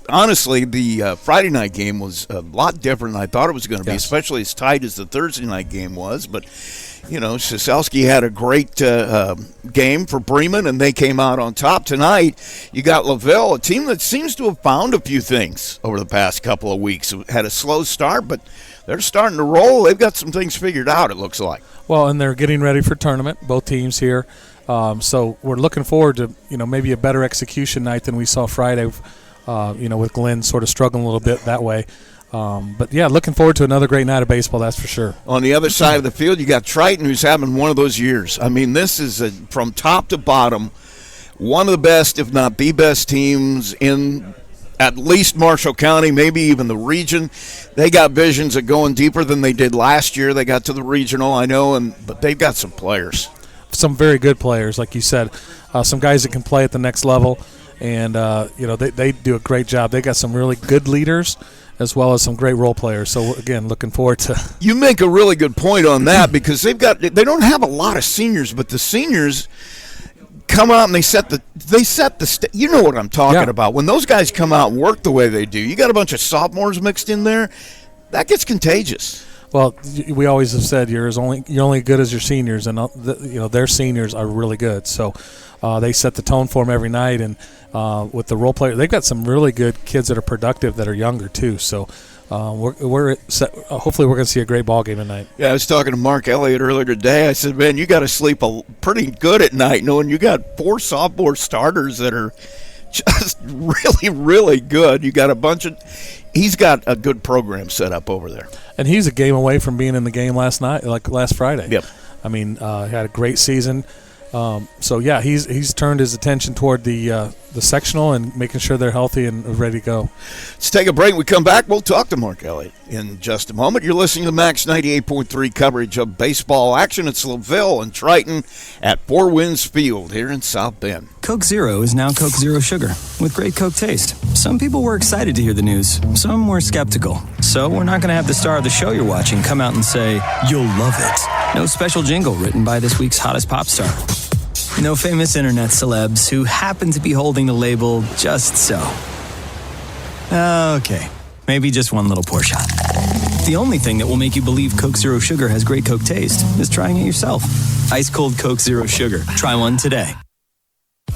Honestly, the Friday night game was a lot different than I thought it was going to be, especially as tight as the Thursday night game was. But, Siselski had a great game for Bremen, and they came out on top. Tonight, you got LaVille, a team that seems to have found a few things over the past couple of weeks. It had a slow start, but they're starting to roll. They've got some things figured out, it looks like. Well, and they're getting ready for tournament, both teams here. So we're looking forward to, maybe a better execution night than we saw Friday, with Glenn sort of struggling a little bit that way. But, yeah, looking forward to another great night of baseball, that's for sure. On the other side of the field, you got Triton, who's having one of those years. I mean, this is, from top to bottom, one of the best, if not the best teams in at least Marshall County, maybe even the region. They got visions of going deeper than they did last year. They got to the regional, I know, but they've got some players. Some very good players, like you said. Some guys that can play at the next level. And, they do a great job. They got some really good leaders as well as some great role players. So, again, looking forward to – You make a really good point on that because they don't have a lot of seniors, but the seniors – come out and they set the you know what I'm talking about. When those guys come out and work the way they do, you got a bunch of sophomores mixed in there, that gets contagious. Well, we always have said you're only good as your seniors, and their seniors are really good. So they set the tone for them every night, and with the role player, they've got some really good kids that are productive that are younger too. So. We're set, hopefully we're going to see a great ball game tonight. Yeah, I was talking to Mark Elliott earlier today. I said, man, you got to sleep pretty good at night knowing you got 4 sophomore starters that are just really, really good. You got he's got a good program set up over there. And he's a game away from being in the game last Friday. Yep. I mean, he had a great season. He's turned his attention toward the sectional and making sure they're healthy and ready to go. Let's take a break. When we come back, we'll talk to Mark Elliott in just a moment. You're listening to Max 98.3 coverage of baseball action. It's LaVille and Triton at Four Winds Field here in South Bend. Coke Zero is now Coke Zero Sugar with great Coke taste. Some people were excited to hear the news. Some were skeptical. So we're not going to have the star of the show you're watching come out and say, "You'll love it." No special jingle written by this week's hottest pop star. No famous internet celebs who happen to be holding the label just so. Okay, maybe just one little pour shot. The only thing that will make you believe Coke Zero Sugar has great Coke taste is trying it yourself. Ice cold Coke Zero Sugar. Try one today.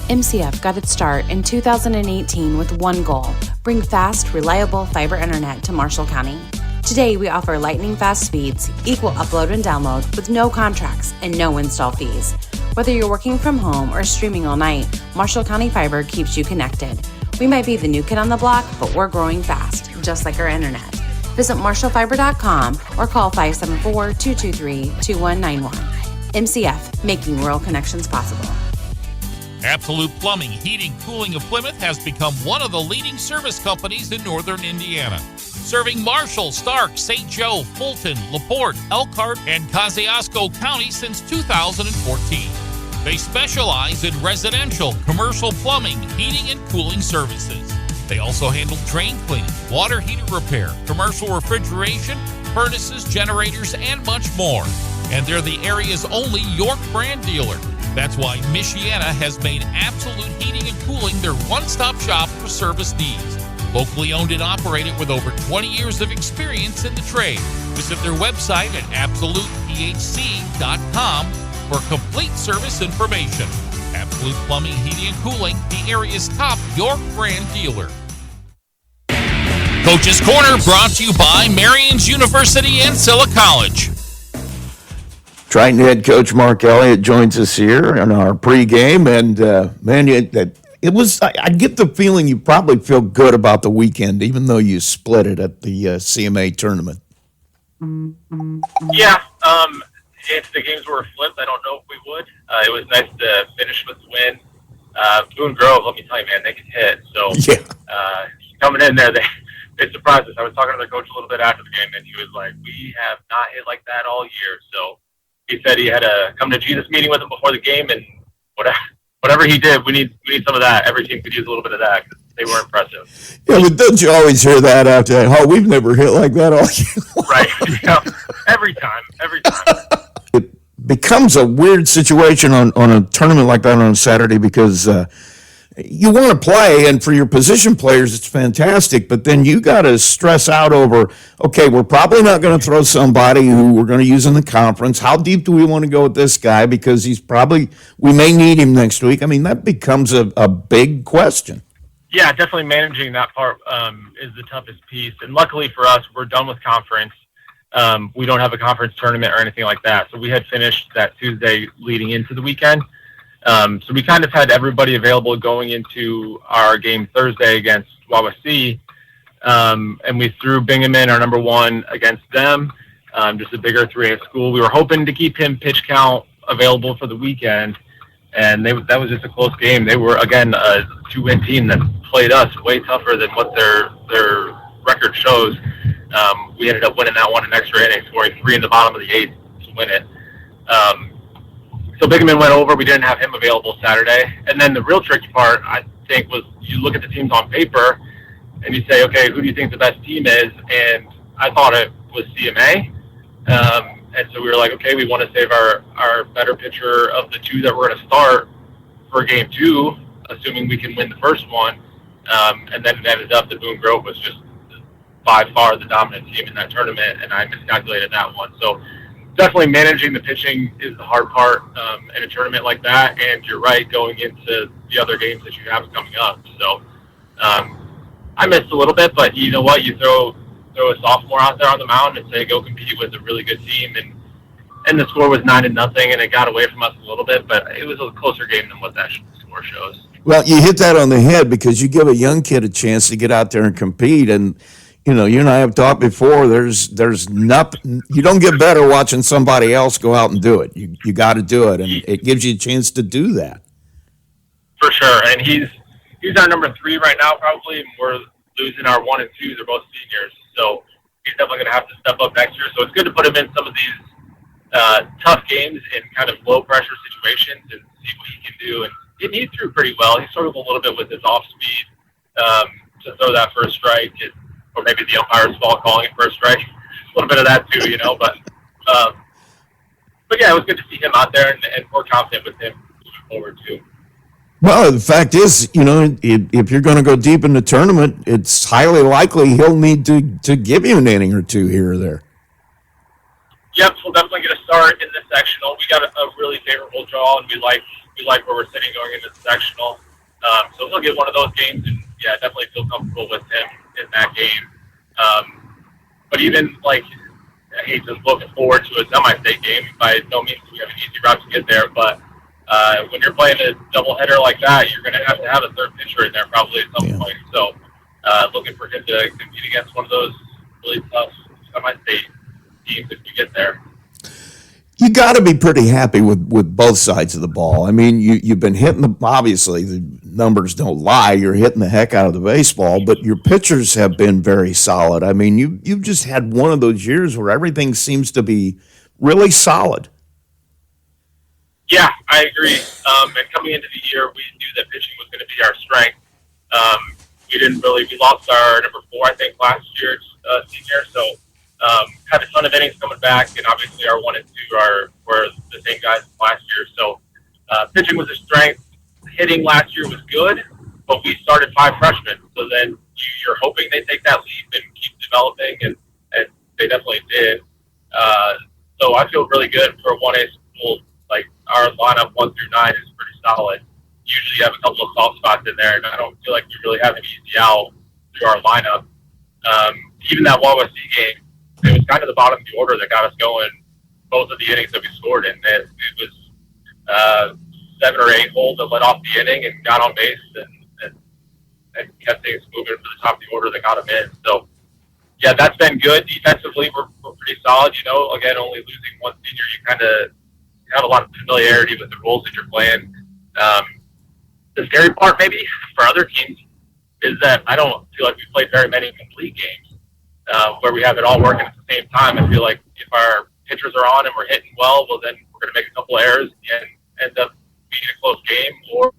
MCF got its start in 2018 with one goal: bring fast, reliable fiber internet to Marshall County. Today, we offer lightning fast speeds, equal upload and download with no contracts and no install fees. Whether you're working from home or streaming all night, Marshall County Fiber keeps you connected. We might be the new kid on the block, but we're growing fast, just like our internet. Visit marshallfiber.com or call 574-223-2191. MCF, making rural connections possible. Absolute Plumbing, Heating, Cooling of Plymouth has become one of the leading service companies in northern Indiana. Serving Marshall, Stark, St. Joe, Fulton, LaPorte, Elkhart, and Kosciuszko County since 2014. They specialize in residential, commercial plumbing, heating, and cooling services. They also handle drain cleaning, water heater repair, commercial refrigeration, furnaces, generators, and much more. And they're the area's only York brand dealer. That's why Michiana has made Absolute Heating and Cooling their one-stop shop for service needs. Locally owned and operated with over 20 years of experience in the trade. Visit their website at absolutephc.com for complete service information. Absolute Plumbing, Heating, and Cooling, the area's top York brand dealer. Coach's Corner brought to you by Marion's University and Silla College. Triton head coach Mark Elliott joins us here in our pregame, and I get the feeling you probably feel good about the weekend, even though you split it at the CMA tournament. Yeah, if the games were flipped, I don't know if we would. It was nice to finish with the win. Boone Grove, let me tell you, man, they can hit. So coming in there, they surprised us. I was talking to their coach a little bit after the game, and he was like, "We have not hit like that all year." So he said he had a come to Jesus meeting with him before the game, and whatever he did, we need some of that. Every team could use a little bit of that because they were impressive. Yeah, but don't you always hear that after that? Oh, we've never hit like that all year. Right. Every time. It becomes a weird situation on a tournament like that on a Saturday because, you want to play, and for your position players, it's fantastic. But then you got to stress out over, okay, we're probably not going to throw somebody who we're going to use in the conference. How deep do we want to go with this guy? Because we may need him next week. I mean, that becomes a big question. Yeah, definitely managing that part is the toughest piece. And luckily for us, we're done with conference. We don't have a conference tournament or anything like that. So we had finished that Tuesday leading into the weekend. So we kind of had everybody available going into our game Thursday against Wawasee. And we threw Bingaman, our number one, against them, just a bigger 3A school. We were hoping to keep him pitch count available for the weekend. And that was just a close game. They were, again, a 2-win team that played us way tougher than what their record shows. We ended up winning that one in extra innings, scoring 3 in the bottom of the 8th to win it. So Bingaman went over. We didn't have him available Saturday. And then the real tricky part, I think, was you look at the teams on paper and you say, okay, who do you think the best team is? And I thought it was CMA. And so we were like, okay, we want to save our better pitcher of the two that we're going to start for game 2, assuming we can win the first one. And then it ended up that Boone Grove was just by far the dominant team in that tournament, and I miscalculated that one. So definitely managing the pitching is the hard part in a tournament like that, and you're right, going into the other games that you have coming up. So I missed a little bit, but you know what? You throw a sophomore out there on the mound and say, go compete with a really good team, and the score was 9-0, and it got away from us a little bit, but it was a closer game than what that score shows. Well, you hit that on the head because you give a young kid a chance to get out there and compete, and you know, you and I have talked before. There's nothing. You don't get better watching somebody else go out and do it. You got to do it, and it gives you a chance to do that. For sure, and he's our number 3 right now, probably. And we're losing our 1 and 2. They're both seniors, so he's definitely going to have to step up next year. So it's good to put him in some of these tough games in kind of low pressure situations and see what he can do. And he threw pretty well. He struggled a little bit with his off speed to throw that first strike. Or maybe the umpire's fault calling it first strike. A little bit of that too, you know. But yeah, it was good to see him out there and more confident with him moving forward too. Well, the fact is, you know, if you're going to go deep in the tournament, it's highly likely he'll need to give you an inning or two here or there. Yep, we'll definitely get a start in the sectional. We got a really favorable draw, and we like where we're sitting going into the sectional. So he'll get one of those games, and yeah, definitely feel comfortable with him in that game. But even like, I hate just looking forward to a semi-state game. By no means do we have an easy route to get there, but when you're playing a doubleheader like that, you're going to have a third pitcher in there probably at some point. So looking for him to compete against one of those really tough semi-state teams if you get there. You got to be pretty happy with both sides of the ball. I mean, you've been hitting obviously the numbers don't lie. You're hitting the heck out of the baseball, but your pitchers have been very solid. I mean, you've just had one of those years where everything seems to be really solid. Yeah, I agree. And coming into the year, we knew that pitching was going to be our strength. We lost our number 4, I think, last year, senior. So had a ton of innings coming back, and obviously our 1 and 2 were the same guys as last year. So pitching was a strength. Hitting last year was good, but we started 5 freshmen. So then you're hoping they take that leap and keep developing, and they definitely did. So I feel really good for a 1A school. Like, our lineup 1 through 9 is pretty solid. Usually you have a couple of soft spots in there, and I don't feel like we really have an easy out through our lineup. Even that Wawasee game, it was kind of the bottom of the order that got us going both of the innings that we scored in. It was 7 or 8 holes that led off the inning and got on base and kept things moving for the top of the order that got them in. So, yeah, that's been good. Defensively, we're pretty solid. You know, again, only losing one senior, you kind of have a lot of familiarity with the roles that you're playing. The scary part, maybe, for other teams is that I don't feel like we played very many complete games where we have it all working at the same time. I feel like if our pitchers are on and we're hitting well, then we're going to make a couple errors and end up being a close game, or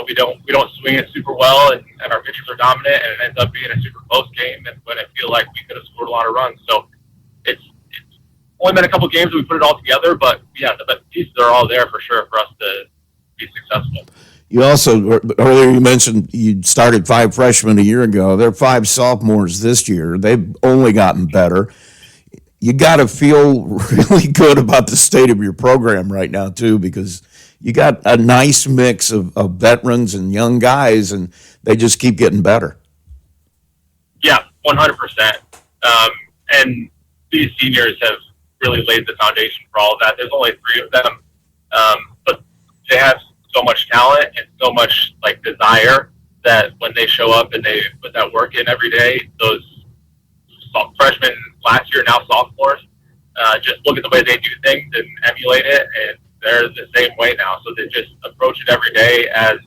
we don't swing it super well and our pitchers are dominant and it ends up being a super close game, and when I feel like we could have scored a lot of runs. So it's only been a couple games that we put it all together, but yeah, the pieces are all there for sure for us to be successful. You also, earlier you mentioned you started 5 freshmen a year ago. There are 5 sophomores this year. They've only gotten better. You got to feel really good about the state of your program right now, too, because you got a nice mix of veterans and young guys, and they just keep getting better. Yeah, 100%. And these seniors have really laid the foundation for all of that. There's only 3 of them, but they have so much talent and so much like desire that when they show up and they put that work in every day, those freshmen last year, now sophomores, just look at the way they do things and emulate it, and they're the same way now. So they just approach it every day as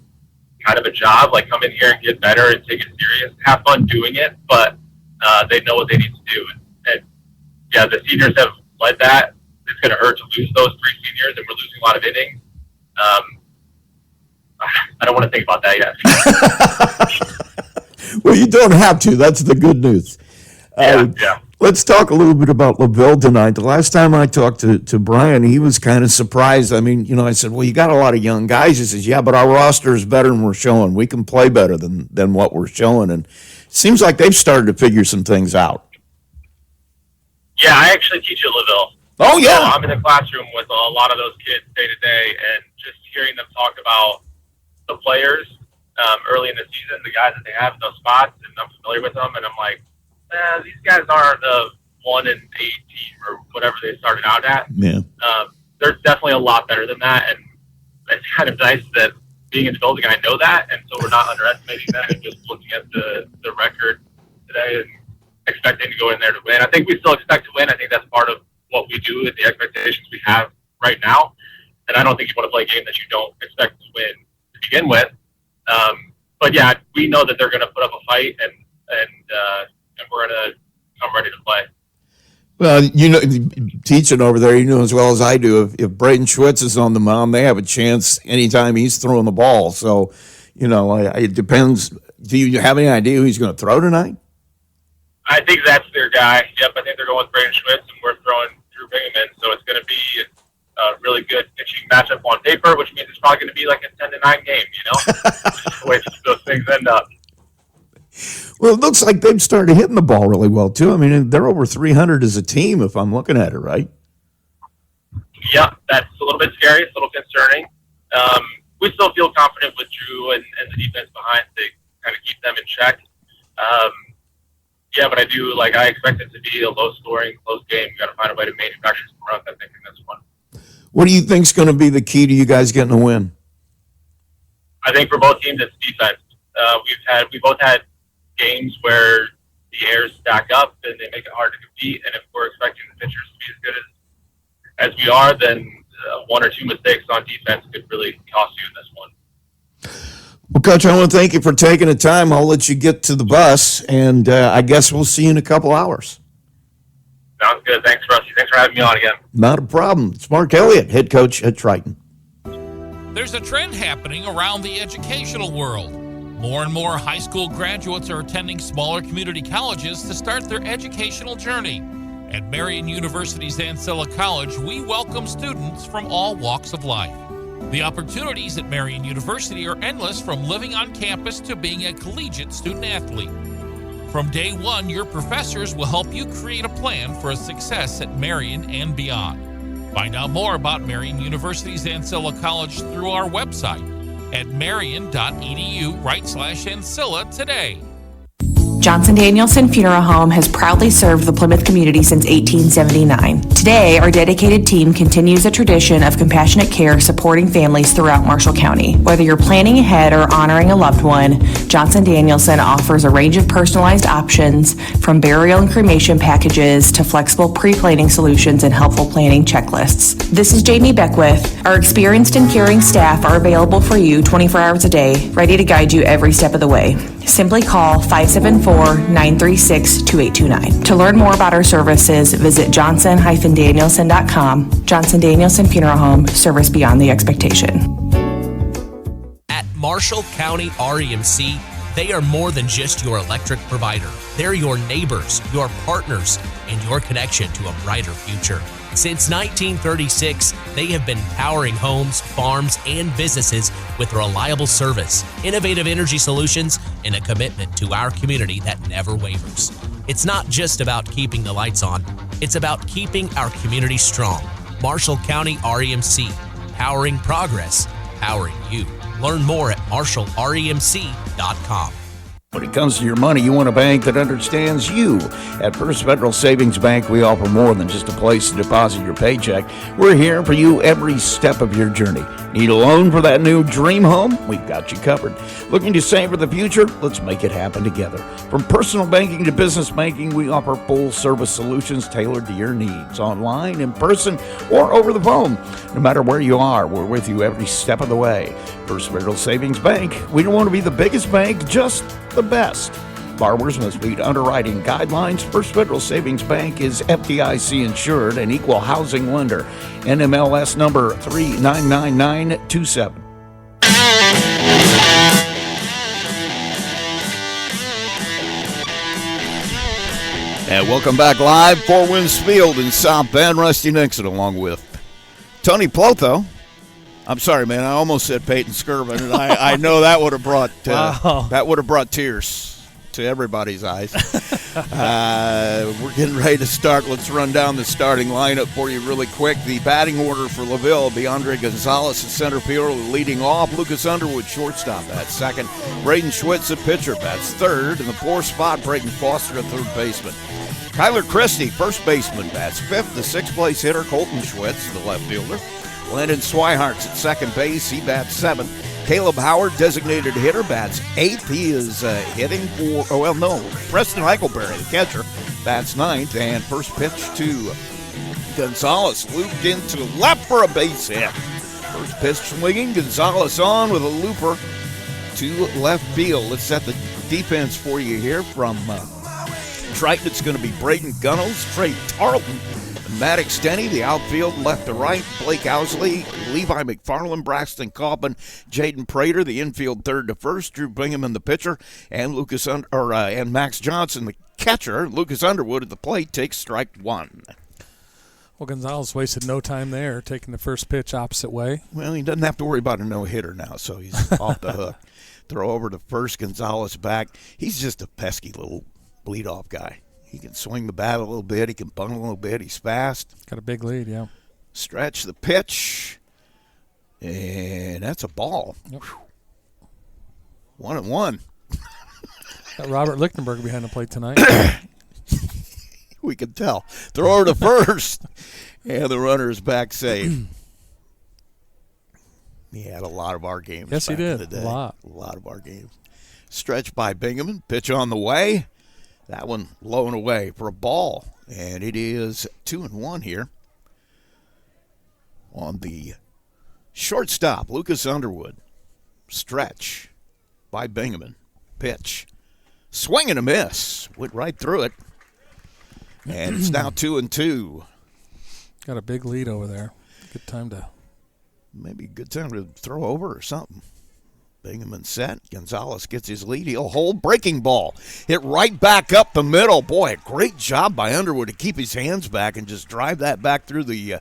kind of a job, like come in here and get better and take it serious, have fun doing it, but they know what they need to do. And yeah, the seniors have led that. It's going to hurt to lose those 3 seniors, and we're losing a lot of innings. I don't want to think about that yet. Well, you don't have to. That's the good news. Yeah. Let's talk a little bit about LaVille tonight. The last time I talked to Brian, he was kind of surprised. I mean, I said, well, you got a lot of young guys. He says, yeah, but our roster is better than we're showing. We can play better than what we're showing. And it seems like they've started to figure some things out. Yeah, I actually teach at LaVille. Oh, yeah. So I'm in the classroom with a lot of those kids day to day, and just hearing them talk about the players early in the season, the guys that they have in those spots, and I'm familiar with them, and I'm like, these guys aren't the 1-8 team or whatever they started out at. Yeah. They're definitely a lot better than that, and it's kind of nice that being in the building, I know that, and so we're not underestimating them and just looking at the record today and expecting to go in there to win. I think we still expect to win. I think that's part of what we do and the expectations we have right now, and I don't think you want to play a game that you don't expect to win to begin with. But yeah, we know that they're going to put up a fight, and we're going to come ready to play. Well, teaching over there, as well as I do, if Braden Schwitz is on the mound, they have a chance anytime he's throwing the ball. So, it depends. Do you have any idea who he's going to throw tonight? I think that's their guy. Yep, I think they're going with Braden Schwitz, and we're throwing Drew Bingaman. So it's going to be a really good pitching matchup on paper, which means it's probably going to be like a 10-9 game, the way those things end up. Well, it looks like they've started hitting the ball really well, too. I mean, they're over 300 as a team, if I'm looking at it, right? Yeah, that's a little bit scary. It's a little concerning. We still feel confident with Drew and the defense behind to kind of keep them in check. Yeah, but I expect it to be a low-scoring, close game. We got to find a way to manufacture some runs, I think, in this one. What do you think is going to be the key to you guys getting a win? I think for both teams, it's defense. We both had games where the errors stack up and they make it hard to compete. And if we're expecting the pitchers to be as good as we are, then 1 or 2 mistakes on defense could really cost you in this one. Well, Coach, I want to thank you for taking the time. I'll let you get to the bus, and I guess we'll see you in a couple hours. Sounds good. Thanks, Rusty. Thanks for having me on again. Not a problem. It's Mark Elliott, head coach at Triton. There's a trend happening around the educational world. More and more high school graduates are attending smaller community colleges to start their educational journey. At Marian University's Ancilla College, we welcome students from all walks of life. The opportunities at Marian University are endless, from living on campus to being a collegiate student-athlete. From day one, your professors will help you create a plan for a success at Marian and beyond. Find out more about Marian University's Ancilla College through our website at marian.edu/Ancilla today. Johnson Danielson Funeral Home has proudly served the Plymouth community since 1879. Today, our dedicated team continues a tradition of compassionate care supporting families throughout Marshall County. Whether you're planning ahead or honoring a loved one, Johnson Danielson offers a range of personalized options, from burial and cremation packages to flexible pre-planning solutions and helpful planning checklists. This is Jamie Beckwith. Our experienced and caring staff are available for you 24 hours a day, ready to guide you every step of the way. Simply call 574-936-2829. To learn more about our services, visit johnson-danielson.com. Johnson Danielson Funeral Home, service beyond the expectation. At Marshall County REMC, They are more than just your electric provider. They're your neighbors, your partners, and your connection to a brighter future. Since 1936, they have been powering homes, farms, and businesses with reliable service, innovative energy solutions, and a commitment to our community that never wavers. It's not just about keeping the lights on. It's about keeping our community strong. Marshall County REMC, powering progress, powering you. Learn more at marshallremc.com. When it comes to your money, you want a bank that understands you. At First Federal Savings Bank, we offer more than just a place to deposit your paycheck. We're here for you every step of your journey. Need a loan for that new dream home? We've got you covered. Looking to save for the future? Let's make it happen together. From personal banking to business banking, we offer full-service solutions tailored to your needs, online, in person, or over the phone. No matter where you are, we're with you every step of the way. First Federal Savings Bank. We don't want to be the biggest bank, just the best. Borrowers must meet underwriting guidelines. First Federal Savings Bank is FDIC insured and equal housing lender. NMLS number 399927. And welcome back live, Four Winds Field in South Bend. Rusty Nixon along with Tony Plotho. I'm sorry, man. I almost said Peyton Skirvin, and I know that would have brought tears to everybody's eyes. We're getting ready to start. Let's run down the starting lineup for you really quick. The batting order for LaVille: Beandre Gonzalez, the center fielder, leading off. Lucas Underwood, shortstop, bats second. Braden Schwitz, the pitcher, bats third. In the fourth spot, Brayton Foster, a third baseman. Kyler Christie, first baseman, bats fifth. The sixth-place hitter, Colton Schwitz, the left fielder. Landon Swihart's at second base. He bats seventh. Caleb Howard, designated hitter, bats eighth. He is hitting for, Preston Eichelberry, the catcher, bats ninth. And first pitch to Gonzalez, looped into left for a base hit. First pitch swinging, Gonzalez on with a looper to left field. Let's set the defense for you here from Triton. It's going to be Braden Gunnels, Trey Tarleton, Maddox Denny, the outfield left to right, Blake Owsley, Levi McFarland, Braxton Coppin, Jaden Prater, the infield third to first, Drew Bingham, the pitcher, and and Max Johnson, the catcher. Lucas Underwood at the plate takes strike one. Well, Gonzalez wasted no time there, taking the first pitch opposite way. Well, he doesn't have to worry about a no-hitter now, so he's off the hook. Throw over to first, Gonzalez back. He's just a pesky little bleed-off guy. He can swing the bat a little bit. He can bunt a little bit. He's fast. Got a big lead, yeah. Stretch the pitch. And that's a ball. Yep. 1-1. Got Robert Lichtenberg behind the plate tonight. We can tell. Throw over to first. And the runner's back safe. He had a lot of our games. Yes, back he did. in the day. A lot of our games. Stretch by Bingham. Pitch on the way. That one low and away for a ball. And it is 2-1 here. On the shortstop, Lucas Underwood. Stretch by Bingham. Pitch. Swing and a miss. Went right through it. And it's now 2-2. Got a big lead over there. Good time to throw over or something. Bingham set. Gonzalez gets his lead. He'll hold. Breaking ball. Hit right back up the middle. Boy, a great job by Underwood to keep his hands back and just drive that back through the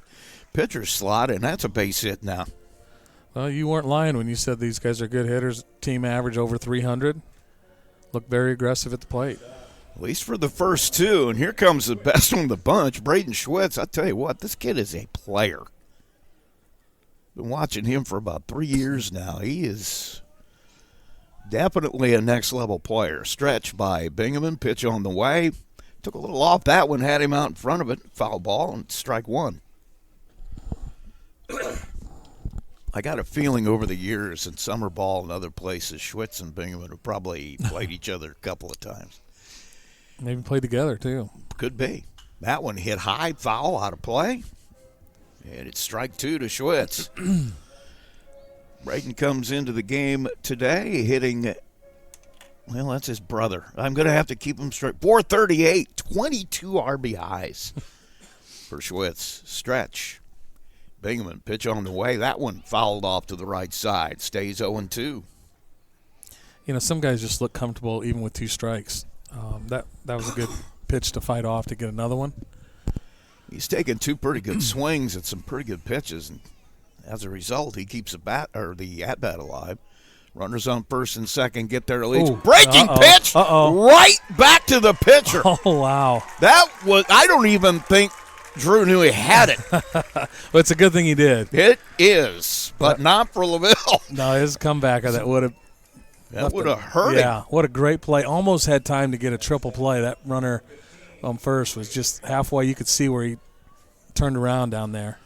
pitcher's slot, and that's a base hit now. Well, you weren't lying when you said these guys are good hitters. Team average over 300. Look very aggressive at the plate. At least for the first two. And here comes the best one of the bunch, Braden Schwitz. I tell you what, this kid is a player. Been watching him for about 3 years now. He is definitely a next-level player. Stretch by Bingham, pitch on the way. Took a little off that one, had him out in front of it. Foul ball, and strike one. I got a feeling over the years in summer ball and other places, Schwitz and Bingham have probably played each other a couple of times. Maybe played together, too. Could be. That one hit high, foul, out of play. And it's strike two to Schwitz. Braden comes into the game today hitting, well, that's his brother. I'm going to have to keep him straight. 438, 22 RBIs for Schwitz. Stretch. Bingham, pitch on the way. That one fouled off to the right side. Stays 0-2. some guys just look comfortable even with 2 strikes. That was a good pitch to fight off to get another one. He's taken 2 pretty good swings at some pretty good pitches, and as a result, he keeps the at-bat alive. Runners on first and second get their leads. Ooh, Breaking pitch right back to the pitcher. Oh, wow. I don't even think Drew knew he had it. Well, it's a good thing he did. It is, but not for LaVille. No, his comeback that would have hurt him. Yeah, what a great play. Almost had time to get a triple play. That runner on first was just halfway. You could see where he turned around down there.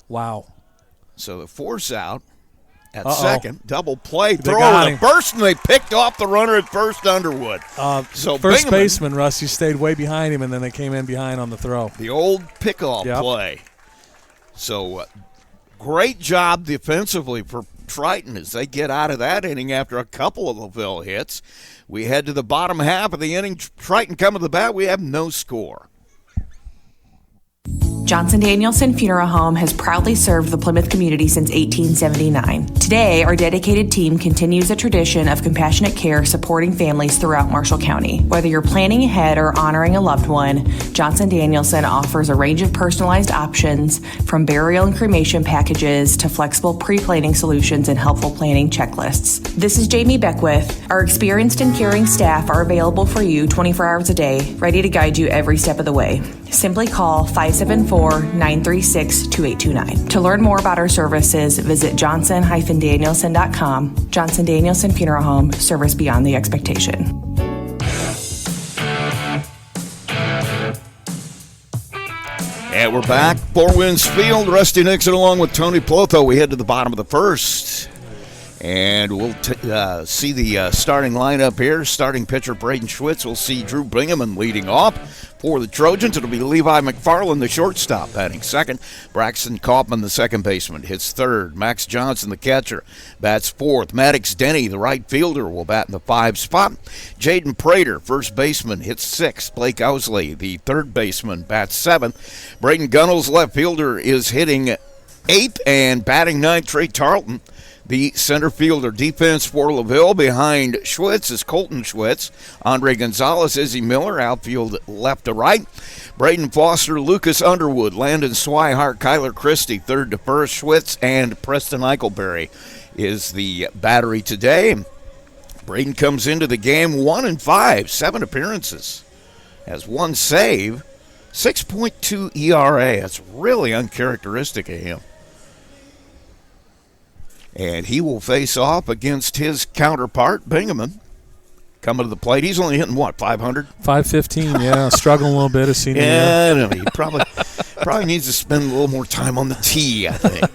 Wow. So the force out at second, double play, They throw got to him. first, and they picked off the runner at first, Underwood. So first Bingaman, baseman, Rusty, stayed way behind him, and then they came in behind on the throw. the old pickoff play. So great job defensively for Triton as they get out of that inning after a couple of LaVille hits. We head to the bottom half of the inning. Triton come to the bat. We have no score. Johnson Danielson Funeral Home has proudly served the Plymouth community since 1879. Today, our dedicated team continues a tradition of compassionate care supporting families throughout Marshall County. Whether you're planning ahead or honoring a loved one, Johnson Danielson offers a range of personalized options from burial and cremation packages to flexible pre-planning solutions and helpful planning checklists. This is Jamie Beckwith. Our experienced and caring staff are available for you 24 hours a day, ready to guide you every step of the way. Simply call 574-936-2829. To learn more about our services, visit johnson-danielson.com. Johnson Danielson Funeral Home, service beyond the expectation. And we're back. Four Winds Field. Rusty Nixon along with Tony Plotho. We head to the bottom of the first. And we'll see the starting lineup here. Starting pitcher Braden Schwitz. We'll see Drew Bingaman leading off. For the Trojans, it'll be Levi McFarland, the shortstop, batting second. Braxton Kaufman, the second baseman, hits third. Max Johnson, the catcher, bats fourth. Maddox Denny, the right fielder, will bat in the 5 spot. Jaden Prater, first baseman, hits sixth. Blake Owsley, the third baseman, bats seventh. Braden Gunnels, left fielder, is hitting eighth, and batting ninth. Trey Tarleton, the center fielder. Defense for LaVille behind Schwitz is Colton Schwitz. Andre Gonzalez, Izzy Miller, outfield left to right. Braden Foster, Lucas Underwood, Landon Swihart, Kyler Christie, third to first. Schwitz and Preston Eichelberry is the battery today. Braden comes into the game 1-5, 7 appearances. Has 1 save, 6.2 ERA. That's really uncharacteristic of him. And he will face off against his counterpart, Bingaman, coming to the plate. He's only hitting, 500? 515, yeah. Struggling a little bit as senior year. Yeah, I don't know. He probably needs to spend a little more time on the tee, I think.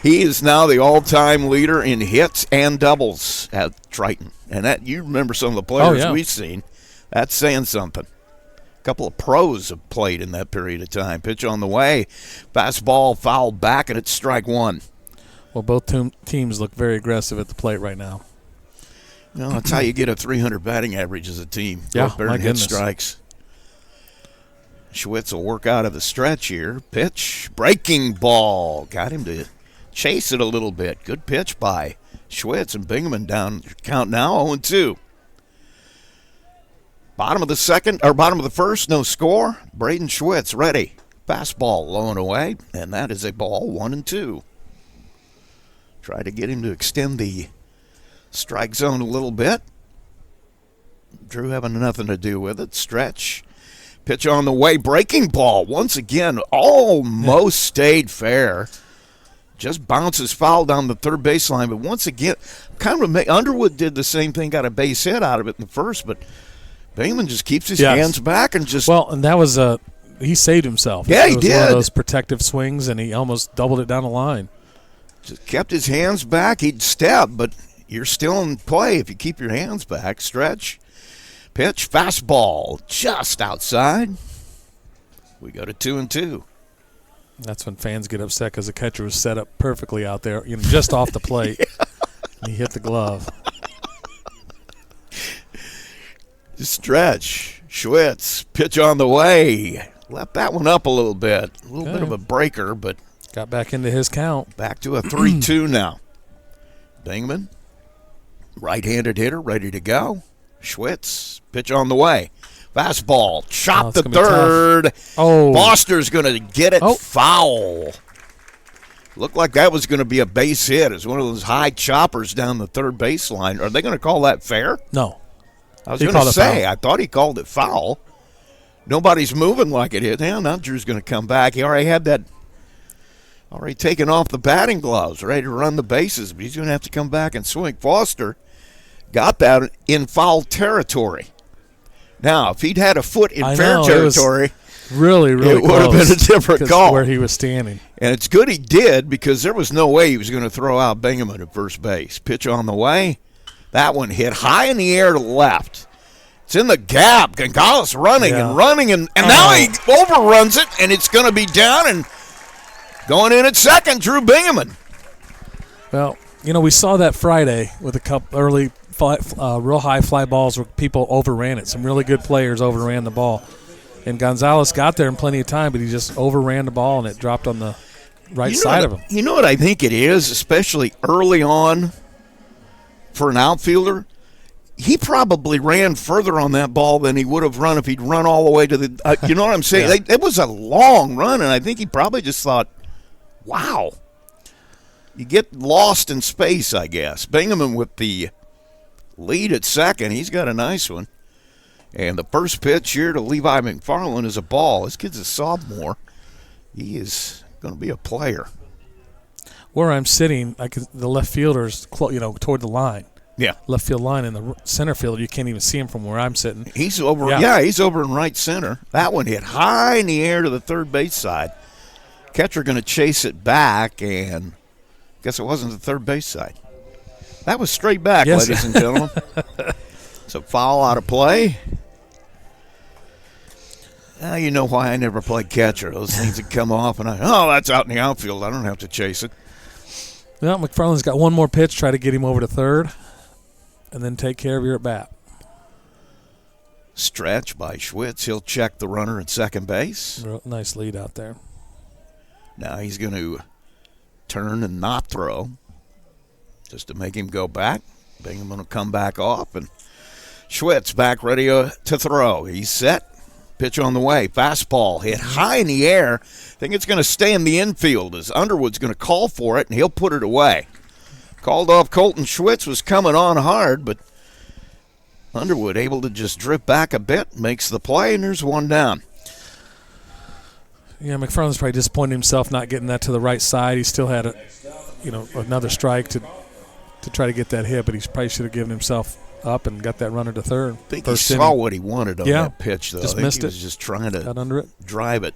He is now the all-time leader in hits and doubles at Triton. And that, you remember some of the players we've seen. That's saying something. A couple of pros have played in that period of time. Pitch on the way. Fastball fouled back, and it's strike one. Well, both teams look very aggressive at the plate right now. That's how you get a 300 batting average as a team. Yeah, better my hit goodness. strikes. Schwitz will work out of the stretch here. Pitch, breaking ball. Got him to chase it a little bit. Good pitch by Schwitz, and Bingaman down count now 0-2. Bottom of the first, no score. Braden Schwitz ready. Fastball low and away, and that is a ball, 1-2. Try to get him to extend the strike zone a little bit. Drew having nothing to do with it. Stretch. Pitch on the way. Breaking ball. Once again, almost stayed fair. Just bounces foul down the third baseline. But once again, Underwood did the same thing, got a base hit out of it in the first, but Bingaman just keeps his hands back and just. Well, and that was he saved himself. Yeah, he it was did. One of those protective swings, and he almost doubled it down the line. Just kept his hands back. He'd step, but you're still in play if you keep your hands back. Stretch. Pitch. Fastball just outside. We go to 2-2. That's when fans get upset because the catcher was set up perfectly out there, just off the plate. And he hit the glove. Stretch. Schwitz. Pitch on the way. Left that one up a little bit. A little bit of a breaker, but got back into his count. Back to a 3-2 now. Bingaman Right-handed hitter, ready to go. Schwitz, pitch on the way. Fastball, chop the third. Oh. Foster's going to get it foul. Looked like that was going to be a base hit. It's one of those high choppers down the third baseline. Are they going to call that fair? No. I was going to say, I thought he called it foul. Nobody's moving like it is. Now Drew's going to come back. He already had that, already taken off the batting gloves, ready to run the bases, but he's going to have to come back and swing. Foster got that in foul territory. Now, if he'd had a foot in fair territory, really it would have been a different call. Where he was standing. And it's good he did, because there was no way he was going to throw out Bingaman at first base. Pitch on the way. That one hit high in the air to left. It's in the gap. Gonzalez running and running, and now he overruns it, and it's going to be down and going in at second, Drew Bingaman. Well, we saw that Friday with a couple early real high fly balls where people overran it. Some really good players overran the ball. And Gonzalez got there in plenty of time, but he just overran the ball, and it dropped on the right side of him. You know what I think it is, especially early on for an outfielder? He probably ran further on that ball than he would have run if he'd run all the way to the you know what I'm saying? It was a long run, and I think he probably just thought, wow. You get lost in space, I guess. Bingaman with the lead at second. He's got a nice one. And the first pitch here to Levi McFarland is a ball. This kid's a sophomore. He is going to be a player. Where I'm sitting, the left fielder's toward the line. Yeah. Left field line, in the center field, you can't even see him from where I'm sitting. He's over. He's over in right center. That one hit high in the air to the third base side. Catcher going to chase it back, and guess it wasn't the third base side. That was straight back, ladies and gentlemen. So foul out of play. Now you know why I never played catcher. Those things that come off, and that's out in the outfield. I don't have to chase it. Well, McFarland's got one more pitch, try to get him over to third, and then take care of your at bat. Stretch by Schwitz. He'll check the runner at second base. Real nice lead out there. Now he's going to turn and not throw just to make him go back. Bingaman will come back off, and Schwitz back ready to throw. He's set. Pitch on the way. Fastball hit high in the air. I think it's going to stay in the infield as Underwood's going to call for it, and he'll put it away. Called off Colton Schwitz, was coming on hard, but Underwood able to just drift back a bit, makes the play, and there's one down. Yeah, McFarland's probably disappointed himself not getting that to the right side. He still had another strike to try to get that hit, but he probably should have given himself up and got that runner to third. I think he saw what he wanted on that pitch, though. Just I think missed he was just trying to got under it. Drive it.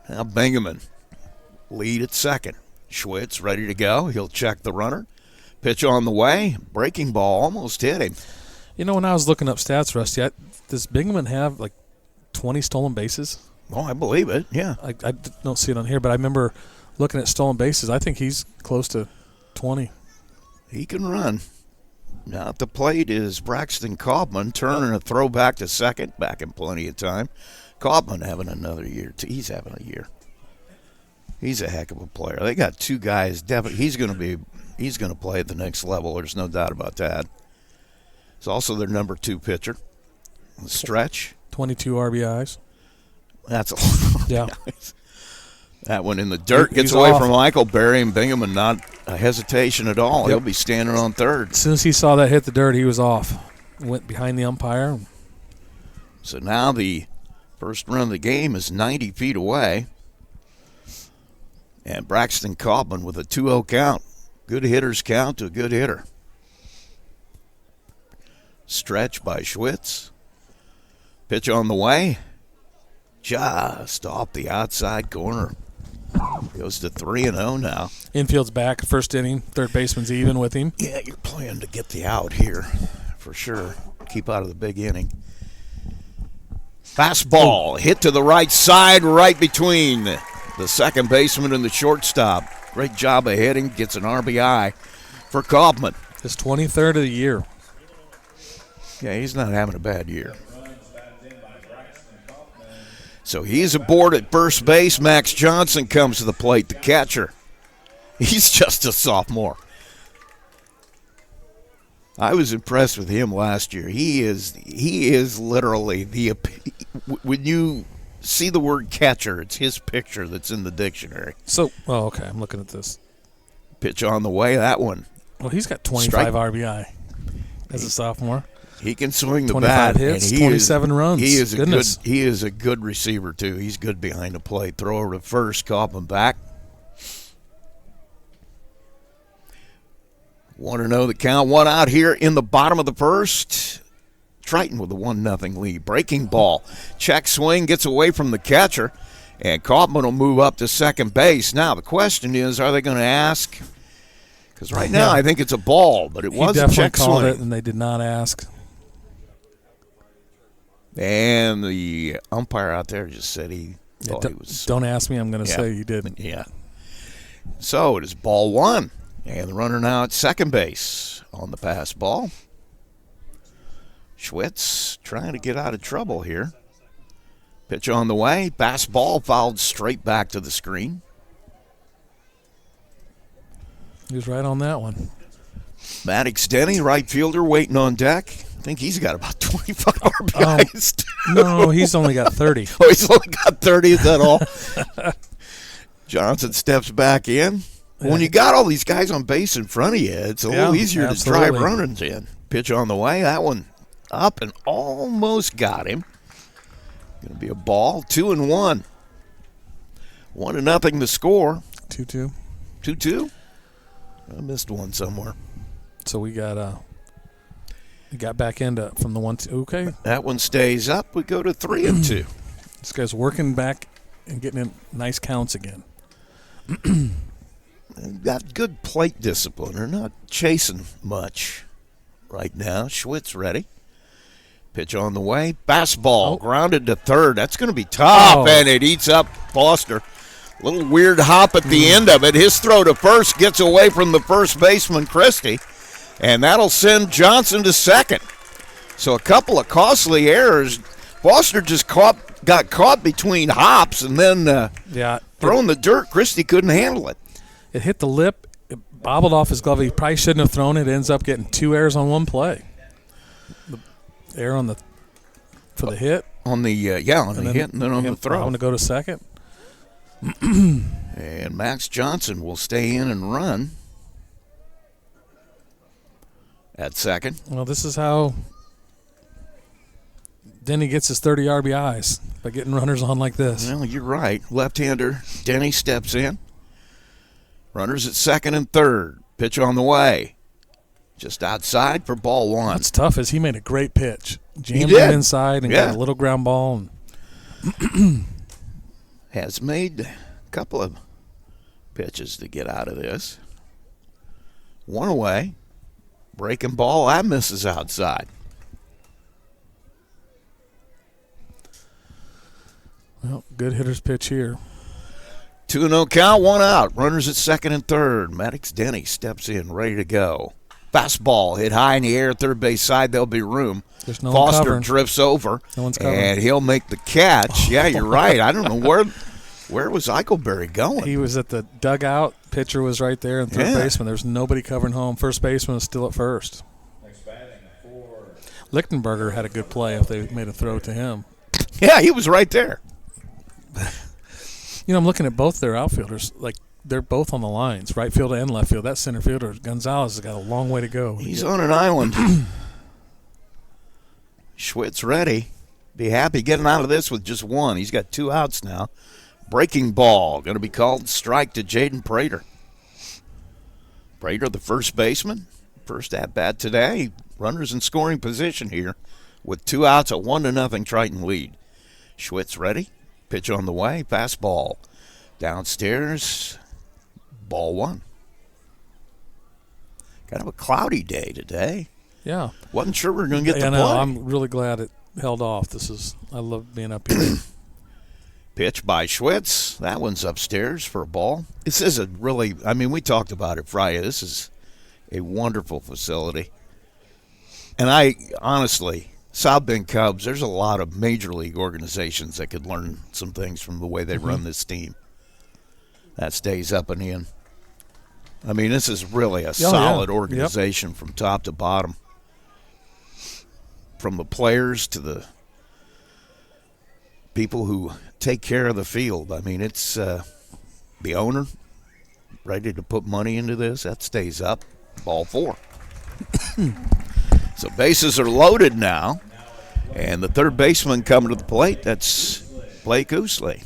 Now Bingaman lead at second. Schwitz ready to go. He'll check the runner. Pitch on the way. Breaking ball almost hit him. When I was looking up stats, Rusty, does Bingaman have like 20 stolen bases? Oh, I believe it, yeah. I don't see it on here, but I remember looking at stolen bases. I think he's close to 20. He can run. Now at the plate is Braxton Kaufman, turning a throw back to second, back in plenty of time. Kaufman having another year. He's having a year. He's a heck of a player. They got two guys. Definitely, he's going to play at the next level. There's no doubt about that. He's also their number 2 pitcher. Stretch. 22 RBIs. That's a lot. Yeah. That one in the dirt gets away from Michael Berry, and Bingaman not a hesitation at all. Yep. He'll be standing on third. As soon as he saw that hit the dirt, he was off. Went behind the umpire. So now the first run of the game is 90 feet away. And Braxton Kaufman with a 2-0 count. Good hitter's count to a good hitter. Stretch by Schwitz. Pitch on the way. Just off the outside corner. Goes to 3-0 now. Infield's back, first inning. Third baseman's even with him. Yeah, you're playing to get the out here for sure. Keep out of the big inning. Fastball hit to the right side, right between the second baseman and the shortstop. Great job of hitting. Gets an RBI for Kaufman. His 23rd of the year. Yeah, he's not having a bad year. So he's aboard at first base. Max Johnson comes to the plate, the catcher. He's just a sophomore. I was impressed with him last year. He is literally when you see the word catcher, it's his picture that's in the dictionary. So, okay, I'm looking at this. Pitch on the way, that one. Well, he's got 25 RBI as a sophomore. He can swing the 25 bat. hits, 27 runs. He is Goodness. he is a good receiver too. He's good behind the plate. Throw over to first, cop him back. 1-0 the count. One out here in the bottom of the first. Triton with a 1-0 lead. Breaking ball. Check swing, gets away from the catcher, and Kaufman will move up to second base. Now the question is, are they going to ask? Because right now I think it's a ball, but it was a check swing. Called it, and they did not ask. And the umpire out there just said he thought he was. Don't ask me. I'm going to say you didn't. Yeah. So it is ball one. And the runner now at second base on the pass ball. Schwitz trying to get out of trouble here. Pitch on the way. Pass ball fouled straight back to the screen. He was right on that one. Maddox Denny, right fielder, waiting on deck. I think he's got about 25 RBIs. No, he's only got 30. Oh, he's only got 30. Is that all? Johnson steps back in. When you got all these guys on base in front of you, it's a little easier to drive runners in. Pitch on the way. That one up and almost got him. Going to be a ball. 2-1. 1-0 the score. 2-2. 2-2? I missed one somewhere. So we got back into from the 1-2. Okay. That one stays up. We go to 3-2. This guy's working back and getting in nice counts again. Got good plate discipline. They're not chasing much right now. Schwitz ready. Pitch on the way. Fastball grounded to third. That's going to be tough, and it eats up Foster. Little weird hop at the end of it. His throw to first gets away from the first baseman, Christie, and that'll send Johnson to second. So a couple of costly errors. Foster just got caught between hops and then throwing the dirt. Christie couldn't handle it. It hit the lip. It bobbled off his glove. He probably shouldn't have thrown it. It ends up getting 2 errors on one play. The error for the hit. On the hit and then on the throw. I'm going to go to second. And Max Johnson will stay in and run at second. Well, this is how Denny gets his 30 RBIs, by getting runners on like this. Well, you're right. Left-hander Denny steps in. Runners at second and third. Pitch on the way. Just outside for ball one. That's tough, as he made a great pitch. Jammed him inside and got a little ground ball. And has made a couple of pitches to get out of this. One away. Breaking ball. That misses outside. Well, good hitter's pitch here. 2-0 count, one out. Runners at second and third. Maddox Denny steps in, ready to go. Fastball hit high in the air, third base side. There'll be room. There's no Foster drifts over, and he'll make the catch. Yeah, you're right. I don't know where was Eichelberry going. He was at the dugout. Pitcher was right there, and third baseman. There's nobody covering home. First baseman was still at first. Lichtenberger had a good play if they made a throw to him. Yeah, he was right there. You know, I'm looking at both their outfielders. Like, they're both on the lines, right field and left field. That center fielder, Gonzalez, has got a long way to go. He's on an island. Schwitz ready. Be happy getting out of this with just one. He's got 2 outs now. Breaking ball. Going to be called strike to Jaden Prater. Prater, the first baseman. First at-bat today. Runners in scoring position here with 2 outs, a 1-0 Triton lead. Schwitz ready. Pitch on the way. Fastball. Downstairs. Ball one. Kind of a cloudy day today. Yeah. Wasn't sure we were going to get the play. I'm really glad it held off. I love being up here. Pitch by Schwitz. That one's upstairs for a ball. This is a really, we talked about it Friday. This is a wonderful facility. And I honestly, South Bend Cubs, there's a lot of major league organizations that could learn some things from the way they run this team. That stays up and in. This is really a solid organization from top to bottom. from the players to the people who take care of the field. I mean, it's the owner ready to put money into this. That stays up. Ball 4. So bases are loaded now. And the third baseman coming to the plate, that's Blake Ousley.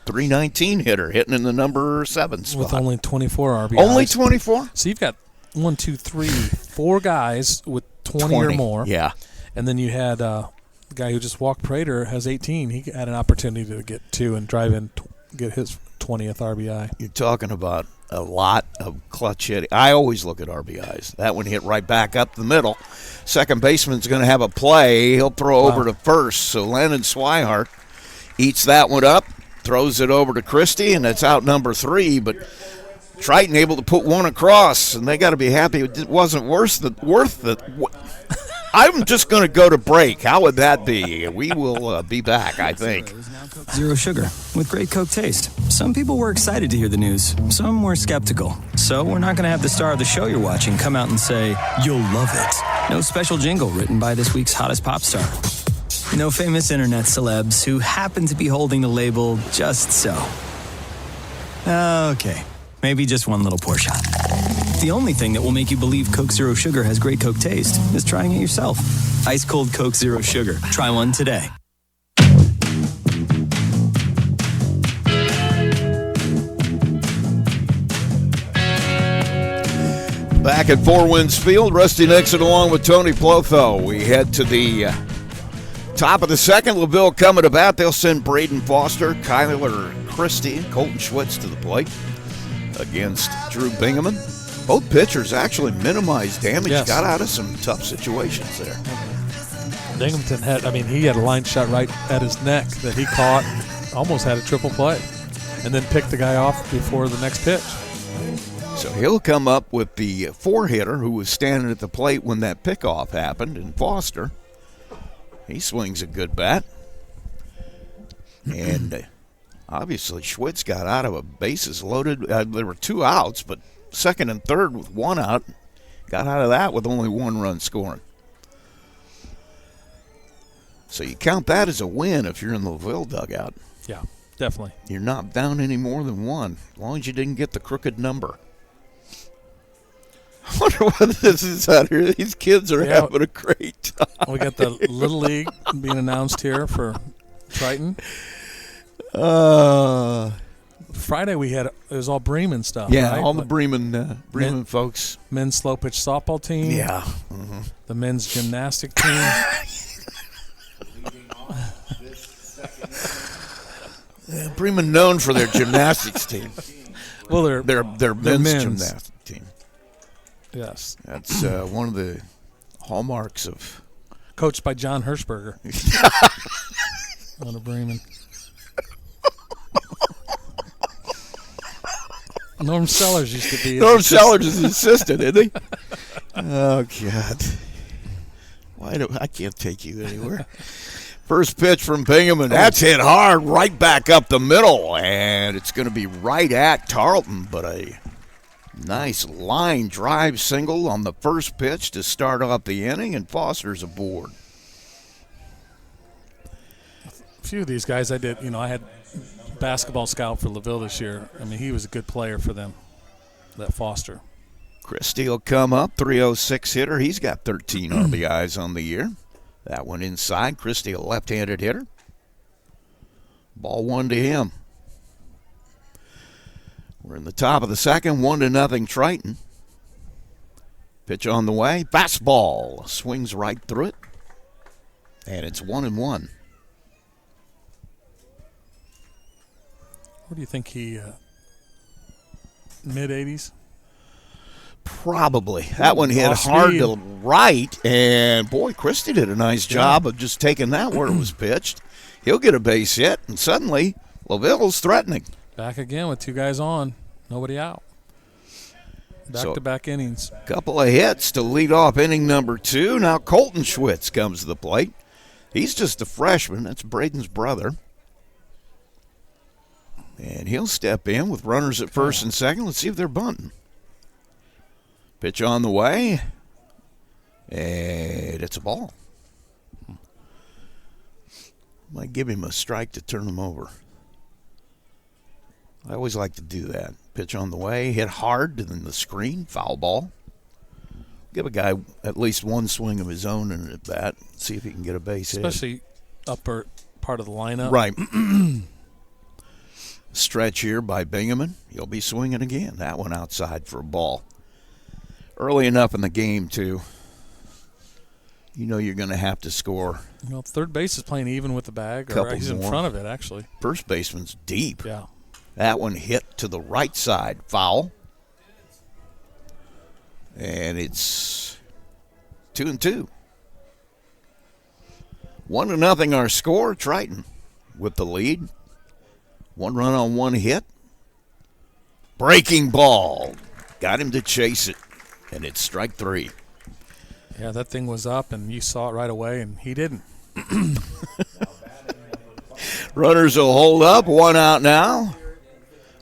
319 hitter, hitting in the number 7 spot. With only 24 RBIs. Only 24? So you've got 4 guys with 20 or more. Yeah. And then you had the guy who just walked, Prater, has 18. He had an opportunity to get 2 and drive in, get his 20th RBI. You're talking about a lot of clutch hitting. I always look at RBIs. That one hit right back up the middle. Second baseman's going to have a play. He'll throw over to first. So Landon Swihart eats that one up, throws it over to Christie, and it's out number 3. But Triton able to put one across, and they got to be happy it wasn't worth it. I'm just going to go to break. How would that be? We will be back, I think. Zero sugar with great Coke taste. Some people were excited to hear the news. Some were skeptical. So we're not going to have the star of the show you're watching come out and say, "You'll love it." No special jingle written by this week's hottest pop star. No famous internet celebs who happen to be holding the label just so. Okay, maybe just one little pour shot. The only thing that will make you believe Coke Zero Sugar has great Coke taste is trying it yourself. Ice cold Coke Zero Sugar. Try one today. Back at Four Winds Field, Rusty Nixon along with Tony Plotho. We head to the top of the second. LaVille coming to bat. They'll send Braden Foster, Kyler Christie, and Colton Schwitz to the plate against Drew Bingaman. Both pitchers actually minimized damage, got out of some tough situations there. Binghamton he had a line shot right at his neck that he caught, almost had a triple play, and then picked the guy off before the next pitch. So he'll come up with the 4-hitter who was standing at the plate when that pickoff happened, and Foster. He swings a good bat. And obviously Schwitz got out of a bases loaded. There were 2 outs, but second and third with 1 out. Got out of that with only 1 run scoring. So you count that as a win if you're in the LaVille dugout. Yeah, definitely. You're not down any more than 1, as long as you didn't get the crooked number. I wonder what this is out here. These kids are having a great time. We got the Little League being announced here for Triton. Friday it was all Bremen stuff. Yeah, right? all the Bremen folks. Men's slow pitch softball team. Yeah. The men's gymnastic team. Bremen known for their gymnastics team. Well, they're men's gymnastics team. Yes. That's one of the hallmarks of. Coached by John Hirschberger. Out of Bremen. Norm Sellers used to be. Norm Sellers is assistant, isn't he? Oh, God. I can't take you anywhere. First pitch from Bingham, and that's hit hard right back up the middle, and it's going to be right at Tarleton, but a nice line drive single on the first pitch to start off the inning, and Foster's aboard. A few of these guys I had basketball scout for LaVille this year. I mean, he was a good player for them, that Foster. Christie will come up, 306 hitter. He's got 13 RBIs on the year. That one inside. Christie, a left-handed hitter. Ball 1 to him. We're in the top of the second, 1-0 Triton. Pitch on the way. Fastball. Swings right through it. And it's 1-1. What do you think he, mid-80s? Probably. That one hit hard to right, and boy, Christie did a nice job of just taking that where it was pitched. He'll get a base hit, and suddenly LaVille's threatening. Back again with 2 guys on, nobody out. Back-to-back innings. Couple of hits to lead off inning number 2. Now Colton Schwitz comes to the plate. He's just a freshman. That's Braden's brother. And he'll step in with runners at first and second. Let's see if they're bunting. Pitch on the way. And it's a ball. Might give him a strike to turn him over. I always like to do that. Pitch on the way, hit hard to the screen, foul ball. Give a guy at least one swing of his own in at bat. See if he can get a base hit. Especially upper part of the lineup. Right. Stretch here by Bingaman. He'll be swinging again. That one outside for a ball. Early enough in the game, too. You know you're going to have to score. Well, third base is playing even with the bag. Couple He's in more. front of it, actually. First baseman's deep. Yeah. That one hit to the right side. Foul. And it's 2-2. 1-0 our score. Triton with the lead. 1 run on 1 hit. Breaking ball. Got him to chase it. And it's strike 3. Yeah, that thing was up, and you saw it right away, and he didn't. Runners will hold up. 1 out now.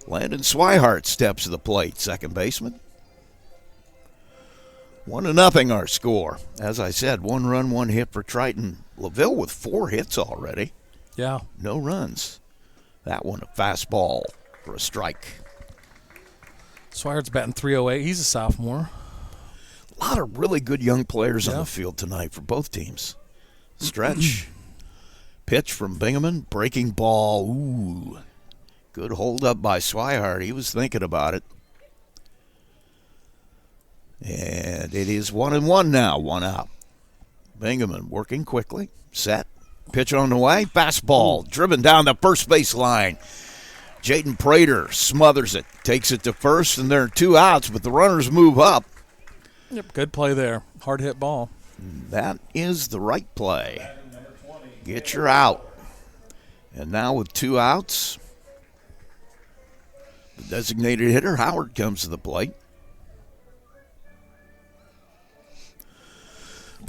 Landon Swihart steps to the plate, second baseman. 1-0 our score. As I said, 1 run, 1 hit for Triton. LaVille with 4 hits already. Yeah. No runs. That one a fastball for a strike. Swihart's batting .308. He's a sophomore. A lot of really good young players on the field tonight for both teams. Stretch. Pitch from Bingaman. Breaking ball. Ooh. Good hold up by Swihart. He was thinking about it. And it is 1-1 now. 1 out. Bingaman working quickly. Set. Pitch on the way. Fastball. Driven down the first base line. Jaden Prater smothers it. Takes it to first, and there are 2 outs, but the runners move up. Yep, good play there. Hard hit ball. That is the right play. Get your out. And now with 2 outs, the designated hitter, Howard, comes to the plate.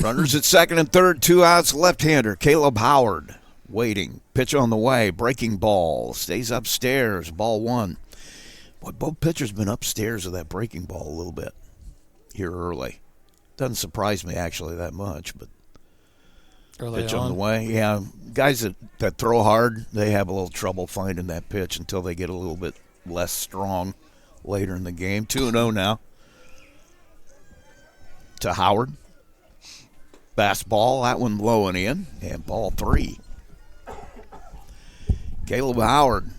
Runners at second and third, 2 outs, left-hander, Caleb Howard waiting. Pitch on the way, breaking ball, stays upstairs, ball 1. Boy, both pitchers been upstairs with that breaking ball a little bit here early. Doesn't surprise me actually that much, but Early pitch on the way. Yeah, guys that throw hard, they have a little trouble finding that pitch until they get a little bit less strong later in the game. 2-0 now to Howard. Fastball, that one low and in, and ball 3. Caleb Howard.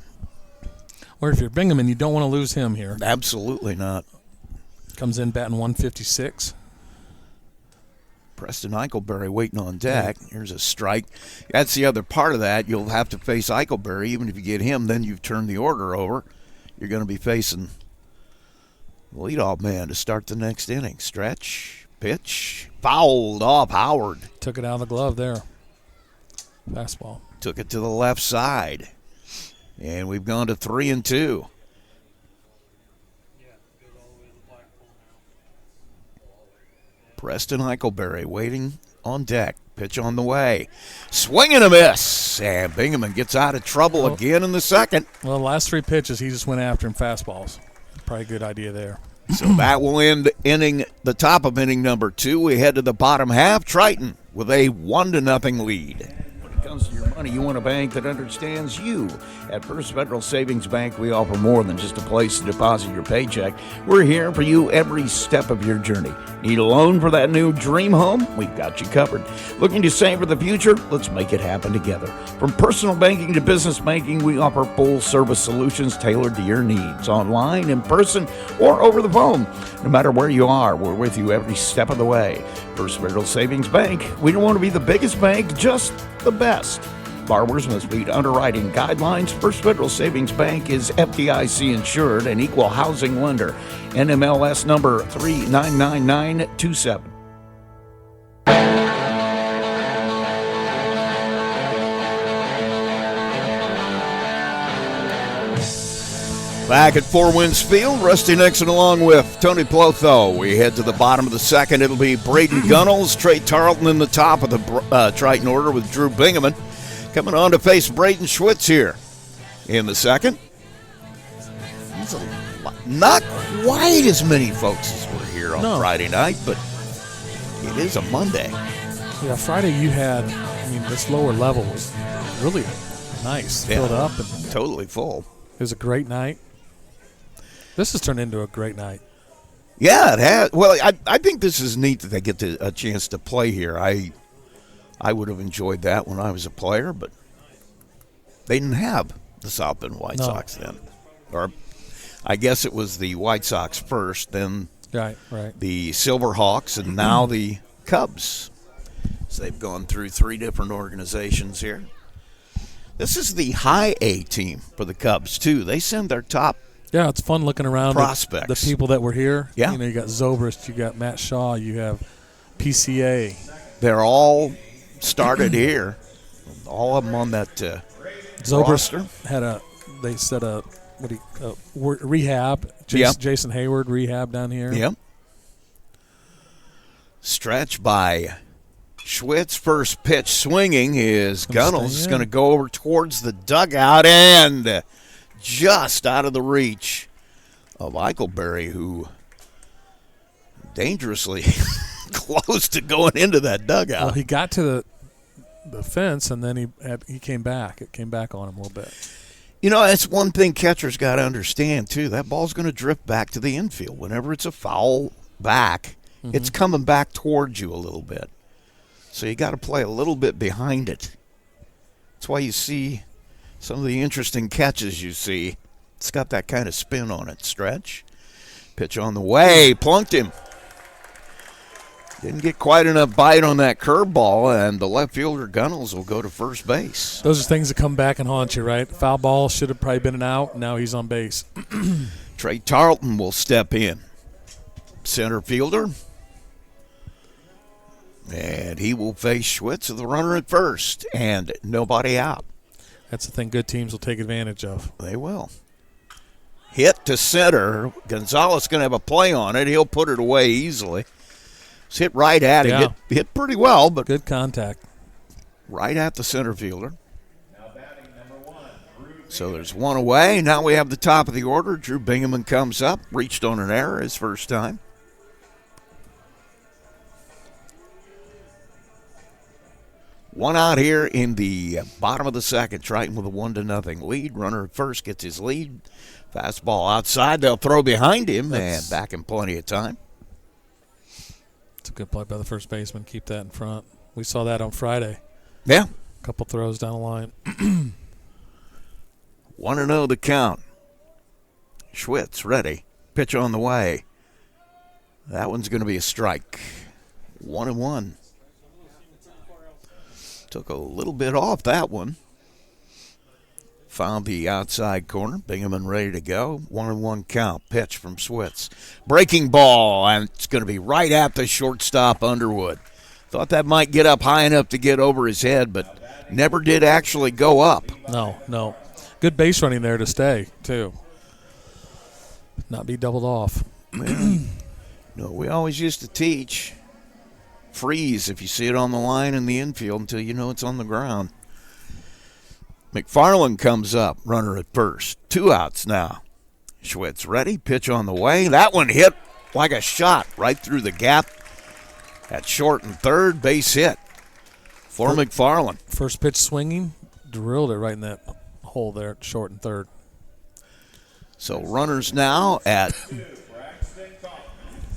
Or if you're Bingaman, you don't want to lose him here. Absolutely not. Comes in batting .156. Preston Eichelberry waiting on deck. Here's a strike. That's the other part of that. You'll have to face Eichelberry. Even if you get him, then you've turned the order over. You're going to be facing the leadoff man to start the next inning. Stretch, pitch, fouled off Howard. Took it out of the glove there. Fastball. Took it to the left side. And we've gone to 3-2. Preston Eichelberry waiting on deck. Pitch on the way. Swing and a miss. And Bingaman gets out of trouble again in the second. Well, the last 3 pitches, he just went after him fastballs. Probably a good idea there. So that will end the top of inning number 2. We head to the bottom half. Triton with a 1-0 lead. When it comes to your money, you want a bank that understands you. At First Federal Savings Bank, we offer more than just a place to deposit your paycheck. We're here for you every step of your journey. Need a loan for that new dream home? We've got you covered. Looking to save for the future? Let's make it happen together. From personal banking to business banking, we offer full-service solutions tailored to your needs, online, in person, or over the phone. No matter where you are, we're with you every step of the way. First Federal Savings Bank. We don't want to be the biggest bank, just the best. Borrowers must meet underwriting guidelines. First Federal Savings Bank is FDIC insured and equal housing lender. NMLS number 399927. Back at Four Winds Field, Rusty Nixon along with Tony Plotho. We head to the bottom of the second. It'll be Braden Gunnels, Trey Tarleton in the top of the Triton order with Drew Bingaman. Coming on to face Braden Schwitz here in the second. Not quite as many folks as were here on Friday night, but it is a Monday. Yeah, Friday you had, this lower level was really nice, filled up. And totally full. It was a great night. This has turned into a great night. Yeah, it has. Well, I think this is neat that they get a chance to play here. I would have enjoyed that when I was a player, but they didn't have the South Bend White Sox then. Or I guess it was the White Sox first, then right. the Silverhawks, and now the Cubs. So they've gone through 3 different organizations here. This is the high A team for the Cubs, too. They send their top it's fun looking around prospects. The people that were here. Yeah. You got Zobrist, you got Matt Shaw, you have PCA. They're all started here. All of them on that Zobrist roster. had rehab. Jason Hayward rehab down here. Yep. Stretch by Schwitz. First pitch swinging is Gunnels. Is going to go over towards the dugout and just out of the reach of Eichelberry, who dangerously close to going into that dugout. Well, he got to the fence, and then he came back. It came back on him a little bit. That's one thing catchers got to understand, too. That ball's going to drift back to the infield. Whenever it's a foul back, it's coming back towards you a little bit. So you got to play a little bit behind it. That's why you see some of the interesting catches you see. It's got that kind of spin on it. Stretch. Pitch on the way. Plunked him. Didn't get quite enough bite on that curveball, and the left fielder Gunnels will go to first base. Those are things that come back and haunt you, right? Foul ball should have probably been an out. Now he's on base. Trey Tarleton will step in. Center fielder. And he will face Schwitz, the runner at first, and nobody out. That's the thing good teams will take advantage of. They will. Hit to center. Gonzalez going to have a play on it. He'll put it away easily. It's hit right at him. Yeah. Hit pretty well, but good contact. Right at the center fielder. So there's one away. Now we have the top of the order. Drew Bingaman comes up. Reached on an error his first time. One out here in the bottom of the second. Triton with a 1-0 lead. Runner at first gets his lead. Fastball outside. They'll throw behind him and back in plenty of time. It's a good play by the first baseman. Keep that in front. We saw that on Friday. Yeah. A couple throws down the line. 1-0 the count. Schwitz ready. Pitch on the way. That one's going to be a strike. 1-1. Took a little bit off that one. Found the outside corner. Bingaman ready to go. 1-1 count. Pitch from Schwitz. Breaking ball, and it's going to be right at the shortstop Underwood. Thought that might get up high enough to get over his head, but never did actually go up. No. Good base running there to stay, too. Not be doubled off. No, we always used to teach. Freeze if you see it on the line in the infield until you know it's on the ground. McFarland comes up, runner at first. 2 outs now. Schwitz ready, pitch on the way. That one hit like a shot right through the gap at short and third. Base hit for McFarland. First pitch swinging, drilled it right in that hole there at short and third. So runners now at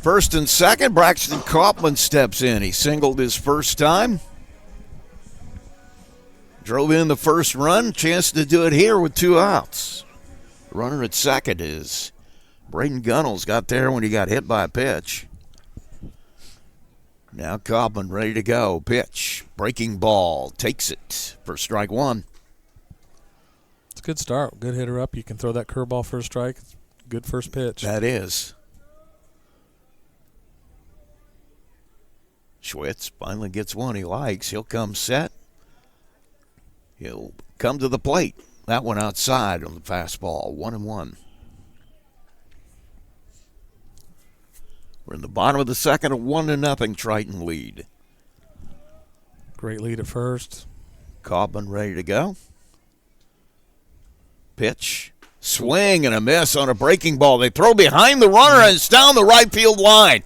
first and second. Braxton Kaufman steps in. He singled his first time. Drove in the first run. Chance to do it here with 2 outs. Runner at second is Braden Gunnels. Got there when he got hit by a pitch. Now Kaufman ready to go. Pitch. Breaking ball. Takes it for strike 1. It's a good start. Good hitter up. You can throw that curveball for a strike. It's good first pitch. That is. Schwitz finally gets one he likes. He'll come set. He'll come to the plate. That one outside on the fastball. 1-1. We're in the bottom of the second, a 1-0 Triton lead. Great lead at first. Kaufman ready to go. Pitch. Swing and a miss on a breaking ball. They throw behind the runner and it's down the right field line.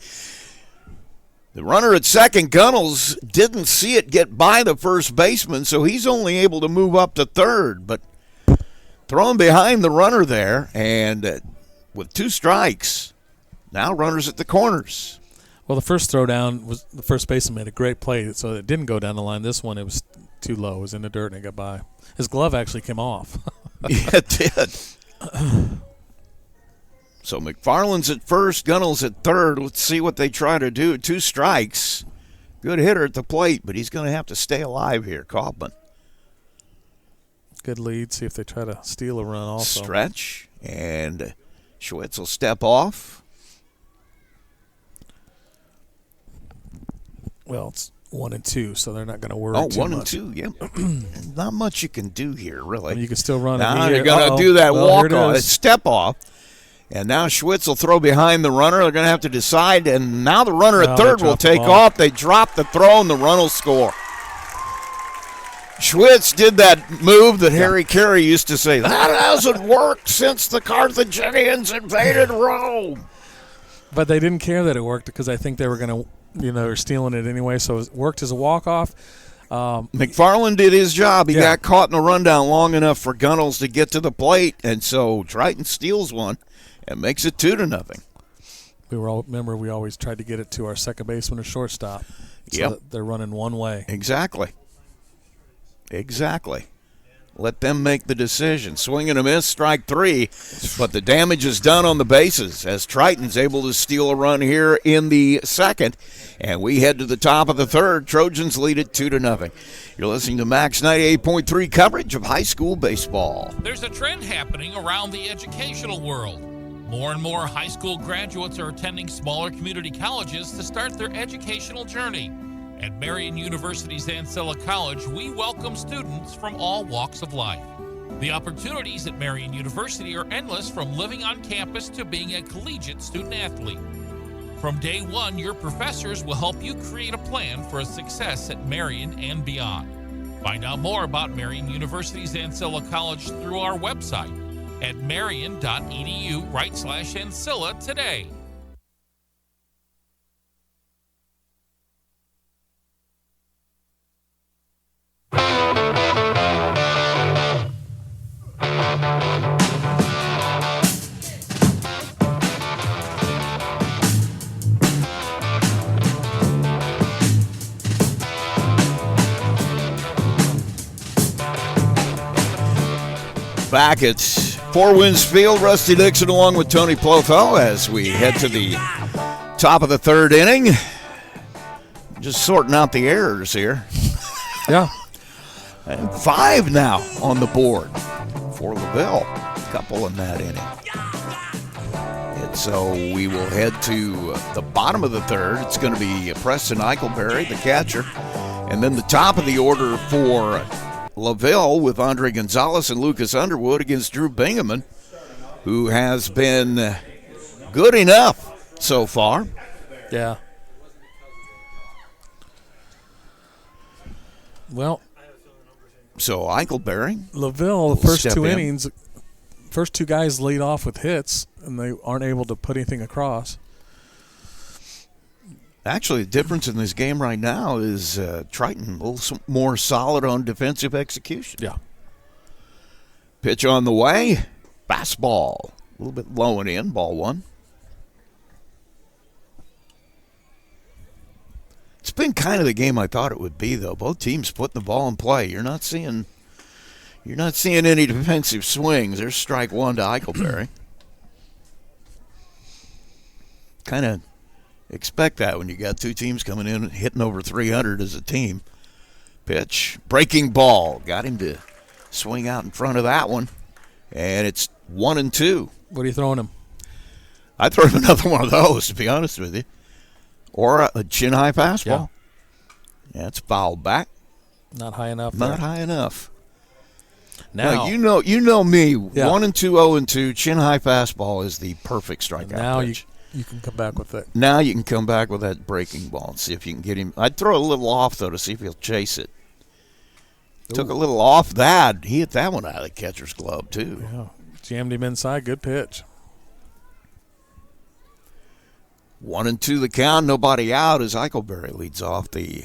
The runner at second, Gunnels, didn't see it get by the first baseman, so he's only able to move up to third. But thrown behind the runner there, and with 2 strikes, now runners at the corners. Well, the first throw down was the first baseman made a great play, so it didn't go down the line. This one, it was too low. It was in the dirt, and it got by. His glove actually came off. Yeah, it did. So McFarland's at first, Gunnels at third. Let's see what they try to do. 2 strikes. Good hitter at the plate, but he's going to have to stay alive here, Kaufman. Good lead. See if they try to steal a run also. Stretch, and Schwitz will step off. Well, it's 1 and 2, so they're not going to worry too 1 much. and 2, yeah. Not much you can do here, really. I mean, you can still run. Now they're going to do that walk-off, step off. And now Schwitz will throw behind the runner. They're going to have to decide. And now the runner at third will take off. They drop the throw, and the run will score. Schwitz did that move that Harry Carey used to say, that hasn't worked since the Carthaginians invaded Rome. But they didn't care that it worked because I think they were going to, they were stealing it anyway. So it worked as a walk-off. McFarland did his job. He got caught in the rundown long enough for Gunnels to get to the plate, and so Triton steals one. And makes it 2-0. Remember, we always tried to get it to our second baseman or shortstop. So that they're running one way. Exactly. Let them make the decision. Swing and a miss, strike 3. But the damage is done on the bases as Triton's able to steal a run here in the second. And we head to the top of the third. Trojans lead it 2-0. You're listening to Max 98.3 coverage of high school baseball. There's a trend happening around the educational world. More and more high school graduates are attending smaller community colleges to start their educational journey. At Marion University's Ancilla College, we welcome students from all walks of life. The opportunities at Marion University are endless, from living on campus to being a collegiate student athlete. From day one, your professors will help you create a plan for a success at Marion and beyond. Find out more about Marion University's Ancilla College through our website at marion.edu/Ancilla today. Back at Four Winds Field, Rusty Dixon along with Tony Plotho as we head to the top of the third inning. Just sorting out the errors here. Yeah. And 5 now on the board for LaVille. A couple in that inning. And so we will head to the bottom of the third. It's going to be Preston Eichelberry, the catcher. And then the top of the order for LaVille with Andre Gonzalez and Lucas Underwood against Drew Bingaman, who has been good enough so far. Yeah. Well, so Eichelberry, LaVille, the first 2 innings, first 2 guys lead off with hits, and they aren't able to put anything across. Actually, the difference in this game right now is Triton a little more solid on defensive execution. Yeah. Pitch on the way. Fastball. A little bit low and in. Ball 1. It's been kind of the game I thought it would be, though. Both teams putting the ball in play. You're not seeing any defensive swings. There's strike 1 to Eichelberry. Kind of expect that when you got 2 teams coming in hitting over 300 as a team. Pitch, breaking ball, got him to swing out in front of that one, and it's 1-2. What are you throwing him? I'd throw him another one of those, to be honest with you, or a chin high fastball. Yeah, it's fouled back. Not high enough. Not high enough. Now you know me. 1-2, 0-2. Chin high fastball is the perfect strikeout. Now pitch. You can come back with it. Now you can come back with that breaking ball and see if you can get him. I'd throw a little off, though, to see if he'll chase it. Ooh. Took a little off that. He hit that one out of the catcher's glove, too. Yeah. Jammed him inside. Good pitch. 1-2 the count, nobody out as Eichelberry leads off the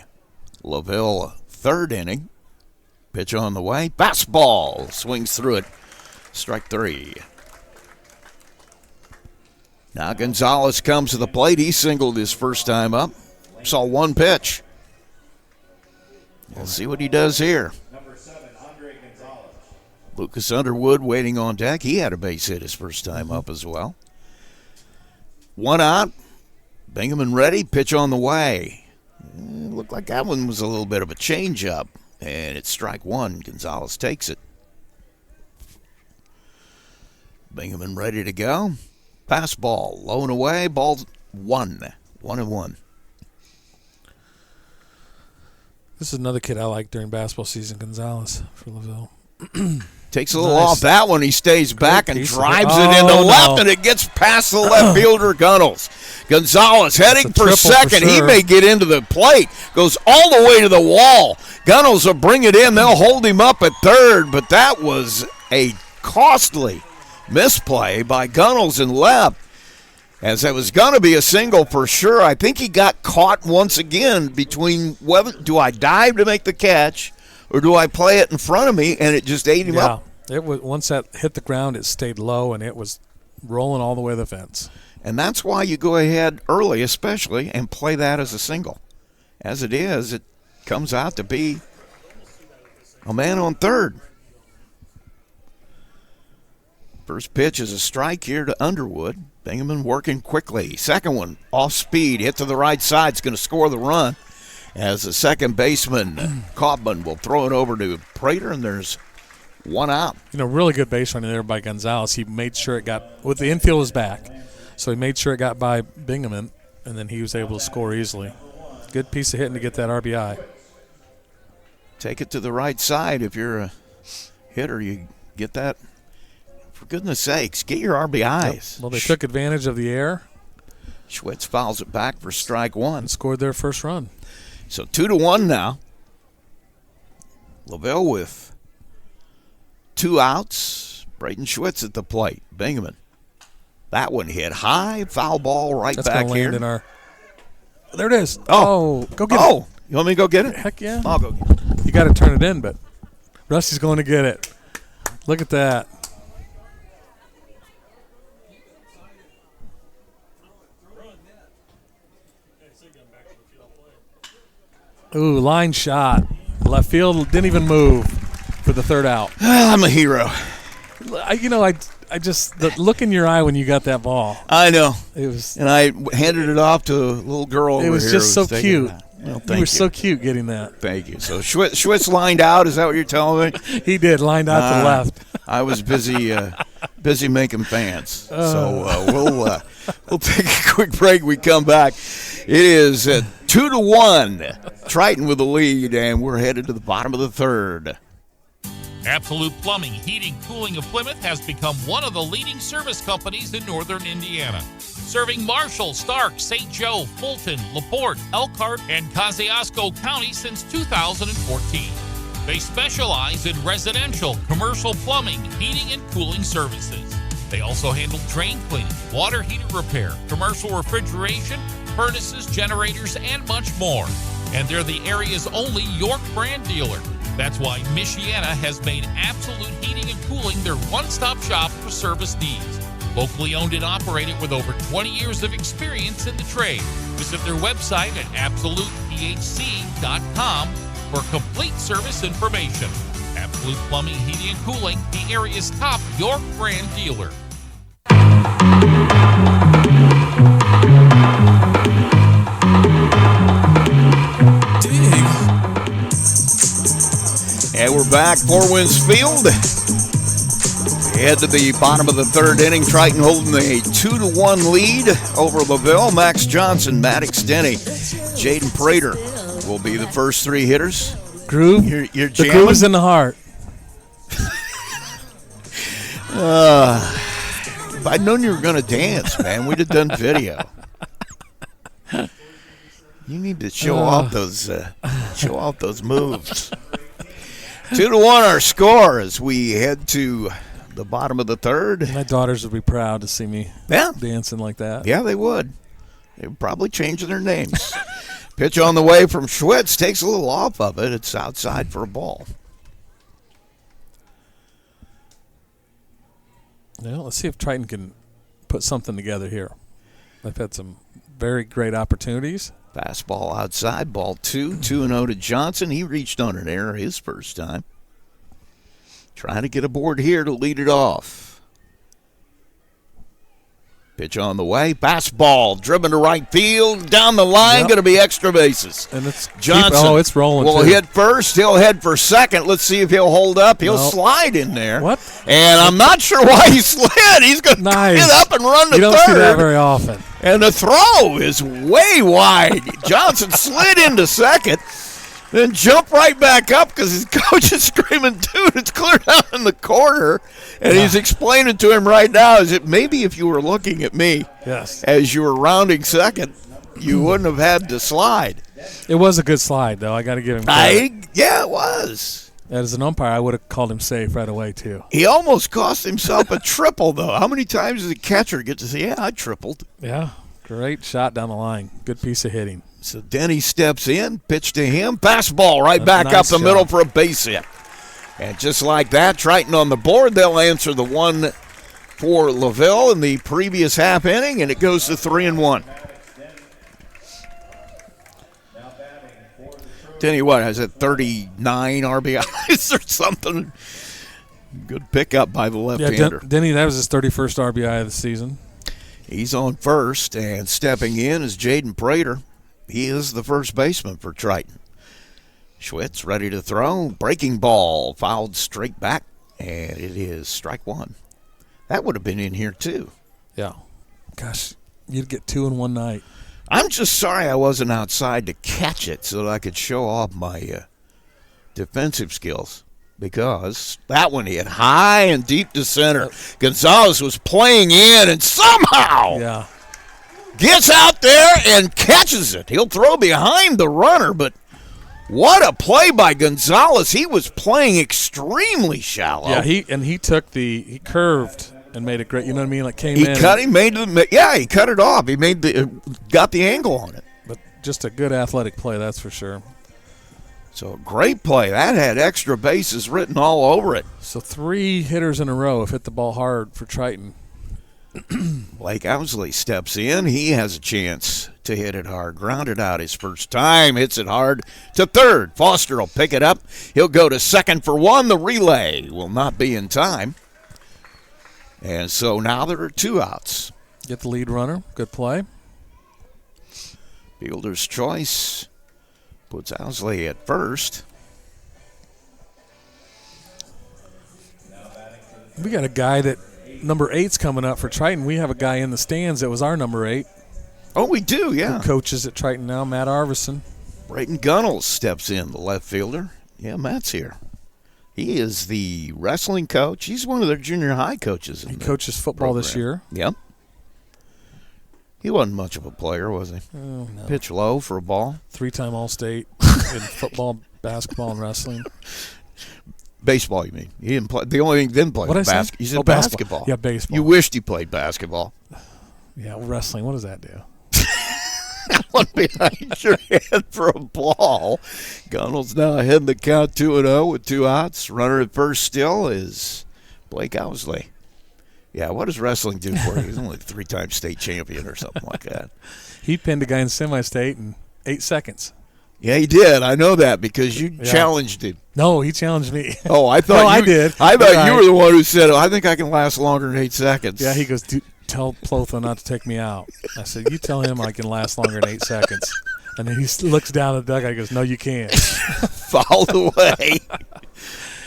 LaVille third inning. Pitch on the way. Fastball swings through it. Strike 3. Now Gonzalez comes to the plate. He singled his first time up. Saw one pitch. We'll see what he does here. Lucas Underwood waiting on deck. He had a base hit his first time up as well. 1 out. Bingaman ready. Pitch on the way. Looked like that one was a little bit of a changeup. And it's strike 1. Gonzalez takes it. Bingaman ready to go. Fastball. Low and away. Ball 1. 1-1. This is another kid I like during basketball season, Gonzalez for LaVille. Takes a little off that one. He stays back and drives it into left, and it gets past the left fielder, Gunnels. Gonzalez heading for second. For sure. He may get into the plate. Goes all the way to the wall. Gunnels will bring it in. They'll hold him up at third, but that was a costly misplay by Gunnels in left. As it was going to be a single for sure. I think he got caught once again between whether do I dive to make the catch or do I play it in front of me, and it just ate him up. It was, once that hit the ground, it stayed low, and it was rolling all the way to the fence. And that's why you go ahead early, especially, and play that as a single. As it is, it comes out to be a man on third. First pitch is a strike here to Underwood. Bingaman working quickly. Second one off speed, hit to the right side. It's going to score the run. As the second baseman, Kaufman, will throw it over to Prater, and there's 1 out. Really good base running there by Gonzalez. He made sure it got with the infield was back, so he made sure it got by Bingaman, and then he was able to score easily. Good piece of hitting to get that RBI. Take it to the right side. If you're a hitter, you get that. For goodness sakes, get your RBIs. Yep. Well, they took advantage of the air. Schwitz fouls it back for strike 1. And scored their first run. So 2-1 now. LaVille with 2 outs. Braden Schwitz at the plate. Bingaman. That one hit high. Foul ball right That's back land here. in our. There it is. Oh, go get it. Oh, you want me to go get it? Heck yeah. I'll go get it. You got to turn it in, but Rusty's going to get it. Look at that. Ooh, line shot. Left field didn't even move for the third out. I'm a hero. I just the look in your eye when you got that ball. I know. It was, and I handed it off to a little girl over here. It was just so cute. Well, you were so cute getting that. Thank you. So Schwitz lined out. Is that what you're telling me? He did, lined out to the left. I was busy making fans. So we'll take a quick break. We come back. It is 2-1. Triton with the lead, and we're headed to the bottom of the third. Absolute Plumbing, Heating, Cooling of Plymouth has become one of the leading service companies in northern Indiana. Serving Marshall, Stark, St. Joe, Fulton, LaPorte, Elkhart, and Kosciuszko County since 2014. They specialize in residential, commercial plumbing, heating, and cooling services. They also handle drain cleaning, water heater repair, commercial refrigeration, furnaces, generators, and much more. And they're the area's only York brand dealer. That's why Michiana has made Absolute Heating and Cooling their one-stop shop for service needs. Locally owned and operated with over 20 years of experience in the trade. Visit their website at absolutephc.com for complete service information. Absolute Plumbing, Heating, and Cooling, the area's top York brand dealer. And we're back, Four Winds Field. We head to the bottom of the third inning. Triton holding a 2-1 lead over LaVille. Max Johnson, Maddox Denny, Jaden Prater will be the first 3 hitters. Groove. You're the jamming? groove is in the heart. If I'd known you were going to dance, man, we'd have done video. You need to show off those moves. 2-1 our score as we head to the bottom of the third. My daughters would be proud to see me dancing like that. Yeah, they would. They're probably changing their names. Pitch on the way from Schwitz. Takes a little off of it. It's outside for a ball. Well, let's see if Triton can put something together here. They've had some very great opportunities. Fastball outside, ball 2. 2-0 to Johnson. He reached on an error his first time. Trying to get aboard here to lead it off. Pitch on the way. Fastball driven to right field. Down the line, going to be extra bases. And it's Johnson it's rolling. Will too. hit first. He'll head for second. Let's see if he'll hold up. He'll slide in there. What? And I'm not sure why he slid. He's going to get up and run to third. You don't see that very often. And the throw is way wide. Johnson slid into second, then jumped right back up because his coach is screaming, dude, it's clear down in the corner. And he's explaining to him right now, is it maybe if you were looking at me as you were rounding second, you wouldn't have had to slide. It was a good slide, though. I got to give him credit. Yeah, it was. As an umpire, I would have called him safe right away, too. He almost cost himself a triple, though. How many times does the catcher get to say, yeah, I tripled? Yeah, great shot down the line. Good piece of hitting. So Denny steps in, pitch to him, fastball right back up the middle for a base hit. And just like that, Triton on the board. They'll answer the one for LaVille in the previous half inning, and it goes to 3-1. Denny, what, has it 39 RBIs or something? Good pickup by the left-hander. Yeah, Denny, that was his 31st RBI of the season. He's on first, and stepping in is Jaden Prater. He is the first baseman for Triton. Schwitz ready to throw. Breaking ball. Fouled straight back. And it is strike one. That would have been in here, too. Yeah. Gosh, you'd get 2 in one night. I'm just sorry I wasn't outside to catch it so that I could show off my defensive skills. Because that one hit high and deep to center. Gonzalez was playing in and somehow gets out there and catches it. He'll throw behind the runner, but what a play by Gonzalez. He was playing extremely shallow. Yeah, he curved and made it great. You know what I mean? Like he cut it off. He got the angle on it. But just a good athletic play, that's for sure. So a great play. That had extra bases written all over it. So 3 hitters in a row have hit the ball hard for Triton. Blake Owsley steps in. He has a chance to hit it hard. Grounded out his first time. Hits it hard to third. Foster will pick it up. He'll go to second for one. The relay will not be in time. And so now there are 2 outs. Get the lead runner. Good play. Fielder's choice puts Owsley at first. We got a guy that number 8's coming up for Triton. We have a guy in the stands that was our number 8. Oh, we do, yeah. Who coaches at Triton now, Matt Arvison. Brayton Gunnels steps in, the left fielder. Yeah, Matt's here. He is the wrestling coach. He's one of their junior high coaches. He coaches football this year. Yep. He wasn't much of a player, was he? Oh, no. Pitch low for a ball. 3-time All-State in football, basketball, and wrestling. Baseball, you mean? He didn't play. The only thing he didn't play was basketball. He said basketball. Yeah, baseball. You wished he played basketball. Yeah, wrestling. What does that do? One behind your head for a ball. Gunnels now ahead in the count 2-0 with 2 outs. Runner at first still is Blake Owsley. Yeah, what does wrestling do for you? He's only a 3-time state champion or something like that. He pinned a guy in semi-state in 8 seconds. Yeah, he did. I know that because you challenged him. No, he challenged me. Oh, I thought I did. I thought you were the one who said, I think I can last longer than 8 seconds. Yeah, he goes, tell Plotha not to take me out. I said, you tell him I can last longer than 8 seconds. And then he looks down at the dugout and goes, no, you can't. Fouled away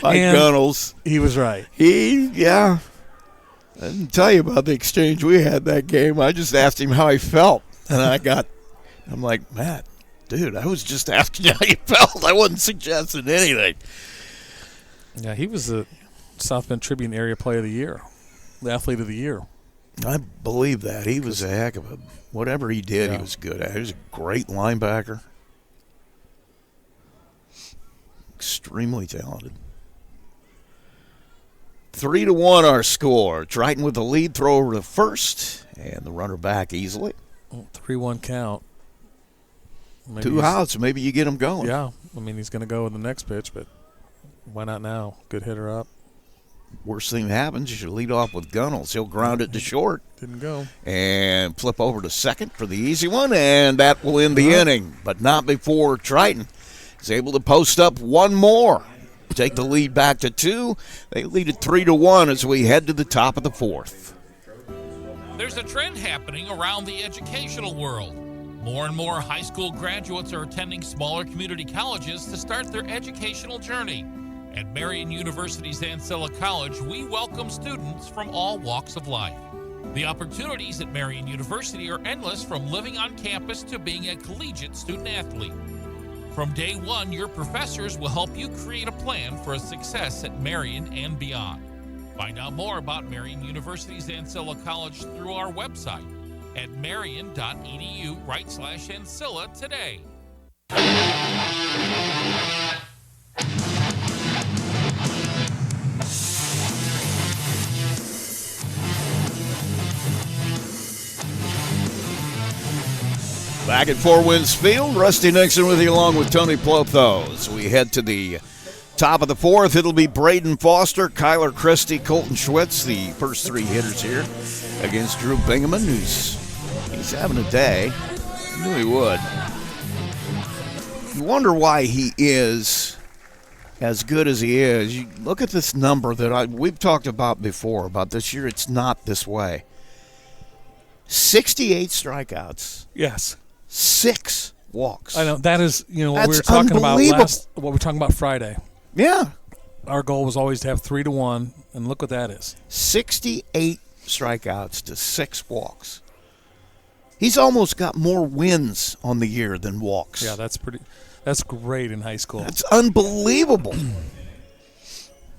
by Gunnels. He was right. I didn't tell you about the exchange we had that game. I just asked him how he felt. And I'm like, Matt, dude, I was just asking you how you felt. I wasn't suggesting anything. Yeah, he was the South Bend Tribune Area Player of the Year, the Athlete of the Year. I believe that. He was a heck of a – whatever he did, he was good at. He was a great linebacker. Extremely talented. 3-1 our score. Triton with the lead, throw over to first, and the runner back easily. 3-1 count. Maybe 2 outs. Maybe you get him going. Yeah. I mean, he's going to go with the next pitch, but why not now? Good hitter up. Worst thing that happens, you should lead off with Gunnels. He'll ground it to short. Didn't go. And flip over to second for the easy one, and that will end the inning. But not before Triton is able to post up one more. Take the lead back to 2. They lead it 3-1 as we head to the top of the 4th. There's a trend happening around the educational world. More and more high school graduates are attending smaller community colleges to start their educational journey. At Marian University's Ancilla College, we welcome students from all walks of life. The opportunities at Marian University are endless, from living on campus to being a collegiate student athlete. From day one, your professors will help you create a plan for a success at Marian and beyond. Find out more about Marian University's Ancilla College through our website at marian.edu/Ancilla today. Back at Four Winds Field, Rusty Nixon with you along with Tony Plotho. As we head to the top of the 4th, it'll be Braden Foster, Kyler Christie, Colton Schwitz, the first 3 hitters here against Drew Bingaman, he's having a day. I knew he would. You wonder why he is as good as he is. You look at this number that we've talked about before, about this year. It's not this way. 68 strikeouts. Yes. 6 walks. I know. That is, what That's we were talking about unbelievable. what we were talking about Friday. Yeah. Our goal was always to have 3-1, and look what that is. 68 strikeouts to 6 walks. He's almost got more wins on the year than walks. Yeah, that's great in high school. That's unbelievable.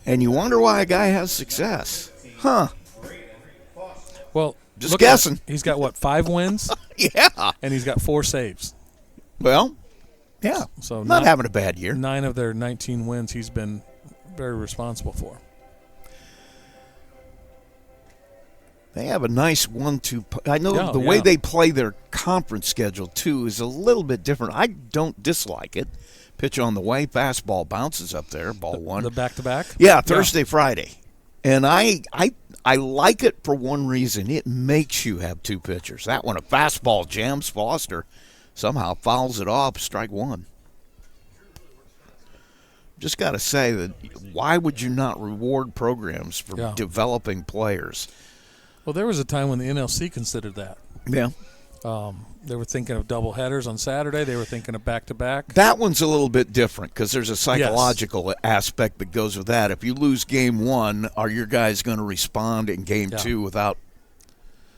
And you wonder why a guy has success. Huh. Well, just guessing. He's got, 5 wins? Yeah. And he's got 4 saves. Well, yeah. So not having a bad year. 9 of their 19 wins he's been very responsible for. They have a nice 1-2. I know the way they play their conference schedule, too, is a little bit different. I don't dislike it. Pitch on the way, fastball bounces up there, ball 1. The back-to-back? Yeah, Thursday, Friday. And I like it for one reason. It makes you have 2 pitchers. That one, a fastball jams Foster, somehow fouls it off, strike 1. Just got to say that why would you not reward programs for developing players? Well, there was a time when the NLC considered that. Yeah. They were thinking of double headers on Saturday. They were thinking of back-to-back. That one's a little bit different because there's a psychological aspect that goes with that. If you lose game 1, are your guys going to respond in game 2 without,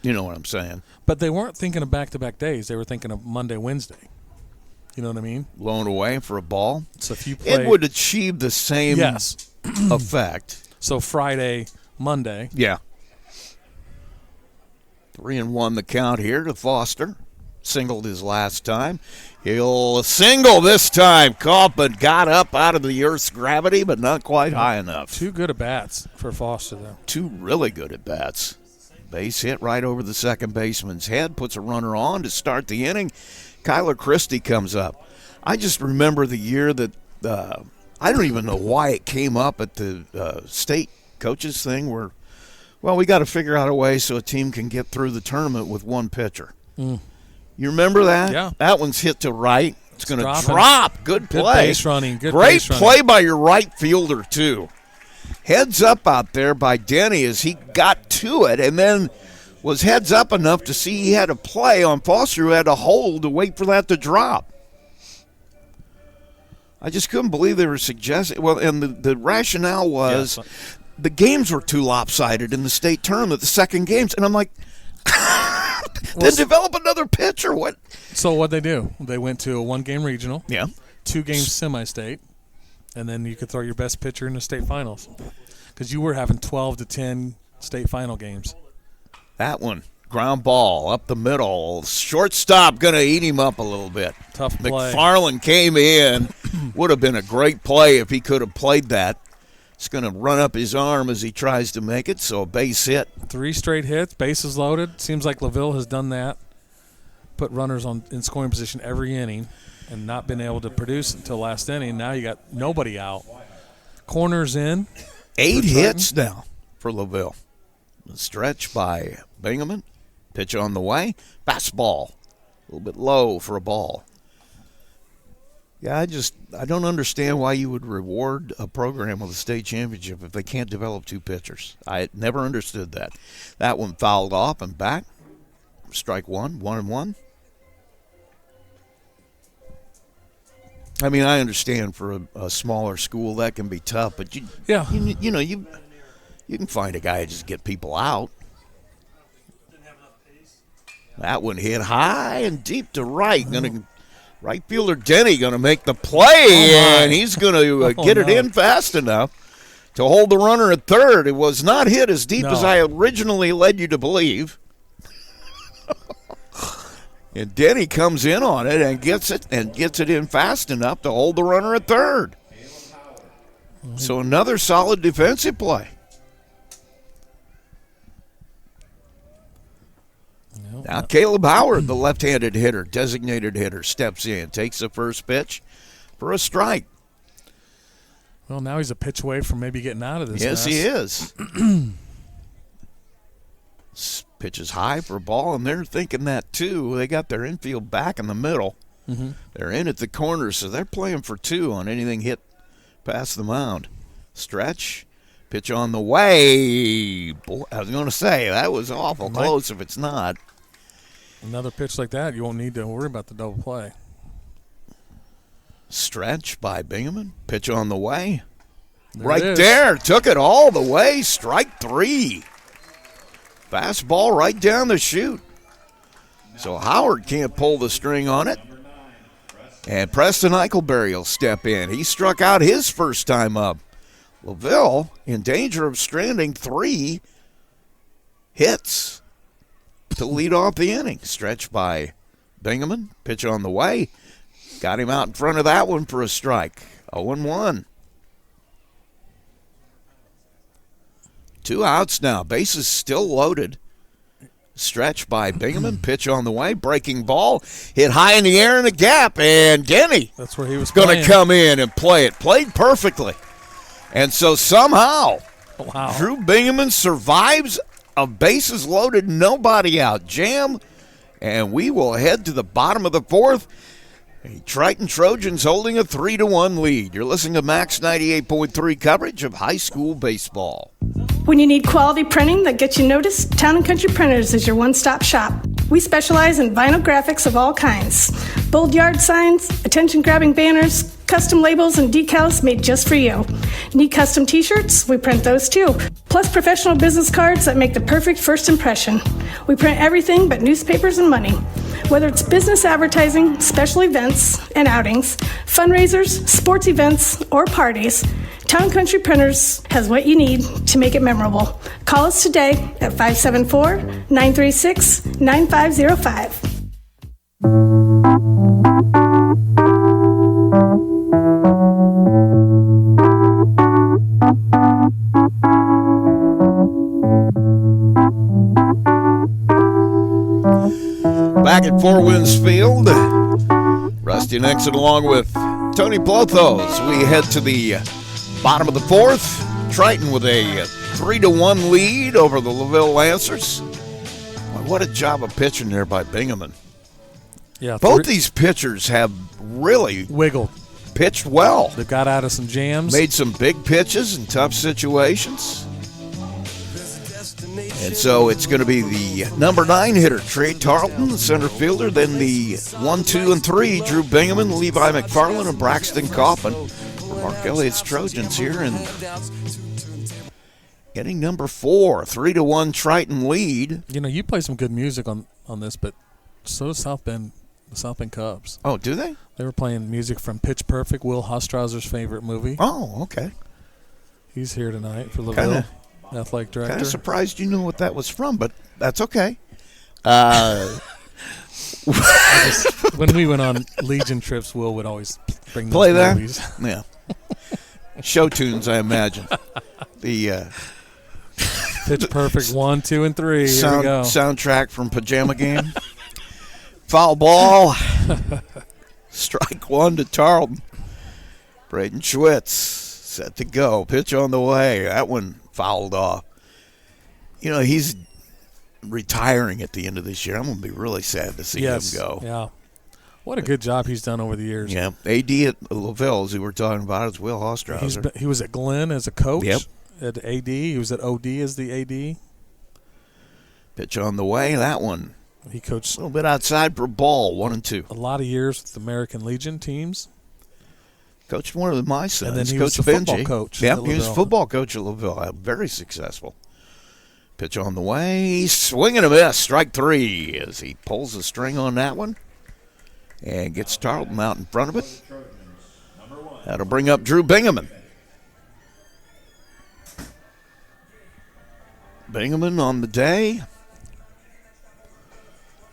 you know what I'm saying? But they weren't thinking of back-to-back days. They were thinking of Monday, Wednesday. You know what I mean? Blown away for a ball. So if you play, it would achieve the same effect. So Friday, Monday. Yeah. 3-1 the count here to Foster. Singled his last time. He'll single this time. Kaufman got up out of the Earth's gravity, but not quite high enough. 2 good at-bats for Foster, though. 2 really good at-bats. Base hit right over the second baseman's head. Puts a runner on to start the inning. Kyler Christie comes up. I just remember the year that I don't even know why it came up at the state coaches thing where, well, we got to figure out a way so a team can get through the tournament with 1 pitcher. You remember that? Yeah. That one's hit to right. It's going to drop. Good play. Good base running. Great play by your right fielder, too. Heads up out there by Denny as he got to it and then was heads up enough to see he had a play on Foster who had to hold to wait for that to drop. I just couldn't believe they were suggesting. Well, and the rationale was the games were too lopsided in the state tournament, the second games. And I'm like, then develop another pitcher. What? So what'd they do? They went to a 1-game regional. Yeah. 2 games semi-state. And then you could throw your best pitcher in the state finals. Because you were having 12 to 10 state final games. That one, ground ball up the middle. Shortstop going to eat him up a little bit. Tough play. McFarland came in. Would have been a great play if he could have played that. It's going to run up his arm as he tries to make it, so a base hit. 3 straight hits, bases loaded. Seems like LaVille has done that put runners in scoring position every inning and not been able to produce until last inning. Now you got nobody out. Corners in. 8 hits now for LaVille. The stretch by Bingaman. Pitch on the way. Fastball. A little bit low for a ball. Yeah, I don't understand why you would reward a program with a state championship if they can't develop 2 pitchers. I never understood that. That one fouled off and back. Strike 1, 1-1. I mean, I understand for a smaller school that can be tough, but you can find a guy to just get people out. That one hit high and deep to right. Right fielder Denny going to make the play, and he's going to get it in fast enough to hold the runner at third. It was not hit as deep as I originally led you to believe. And Denny comes in on it and gets it in fast enough to hold the runner at third. So another solid defensive play. Now Caleb Howard, the left-handed hitter, designated hitter, steps in, takes the first pitch for a strike. Well, now he's a pitch away from maybe getting out of this Yes, mess. he is. Pitches high for a ball, and they're thinking that too. They got their infield back in the middle. Mm-hmm. They're in at the corner, so they're playing for 2 on anything hit past the mound. Stretch. Pitch on the way. Boy, I was going to say, that was awful close if it's not. Another pitch like that, you won't need to worry about the double play. Stretch by Bingaman. Pitch on the way. There There. Took it all the way. Strike 3. Fastball right down the chute. So Howard can't pull the string on it. And Preston Eichelberry will step in. He struck out his first time up. LaVille in danger of stranding 3 hits to lead off the inning. Stretch by Bingaman. Pitch on the way. Got him out in front of that one for a strike. 0-1. 2 outs now. Bases still loaded. Stretch by Bingaman. Pitch on the way. Breaking ball. Hit high in the air in a gap. And Denny. That's where he was going to come in and play it. Played perfectly. And so somehow Drew Bingaman survives a bases loaded, nobody out jam. And we will head to the bottom of the 4th. Triton Trojans holding a 3-1 lead. You're listening to Max 98.3 coverage of high school baseball. When you need quality printing that gets you noticed, Town & Country Printers is your one-stop shop. We specialize in vinyl graphics of all kinds. Bold yard signs, attention-grabbing banners, custom labels and decals made just for you. Need custom t-shirts? We print those too. Plus professional business cards that make the perfect first impression. We print everything but newspapers and money. Whether it's business advertising, special events and outings, fundraisers, sports events, or parties, Town & Country Printers has what you need to make it memorable. Call us today at 574-936-9505. Back at Four Winds Field, Rusty Nixon along with Tony Plothos. We head to the bottom of the 4th. Triton with a 3-1 lead over the LaVille Lancers. What a job of pitching there by Bingaman. Yeah, both these pitchers have really wiggled, pitched well. They got out of some jams, made some big pitches in tough situations. And so it's going to be the number 9 hitter, Trey Tarleton, the center fielder. Then the 1, 2, and 3, Drew Bingaman, Levi McFarland, and Braxton Coffin. For Mark Elliott's Trojans here. And getting number 4, 3-1 Triton lead. You know, you play some good music on this, but so does the South Bend Cubs. Oh, do they? They were playing music from Pitch Perfect, Will Hostrauser's favorite movie. Oh, okay. He's here tonight for LaVille. Athletic director. Kind of surprised you knew what that was from, but that's okay. When we went on Legion trips, Will would always bring play those that movies. Yeah, show tunes, I imagine. The Pitch Perfect 1, 2, and 3. Soundtrack from Pajama Game. foul ball. Strike one to Tarleton. Braden Schwitz set to go. Pitch on the way. That one fouled off. You know, he's retiring at the end of this year. I'm going to be really sad to see him go. Yeah. What a good job he's done over the years. Yeah. AD at LaVille, as we were talking about, is Will Ostrauser. He was at Glenn as a coach. Yep. At AD. He was at OD as the AD. Pitch on the way. That one. He coached a little bit outside for ball, 1-2. A lot of years with the American Legion teams. Coached one of my sons. And then he Coach was the Benji. football coach. Yep, he was football coach at LaVille. Very successful. Pitch on the way. Swing and a miss. Strike three as he pulls the string on that one and gets Tarleton out in front of it. That'll bring up Drew Bingaman. Bingaman on the day.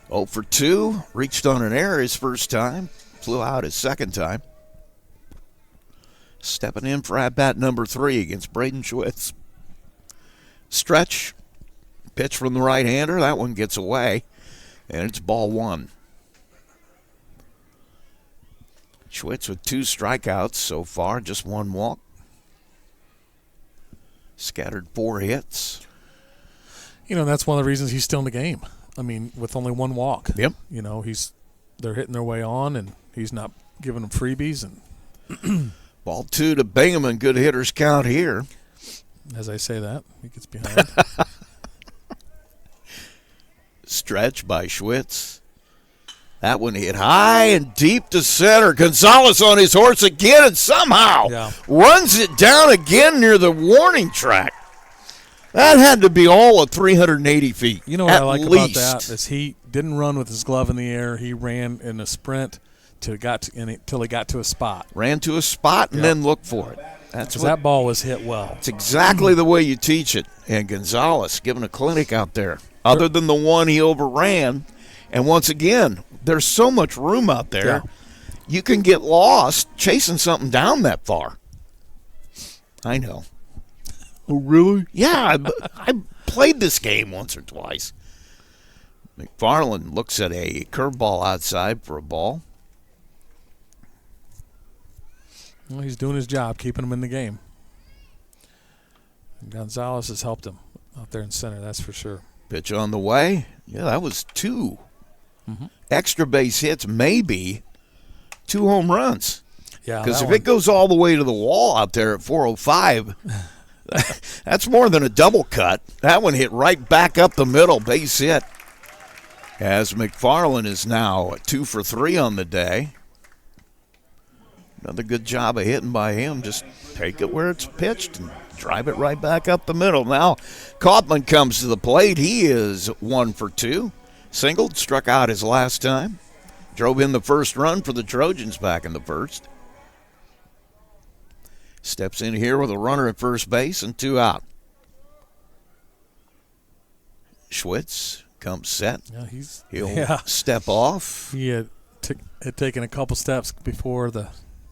0 for 2. Reached on an error his first time. Flew out his second time. Stepping in for at-bat number 3 against Braden Schwitz. Stretch. Pitch from the right-hander. That one gets away. And it's ball 1. Schwitz with 2 strikeouts so far. Just 1 walk. Scattered 4 hits. You know, that's one of the reasons he's still in the game. I mean, with only 1 walk. Yep. You know, they're hitting their way on, and he's not giving them freebies. And ball 2 to Bingaman. Good hitters count here. As I say that, he gets behind. Stretch by Schwitz. That one hit high and deep to center. Gonzalez on his horse again and somehow runs it down again near the warning track. That had to be all of 380 feet. You know what I like about that is he didn't run with his glove in the air. He ran in a sprint until he got to a spot. Ran to a spot and then looked for it. That ball was hit well. It's exactly the way you teach it. And Gonzalez giving a clinic out there. Other than the one he overran. And once again, there's so much room out there. Yeah. You can get lost chasing something down that far. I know. Oh, really? Yeah, I played this game once or twice. McFarland looks at a curveball outside for a ball. Well, he's doing his job, keeping him in the game. And Gonzalez has helped him out there in center, that's for sure. Pitch on the way. Yeah, that was 2 extra base hits, maybe 2 home runs. Yeah, because if it goes all the way to the wall out there at 405, that's more than a double cut. That one hit right back up the middle, base hit. As McFarland is now 2 for 3 on the day. Another good job of hitting by him. Just take it where it's pitched and drive it right back up the middle. Now, Kaufman comes to the plate. He is 1 for 2. Singled, struck out his last time. Drove in the first run for the Trojans back in the first. Steps in here with a runner at first base and 2 out. Schwitz comes set. Yeah, He'll step off. He had taken a couple steps before the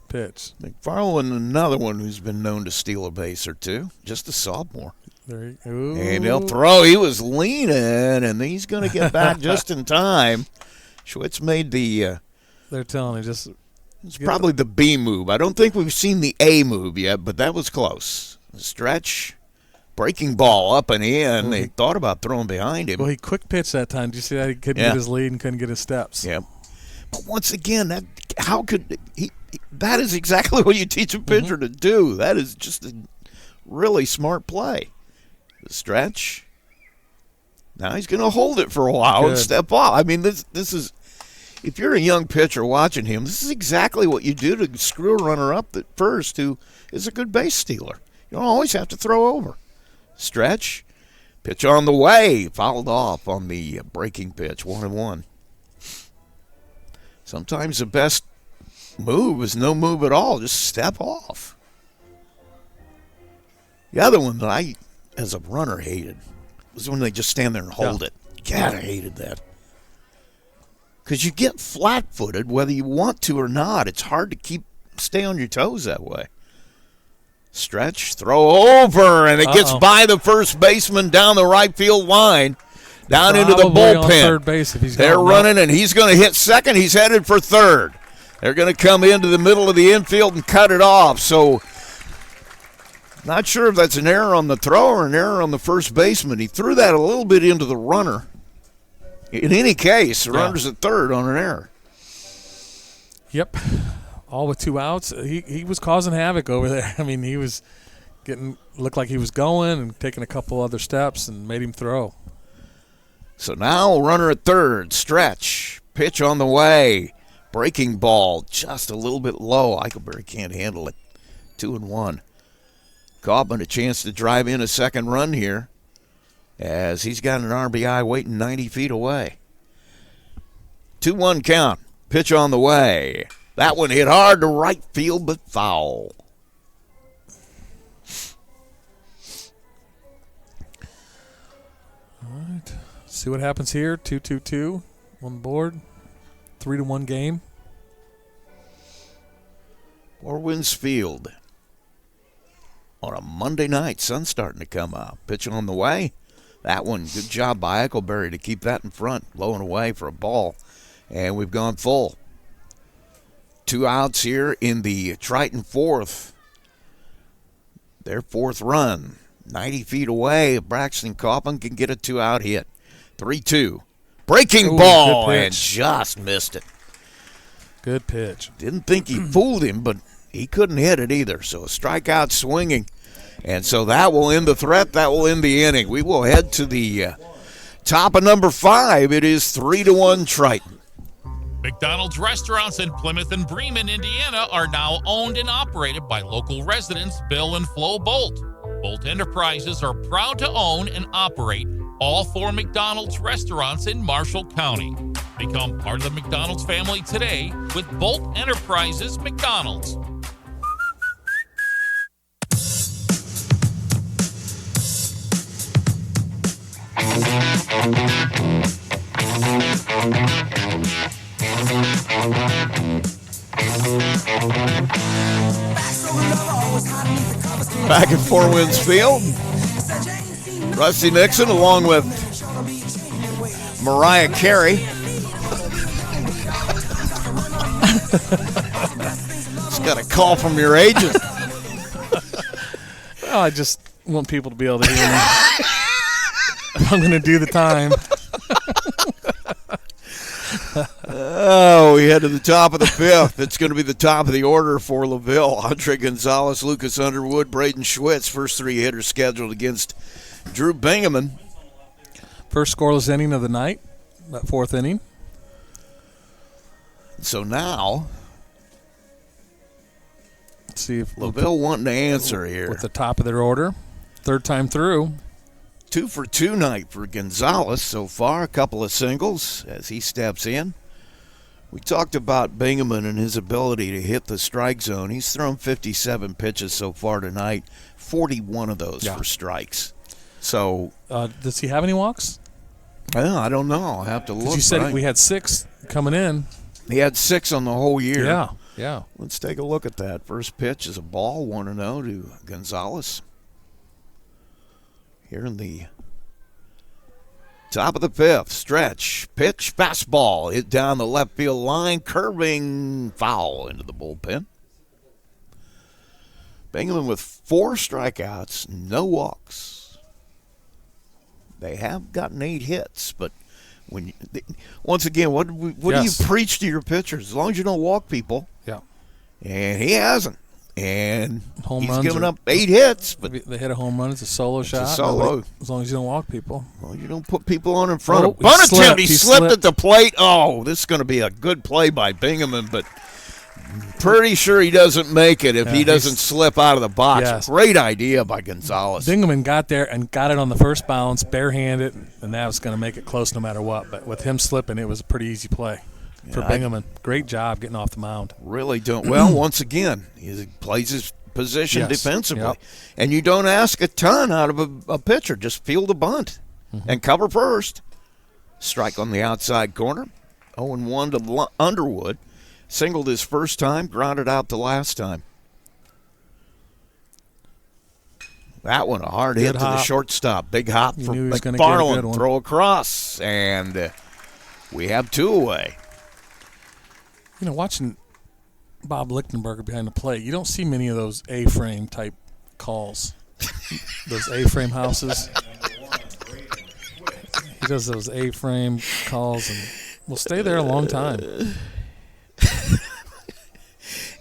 pitch. McFarland, another one who's been known to steal a base or 2. Just a sophomore. And he'll throw. He was leaning, and he's going to get back just in time. Schwitz made the they're telling him it's probably the B move. I don't think we've seen the A move yet, but that was close. Stretch, breaking ball up and in. They thought about throwing behind him. Well, he quick pitched that time. Did you see that? He couldn't get his lead and couldn't get his steps. Yeah. But once again, how could he? That is exactly what you teach a pitcher to do. That is just a really smart play. The stretch. Now he's going to hold it for a while and step off. I mean, this is, if you're a young pitcher watching him, this is exactly what you do to screw a runner up at first who is a good base stealer. You don't always have to throw over. Stretch. Pitch on the way. Fouled off on the breaking pitch. 1-1. Sometimes the best move is no move at all. Just step off. The other one that I, as a runner, hated was when they just stand there and hold it. God, I hated that. Because you get flat-footed whether you want to or not. It's hard to stay on your toes that way. Stretch, throw over, and it gets by the first baseman down the right field line. down into the Probably on bullpen. third base if he's They're going running, and he's going to hit second. He's headed for third. They're going to come into the middle of the infield and cut it off. So not sure if that's an error on the throw or an error on the first baseman. He threw that a little bit into the runner. In any case, the runner's at third on an error. Yep. All with 2 outs. He was causing havoc over there. I mean, he was looked like he was going and taking a couple other steps and made him throw. So now runner at third, stretch, pitch on the way, breaking ball just a little bit low. Eichelberry can't handle it. 2-1. Kaufman a chance to drive in a second run here as he's got an RBI waiting 90 feet away. 2-1 count, pitch on the way. That one hit hard to right field but foul. All right. See what happens here. 2-2-2 on the board. 3-1 game. Four Winds Field on a Monday night. Sun's starting to come up. Pitch on the way. That one, good job by Eichelberry to keep that in front. Low and away for a ball. And we've gone full. 2 outs here in the Triton fourth. Their fourth run. 90 feet away. Braxton Kaufman can get a 2-out hit. 3-2. Breaking ball and just missed it. Good pitch. Didn't think he fooled him, but he couldn't hit it either. So a strikeout swinging. And so that will end the threat. That will end the inning. We will head to the top of number 5. It is 3-1 Triton. McDonald's restaurants in Plymouth and Bremen, Indiana are now owned and operated by local residents Bill and Flo Bolt. Bolt Enterprises are proud to own and operate all 4 McDonald's restaurants in Marshall County. Become part of the McDonald's family today with Bolt Enterprises McDonald's. Back at Four Winds Field, Rusty Nixon along with Mariah Carey. Just got a call from your agent. Well, I just want people to be able to hear me. I'm going to do the time. Oh, we head to the top of the 5th. It's going to be the top of the order for LaVille. Andre Gonzalez, Lucas Underwood, Braden Schwitz, first 3 hitters scheduled against Drew Bingaman. First scoreless inning of the night, that 4th inning. So now, let's see if LaVille wanting to answer here. With the top of their order. 3rd time through. 2 for 2 night for Gonzalez so far. A couple of singles as he steps in. We talked about Bingaman and his ability to hit the strike zone. He's thrown 57 pitches so far tonight, 41 of those for strikes. So, does he have any walks? Well, I don't know. I'll have to look. You said we had 6 coming in. He had 6 on the whole year. Yeah. Let's take a look at that. First pitch is a ball, 1-0 to Gonzalez. Here in the top of the 5th, stretch, pitch, fastball, hit down the left field line, curving foul into the bullpen. Bingaman with 4 strikeouts, no walks. They have gotten 8 hits, but once again, what do you preach to your pitchers? As long as you don't walk people. Yeah. And he hasn't. And he's given up 8 hits. But they hit a home run. It's a solo shot. It's a solo. As long as you don't walk people. Well, you don't put people on in front of. Bunt attempt. He slipped at the plate. Oh, this is going to be a good play by Bingaman, but pretty sure he doesn't make it if he doesn't slip out of the box. Yes. Great idea by Gonzalez. Bingaman got there and got it on the first bounce, barehanded, and that was going to make it close no matter what. But with him slipping, it was a pretty easy play. For Bingaman. Great job getting off the mound. Really don't. Well, once again, he plays his position defensively. Yep. And you don't ask a ton out of a pitcher. Just field a bunt and cover first. Strike on the outside corner. 0-1 to Underwood. Singled his first time, grounded out the last time. That one, a hard hit to the shortstop. Big hop for McFarland. Throw across, and we have 2 away. You know, watching Bob Lichtenberger behind the plate, you don't see many of those A-frame type calls. Those A-frame houses. He does those A-frame calls and will stay there a long time.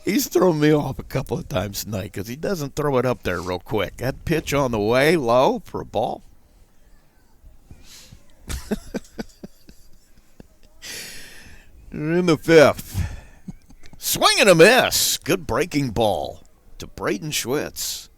He's thrown me off a couple of times tonight because he doesn't throw it up there real quick. That pitch on the way, low for a ball. In the 5th. Swing and a miss. Good breaking ball to Braden Schwitz.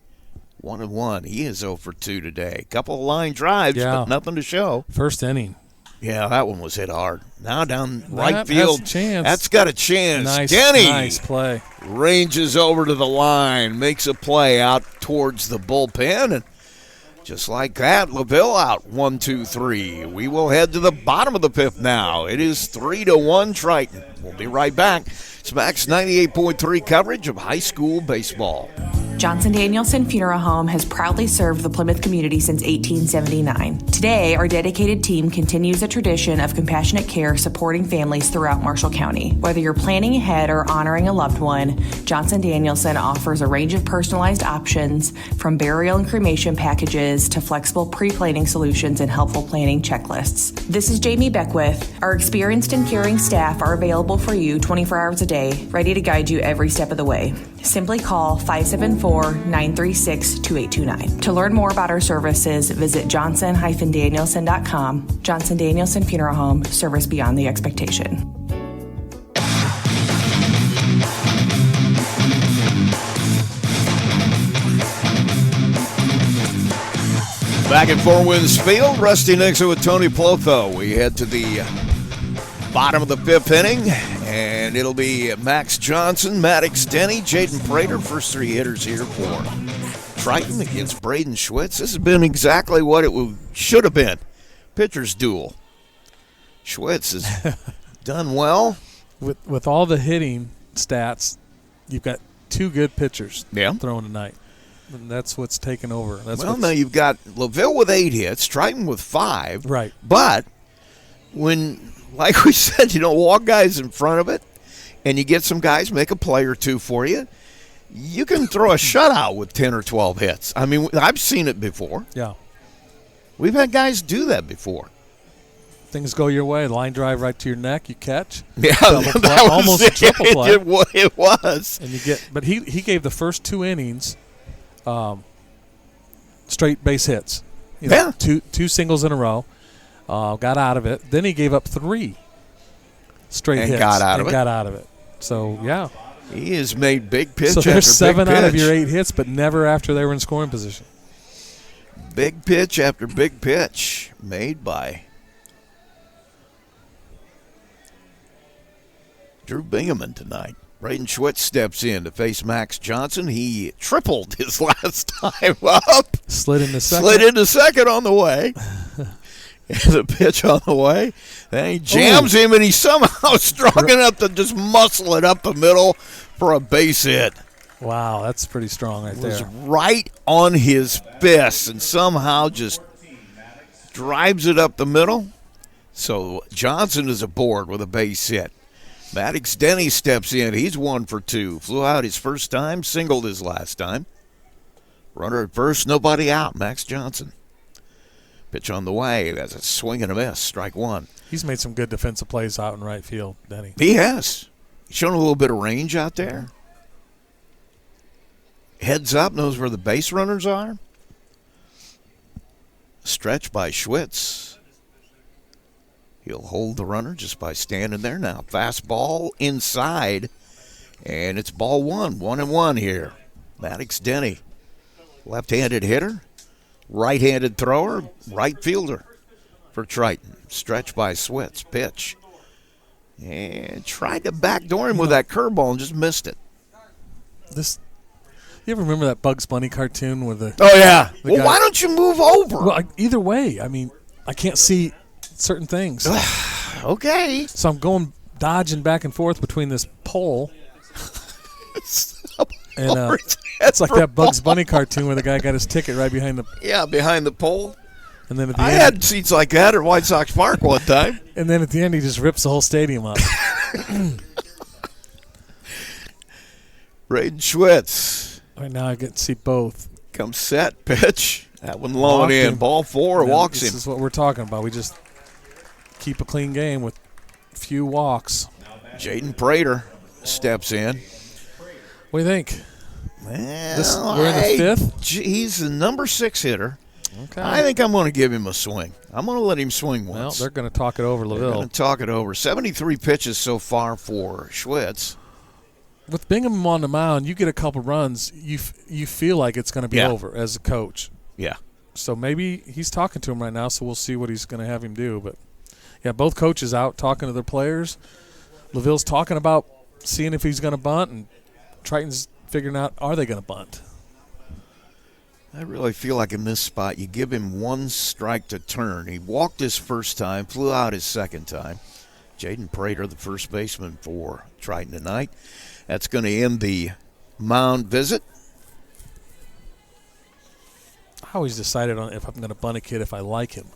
1-1. He is 0 for 2 today. Couple of line drives, but nothing to show. First inning. Yeah, that one was hit hard. Now down right field. Has a chance. That's got a chance. Nice, Denny nice play. Ranges over to the line, makes a play out towards the bullpen, and just like that, LaVille out 1, 2, 3. We will head to the bottom of the 5th now. It is 3-1 Triton. We'll be right back. It's Max 98.3 coverage of high school baseball. Johnson Danielson Funeral Home has proudly served the Plymouth community since 1879. Today, our dedicated team continues a tradition of compassionate care supporting families throughout Marshall County. Whether you're planning ahead or honoring a loved one, Johnson Danielson offers a range of personalized options from burial and cremation packages to flexible pre-planning solutions and helpful planning checklists. This is Jamie Beckwith. Our experienced and caring staff are available for you 24 hours a day, ready to guide you every step of the way. Simply call 574-936-2829. To learn more about our services, visit johnson-danielson.com. Johnson Danielson Funeral Home, service beyond the expectation. Back at Four Winds Field, Rusty Nixon with Tony Plotho. We head to the bottom of the 5th inning, and it'll be Max Johnson, Maddox Denny, Jaden Prater, first 3 hitters here for Triton against Braden Schwitz. This has been exactly what it should have been. Pitcher's duel. Schwitz has done well. With all the hitting stats, you've got 2 good pitchers throwing tonight. And that's what's taken over. Now you've got LaVille with 8 hits, Triton with 5. Right. But when, like we said, walk guys in front of it, and you get some guys make a play or 2 for you, you can throw a shutout with 10 or 12 hits. I mean, I've seen it before. Yeah. We've had guys do that before. Things go your way. Line drive right to your neck, you catch. Yeah, that was almost a triple play. It was. And you get, but he gave the first 2 innings straight base hits. Two singles in a row. Got out of it. Then he gave up 3 straight hits. Got out of it. So, yeah. He has made big pitch after big pitch. So there's 7 out of your 8 hits, but never after they were in scoring position. Big pitch after big pitch made by Drew Bingaman tonight. Braden Schwitz steps in to face Max Johnson. He tripled his last time up. Slid into second on the way. The pitch on the way. Then he jams him, and he's somehow strong enough to just muscle it up the middle for a base hit. Wow, that's pretty strong right there. It was right on his fist, and somehow just drives it up the middle. So Johnson is aboard with a base hit. Maddox Denny steps in. He's 1 for 2. Flew out his first time, singled his last time. Runner at first, nobody out. Max Johnson. Pitch on the way. That's a swing and a miss. Strike 1. He's made some good defensive plays out in right field, Denny. He has. He's shown a little bit of range out there. Heads up, knows where the base runners are. Stretch by Schwitz. He'll hold the runner just by standing there now. Fastball inside, and it's ball 1. 1-1 here. Maddox Denny, left-handed hitter, right-handed thrower, right fielder for Triton. Stretch by Schwitz. Pitch. And tried to backdoor him with that curveball and just missed it. You ever remember that Bugs Bunny cartoon with the? Oh yeah. Well, why don't you move over? Well, either way, I mean, I can't see certain things. Okay. So I'm dodging back and forth between this pole and It's like that Bugs Bunny cartoon where the guy got his ticket right behind the behind the pole. And then at the I end, had seats like that at White Sox Park one time. And then at the end, he just rips the whole stadium up. Braden Schwitz. Right now, I get to see both. Comes set, pitch. That one low in. Ball 4, walks him. This is what we're talking about. We just keep a clean game with few walks. Jaden Prater steps in. What do you think? Well, we're in the 5th? He's the number 6 hitter. Okay. I think I'm going to give him a swing. I'm going to let him swing once. Well, they're going to talk it over, LaVille. They're going to talk it over. 73 pitches so far for Schwitz. With Bingham on the mound, you get a couple runs, you feel like it's going to be over as a coach. Yeah. So maybe he's talking to him right now, so we'll see what he's going to have him do. But, yeah, both coaches out talking to their players. LaVille's talking about seeing if he's going to bunt, and Triton's figuring out, are they going to bunt? I really feel like in this spot you give him one strike to turn. He walked his first time, flew out his second time. Jaden Prater, the first baseman for Triton tonight. That's going to end the mound visit. I always decided on if I'm going to bunt a kid if I like him.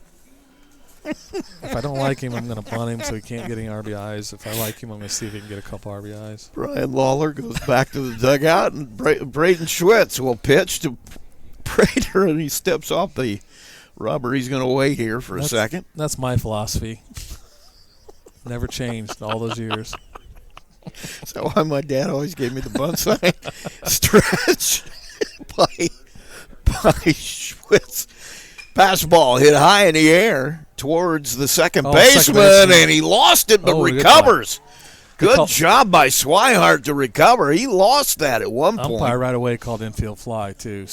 If I don't like him, I'm going to bunt him so he can't get any RBIs. If I like him, I'm going to see if he can get a couple RBIs. Brian Lawler goes back to the dugout, and Braden Schwitz will pitch to Prater, and he steps off the rubber. He's going to wait here for a second. That's my philosophy. Never changed all those years. Is that why my dad always gave me the bunt sign? Stretch by Schwitz. Pass ball hit high in the air towards the second baseman, and he lost it but recovers. Good job by Swihart to recover. He lost that at one point. Umpire right away called infield fly, too.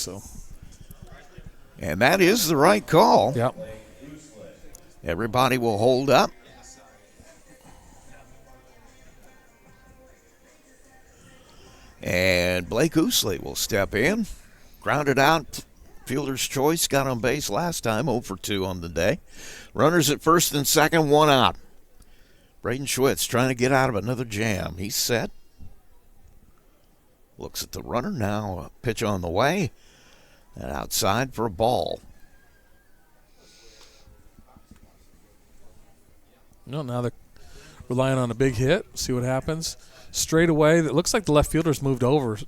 And that is the right call. Yep. Everybody will hold up. And Blake Ousley will step in. Grounded out. Fielder's choice. Got on base last time. 0 for 2 on the day. Runners at first and second. 1 out. Braden Schwitz trying to get out of another jam. He's set. Looks at the runner now. A pitch on the way. And outside for a ball. No, now they're relying on a big hit. See what happens. Straight away, it looks like the left fielder's moved over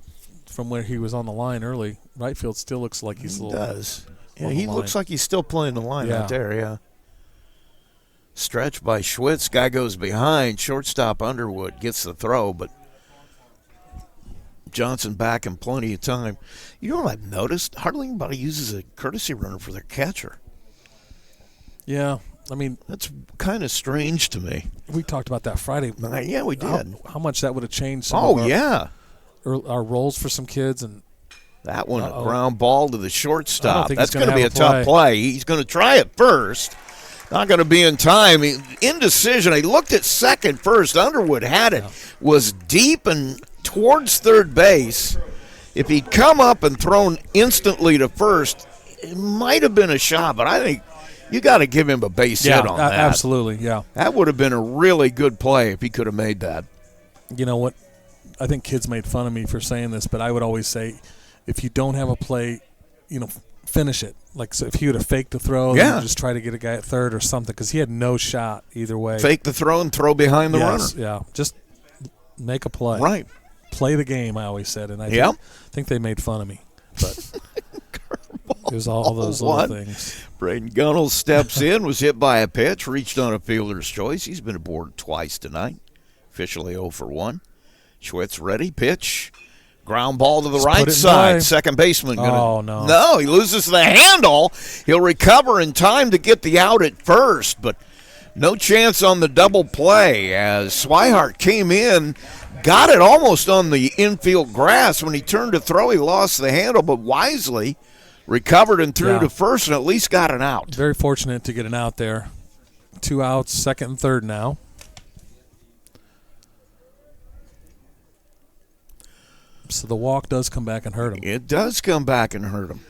from where he was on the line early. Right field still looks like he's a little. He does. Yeah, he looks like he's still playing the line out there, yeah. Stretch by Schwitz. Guy goes behind. Shortstop Underwood gets the throw, but Johnson back in plenty of time. You know what I've noticed? Hardly anybody uses a courtesy runner for their catcher. Yeah. I mean, that's kind of strange to me. We talked about that Friday. Yeah, we did. How much that would have changed some of our roles for some kids. And that one, a ground ball to the shortstop. That's going to be a tough play. He's going to try it first. Not going to be in time. Indecision. He looked at second first. Underwood had it. Was deep and towards third base. If he'd come up and thrown instantly to first, it might have been a shot, but I think you got to give him a base hit on that. Absolutely, yeah. That would have been a really good play if he could have made that. You know what? I think kids made fun of me for saying this, but I would always say, if you don't have a play, finish it. Like, so if he would have faked the throw, then just try to get a guy at third or something, because he had no shot either way. Fake the throw and throw behind the runner. Yeah, just make a play. Right. Play the game, I always said, and I think they made fun of me. But it was all those little things. Braden Gunnell steps in, was hit by a pitch, reached on a fielder's choice. He's been aboard twice tonight. Officially 0 for 1. Schwitz ready, pitch. Ground ball to the right side. Second baseman. No, he loses the handle. He'll recover in time to get the out at first, but no chance on the double play as Swihart came in, got it almost on the infield grass. When he turned to throw, he lost the handle, but wisely recovered and threw to first and at least got an out. Very fortunate to get an out there. 2 outs, second and third now. So the walk does come back and hurt him. It does come back and hurt him.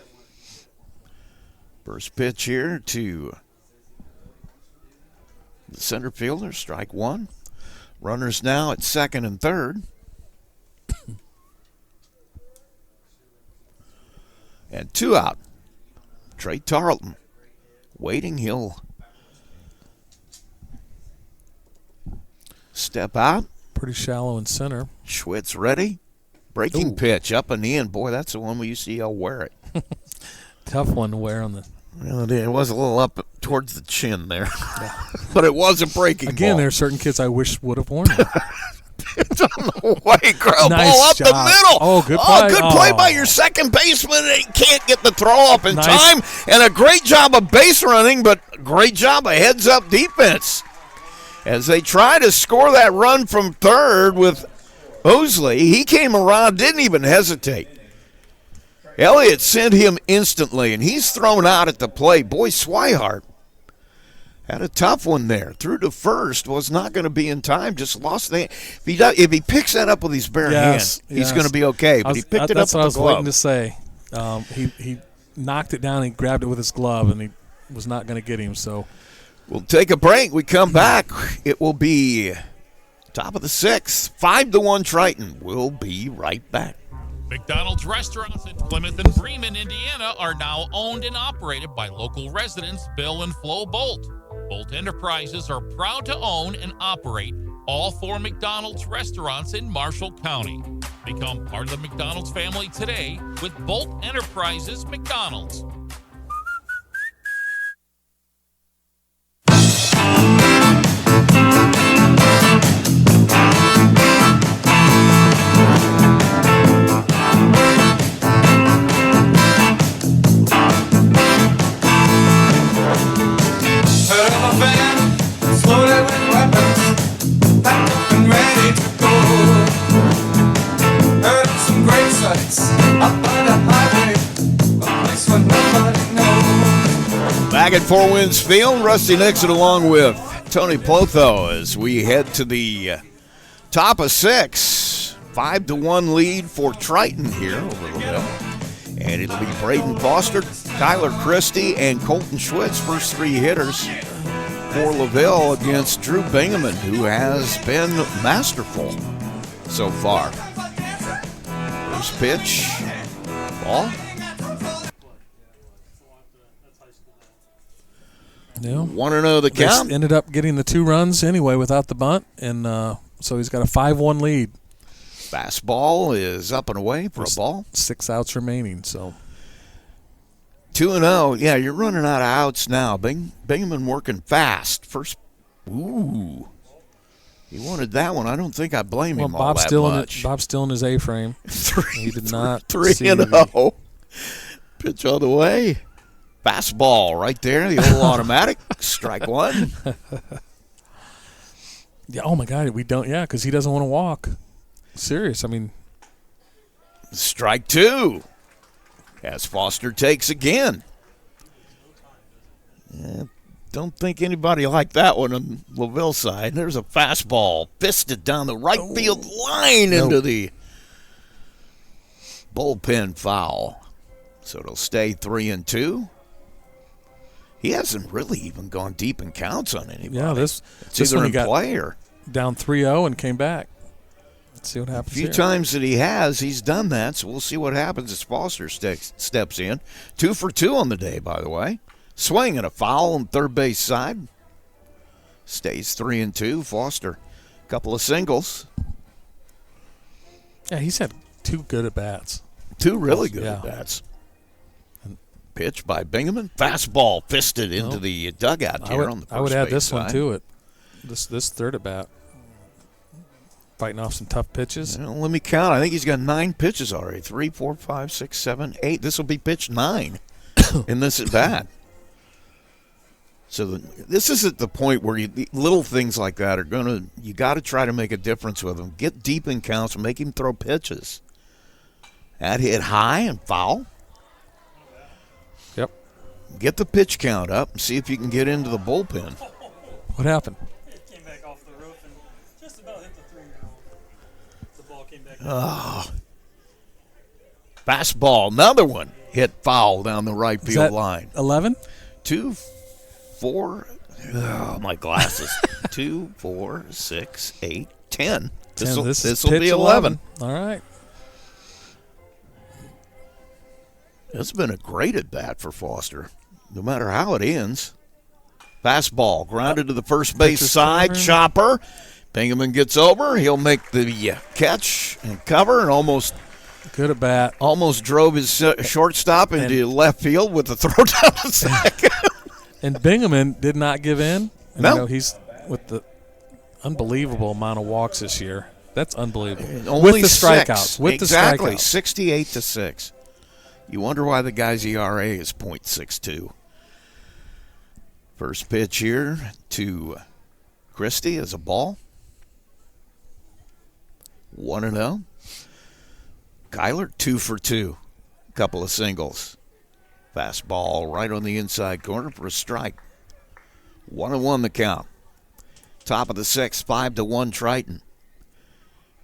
First pitch here to the center fielder, strike one. Runners now at second and third. And 2 out. Trey Tarleton waiting. He'll step out. Pretty shallow in center. Schwitz ready. Breaking pitch up and in. Boy, that's the one we used to yell, wear it. Tough one to wear on the. Well, it was a little up towards the chin there. But it was a breaking Again, ball. there are certain kids I wish would have worn it. It's on the way, Crow. Nice Ball up shot. the middle. Oh, good play. Good play by your second baseman. He can't get the throw up in Nice. time. And a great job of base running, but great job of heads-up defense. As they try to score that run from third with Osley, he came around, didn't even hesitate. Elliott sent him instantly, and he's thrown out at the plate. Boy, Swihart had a tough one there. Through to first, was not going to be in time, just lost the hand. If he picks that up with his bare hand, he's going to be okay. But he picked it up with the glove. That's what I was waiting to say. He knocked it down and he grabbed it with his glove, and he was not going to get him. So we'll take a break. We come back. It will be top of the 6th, 5-1 Triton. We'll be right back. McDonald's restaurants in Plymouth and Bremen, Indiana are now owned and operated by local residents Bill and Flo Bolt. Bolt Enterprises are proud to own and operate all 4 McDonald's restaurants in Marshall County. Become part of the McDonald's family today with Bolt Enterprises McDonald's. Back at Four Winds Field, Rusty Nixon along with Tony Plotho as we head to the top of 6. 5-1 lead for Triton here over LaVille. And it'll be Braden Foster, Tyler Christie, and Colton Schwitz, first 3 hitters for LaVille against Drew Bingaman, who has been masterful so far. First pitch, ball. Yeah. 1-0 the count. They ended up getting the 2 runs anyway without the bunt, and so he's got a 5-1 lead. Fastball is up and away for a ball. 6 outs remaining, so 2-0. Yeah, you're running out of outs now. Bingaman working fast. First, ooh, he wanted that one. I don't think I blame him all that much. Bob's still in his A-frame. He did not 3-0. Pitch all the way. Fastball right there, the old automatic. Strike 1. Yeah. Oh my God, we don't. Yeah, because he doesn't want to walk. Serious. I mean, strike 2. As Foster takes again. Yeah, don't think anybody liked that one on LaVille side. There's a fastball fisted down the right field line into the bullpen foul. So it'll stay 3-2. He hasn't really even gone deep in counts on anybody. Yeah, this either one in play or down 3-0 and came back. Let's see what happens. A few times that he's done that, so we'll see what happens as Foster steps in. 2 for 2 on the day, by the way. Swing and a foul on third base side. Stays 3-2. Foster, a couple of singles. Yeah, he's had 2 good at-bats. 2 really good at-bats. Pitch by Bingaman. Fastball fisted into the dugout here on the first base. I would add this side. one to it. This third at-bat. Fighting off some tough pitches. Well, let me count. I think he's got 9 pitches already. 3, 4, 5, 6, 7, 8. This will be pitch 9 in this at-bat. So this is at the point where little things like that are going to – you got to try to make a difference with him. Get deep in counts and make him throw pitches. That hit high and foul. Yep. Get the pitch count up and see if you can get into the bullpen. What happened? It came back off the roof and just about hit the 3-year-old. The ball came back. Fastball, another one. Hit foul down the right field line. 11? 2, 4. Oh, my glasses. 2, 4, 6, 8, 10. This will be 11. All right. It's been a great at-bat for Foster, no matter how it ends. Fastball grounded to the first base side. Chopper. Bingaman gets over. He'll make the catch and cover and almost good at bat. Almost drove his shortstop into left field with the throw down the second. And Bingaman did not give in. And, no. He's with the unbelievable amount of walks this year. That's unbelievable. Only with the 6. strikeouts. With exactly. the strikeouts. 68-6. You wonder why the guy's ERA is .62. First pitch here to Christie as a ball. 1-0. Kyler 2 for 2. Couple of singles. Fastball right on the inside corner for a strike. 1-1 the count. Top of the 6th, 5-1 Triton.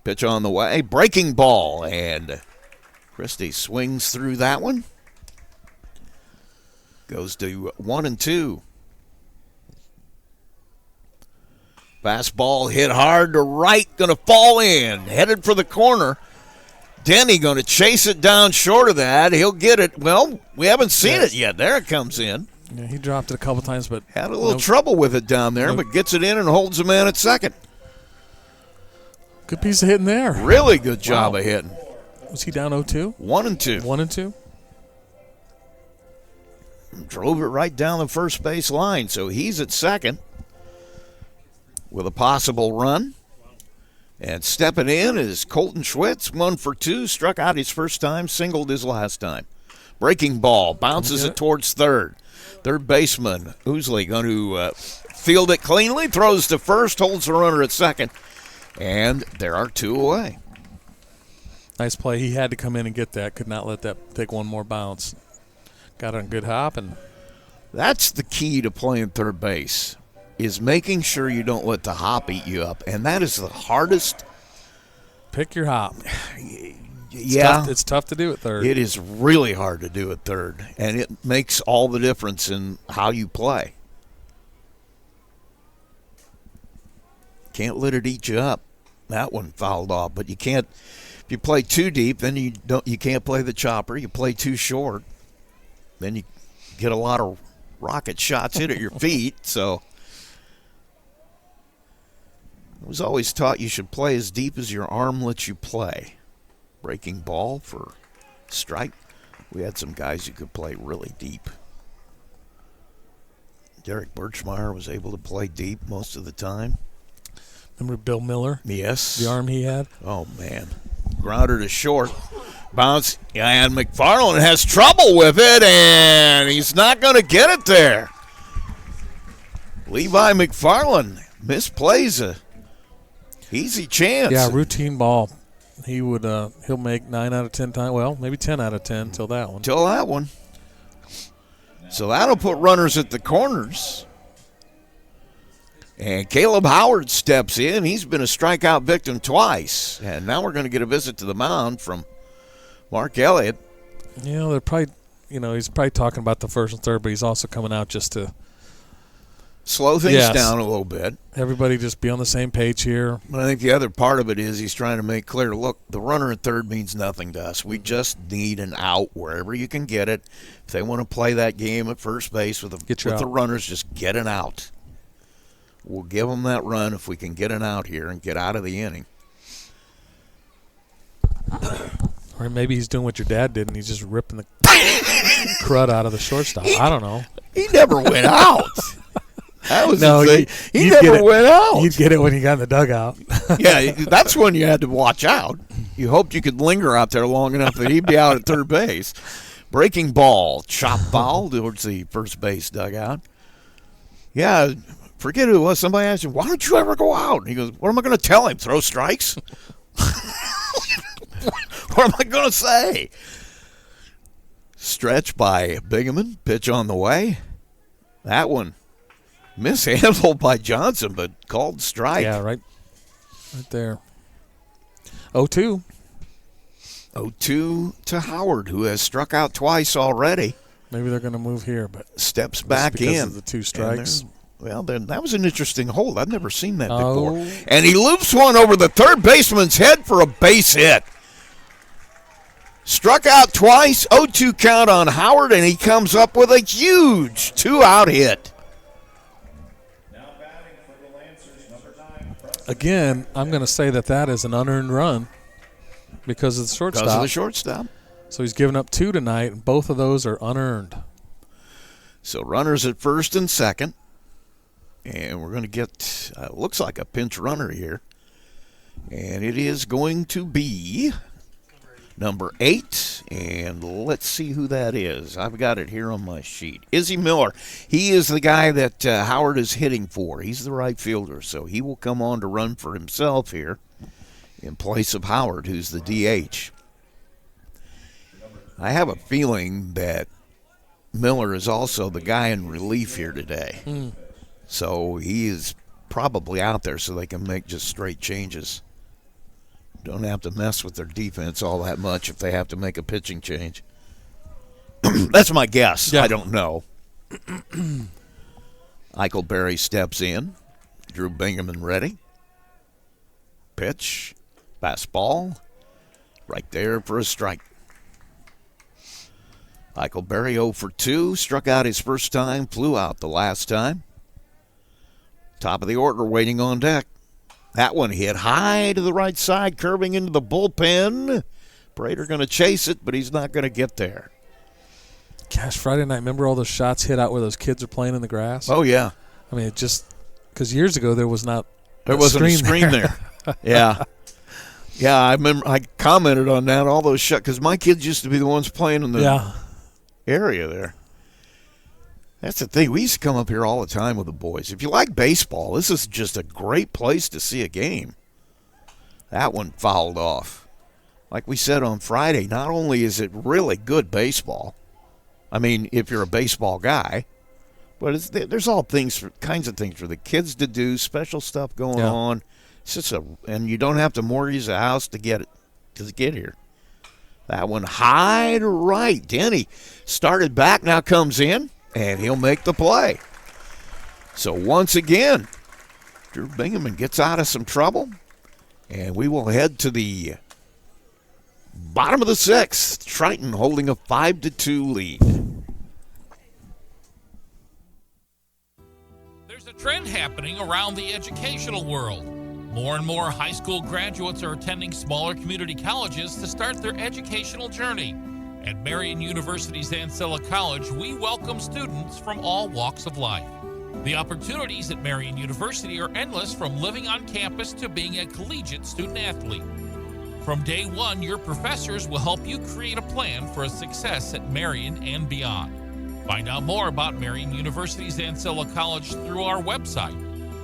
Pitch on the way. Breaking ball. And Christie swings through that one. Goes to 1-2. Fastball hit hard to right. Going to fall in. Headed for the corner. Denny going to chase it down short of that. He'll get it. Well, we haven't seen it yet. There it comes in. Yeah, he dropped it a couple times, but had a little trouble with it down there, but gets it in and holds the man at second. Good piece of hitting there. Really good job of hitting. Was he down 0-2? 1-2. 1-2. Drove it right down the first base line, so he's at second with a possible run. And stepping in is Colton Schwitz, 1 for 2, struck out his first time, singled his last time. Breaking ball, bounces it towards third. Third baseman, Ousley, going to field it cleanly, throws to first, holds the runner at second, and there are 2 away. Nice play. He had to come in and get that. Could not let that take one more bounce. Got on a good hop. And that's the key to playing third base, is making sure you don't let the hop eat you up, and that is the hardest. Pick your hop. It's tough to do at third. It is really hard to do at third, and it makes all the difference in how you play. Can't let it eat you up. That one fouled off, but you can't. If you play too deep, then you can't play the chopper. You play too short, then you get a lot of rocket shots hit at your feet. So I was always taught you should play as deep as your arm lets you play. Breaking ball for strike. We had some guys who could play really deep. Derek Birchmeyer was able to play deep most of the time. Remember Bill Miller? Yes. The arm he had? Oh, man. Grounder to short. Bounce. And McFarland has trouble with it, and he's not going to get it there. Levi McFarland misplays a easy chance. Yeah, routine ball. He would he'll make 9 out of 10 times. Well, maybe 10 out of 10 till that one. Till that one. So that'll put runners at the corners. And Caleb Howard steps in. He's been a strikeout victim twice. And now we're going to get a visit to the mound from Mark Elliott. Yeah, they're probably, he's probably talking about the first and third, but he's also coming out just to slow things down a little bit. Everybody just be on the same page here. But I think the other part of it is he's trying to make clear, look, the runner at third means nothing to us. We just need an out wherever you can get it. If they want to play that game at first base with the runners, just get an out. We'll give them that run if we can get an out here and get out of the inning. Or maybe he's doing what your dad did and he's just ripping the crud out of the shortstop. I don't know. He never went out. That was he never went out. You'd get it when he got in the dugout. Yeah, that's when you had to watch out. You hoped you could linger out there long enough that he'd be out at third base. Breaking ball, chop foul towards the first base dugout. Yeah, forget who it was. Somebody asked him, why don't you ever go out? And he goes, what am I going to tell him? Throw strikes? What am I going to say? Stretch by Bingaman. Pitch on the way. That one mishandled by Johnson, but called strike. Yeah, right there. 0-2. 0-2 to Howard, who has struck out twice already. Maybe they're going to move here, but steps back in. Of the 2 strikes. Well, then that was an interesting hold. I've never seen that before. And he loops one over the third baseman's head for a base hit. Struck out twice, 0-2 count on Howard, and he comes up with a huge 2-out hit. Again, I'm going to say that is an unearned run because of the shortstop. Because of the shortstop. So he's given up 2 tonight, and both of those are unearned. So runners at first and second. And we're going to get, looks like a pinch runner here. And it is going to be number 8. And let's see who that is. I've got it here on my sheet. Izzy Miller. He is the guy that Howard is hitting for. He's the right fielder. So he will come on to run for himself here in place of Howard, who's the DH. I have a feeling that Miller is also the guy in relief here today. So he is probably out there so they can make just straight changes. Don't have to mess with their defense all that much if they have to make a pitching change. That's my guess. Yeah. I don't know. Eichelberry steps in. Drew Bingaman ready. Pitch. Fastball. Right there for a strike. Eichelberry 0 for 2. Struck out his first time. Flew out the last time. Top of the order waiting on deck. That one hit high to the right side, curving into the bullpen. Brader going to chase it, but he's not going to get there. Gosh, Friday night, remember all those shots hit out where those kids are playing in the grass? Oh, yeah. I mean, it just – because years ago there was not There wasn't a screen there. Yeah. Yeah, I remember I commented on that, all those shots, because my kids used to be the ones playing in the area there. That's the thing. We used to come up here all the time with the boys. If you like baseball, this is just a great place to see a game. That one fouled off. Like we said on Friday, not only is it really good baseball, I mean, if you're a baseball guy, but there's all kinds of things for the kids to do, special stuff going on. It's just and you don't have to mortgage a house to get here. That one high to right. Denny started back, now comes in. And he'll make the play. So once again, Drew Bingaman gets out of some trouble. And we will head to the bottom of the 6th. Triton holding a 5-2 lead. There's a trend happening around the educational world. More and more high school graduates are attending smaller community colleges to start their educational journey. At Marian University's Ancilla College, we welcome students from all walks of life. The opportunities at Marian University are endless, from living on campus to being a collegiate student-athlete. From day one, your professors will help you create a plan for a success at Marian and beyond. Find out more about Marian University's Ancilla College through our website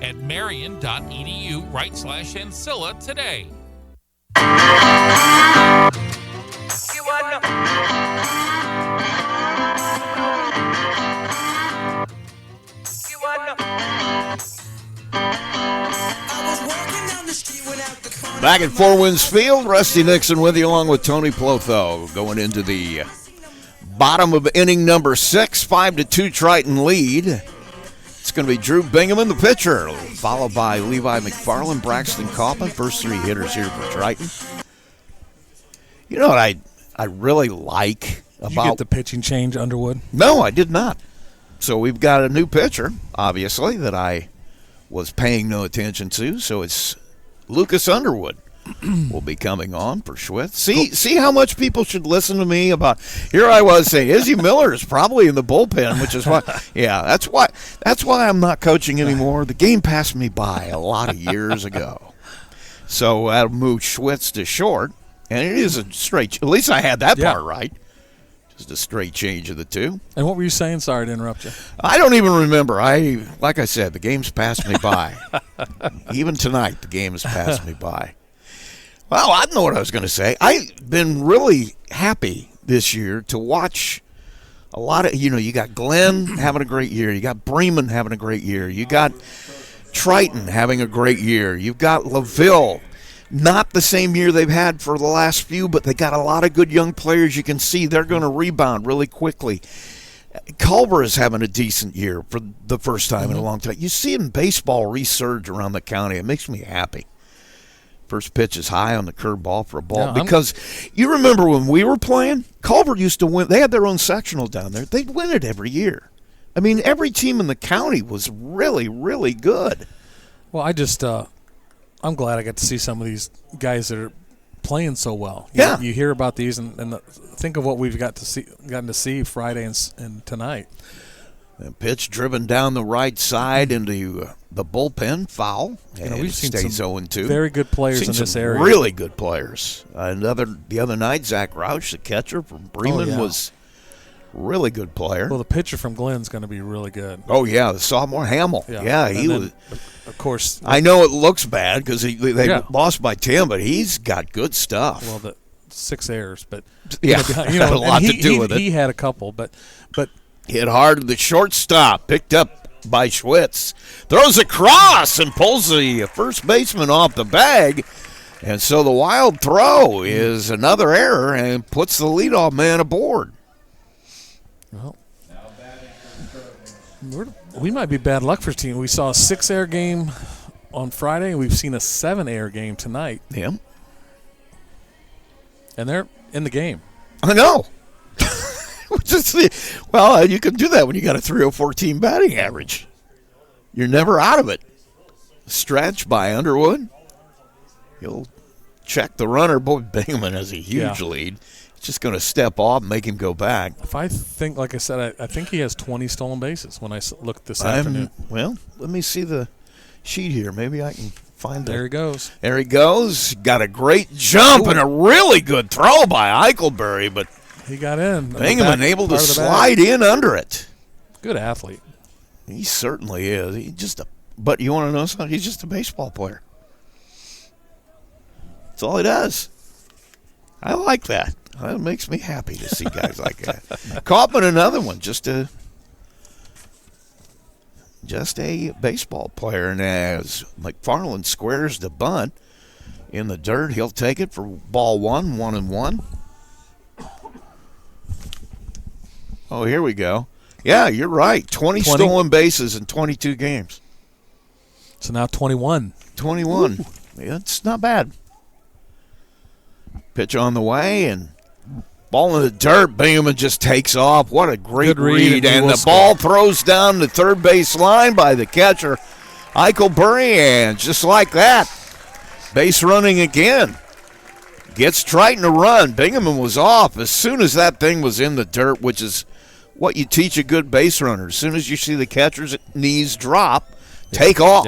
at marian.edu/Ancilla today. Back at Four Winds Field, Rusty Nixon with you along with Tony Plotho going into the bottom of inning number 6, 5-2 Triton lead. It's going to be Drew Bingaman, the pitcher, followed by Levi McFarland, Braxton Kaufman, first 3 hitters here for Triton. You know what I really like about... Did you get the pitching change, Underwood? No, I did not. So we've got a new pitcher, obviously, that I was paying no attention to. So it's Lucas Underwood will be coming on for Schwitz. See how much people should listen to me about. Here I was saying Izzy Miller is probably in the bullpen, which is why. Yeah, that's why I'm not coaching anymore. The game passed me by a lot of years ago. So I'll move Schwitz to short, and it is a straight. At least I had that part right. Just a straight change of the two. And what were you saying? Sorry to interrupt you. I don't even remember. Like I said, the game's passed me by. Even tonight, the game has passed me by. Well, I don't know what I was going to say. I've been really happy this year to watch a lot of, you got Glenn having a great year. You got Bremen having a great year. You got Triton having a great year. You've got LaVille. Not the same year they've had for the last few, but they got a lot of good young players. You can see they're going to rebound really quickly. Culver is having a decent year for the first time in a long time. You see in baseball resurge around the county. It makes me happy. First pitch is high on the curveball for a ball. Because you remember when we were playing, Culver used to win. They had their own sectional down there. They'd win it every year. I mean, every team in the county was really, really good. Well, I'm glad I got to see some of these guys that are playing so well. You hear about these, and think of what we've gotten to see Friday and tonight. A pitch driven down the right side into the bullpen, foul. And we've seen stays some 0-2. very good players in this area. Really good players. The other night, Zach Roush, the catcher from Bremen, was really good player. Well, the pitcher from Glenn's going to be really good. Oh yeah, the sophomore Hamill. Yeah, he was. Of course, I know it looks bad because they lost by 10, but he's got good stuff. Well, the 6 errors, but had a lot to do with it. He had a couple, but hit hard to the shortstop, picked up by Schwitz, throws across and pulls the first baseman off the bag, and so the wild throw is another error and puts the leadoff man aboard. Well, we might be bad luck for a team. We saw a 6-error game on Friday, and we've seen a 7-error game tonight. Yeah. And they're in the game. I know. Well, you can do that when you got a .314 batting average. You're never out of it. Stretch by Underwood. He'll check the runner. Boy, Bingaman has a huge lead. Just going to step off and make him go back. If I think, like I said, I think he has 20 stolen bases when I looked this afternoon. Well, let me see the sheet here. Maybe I can find There he goes. There he goes. Got a great jump and a really good throw by Eichelberry, but he got in. Bingaman able to slide in under it. Good athlete. He certainly is. But you want to know something? He's just a baseball player. That's all he does. I like that. That makes me happy to see guys like that. Kaufman, another one, just a baseball player. And as McFarland squares the bunt in the dirt, he'll take it for ball 1-1-1. Oh, here we go. Yeah, you're right. 20 stolen bases in 22 games. So now 21. 21. Yeah, it's not bad. Pitch on the way, and ball in the dirt. Bingaman just takes off. What a great read. And the ball throws down the third base line by the catcher, Eichelberry, and just like that, base running again. Gets Triton to run. Bingaman was off as soon as that thing was in the dirt, which is what you teach a good base runner. As soon as you see the catcher's knees drop, take off.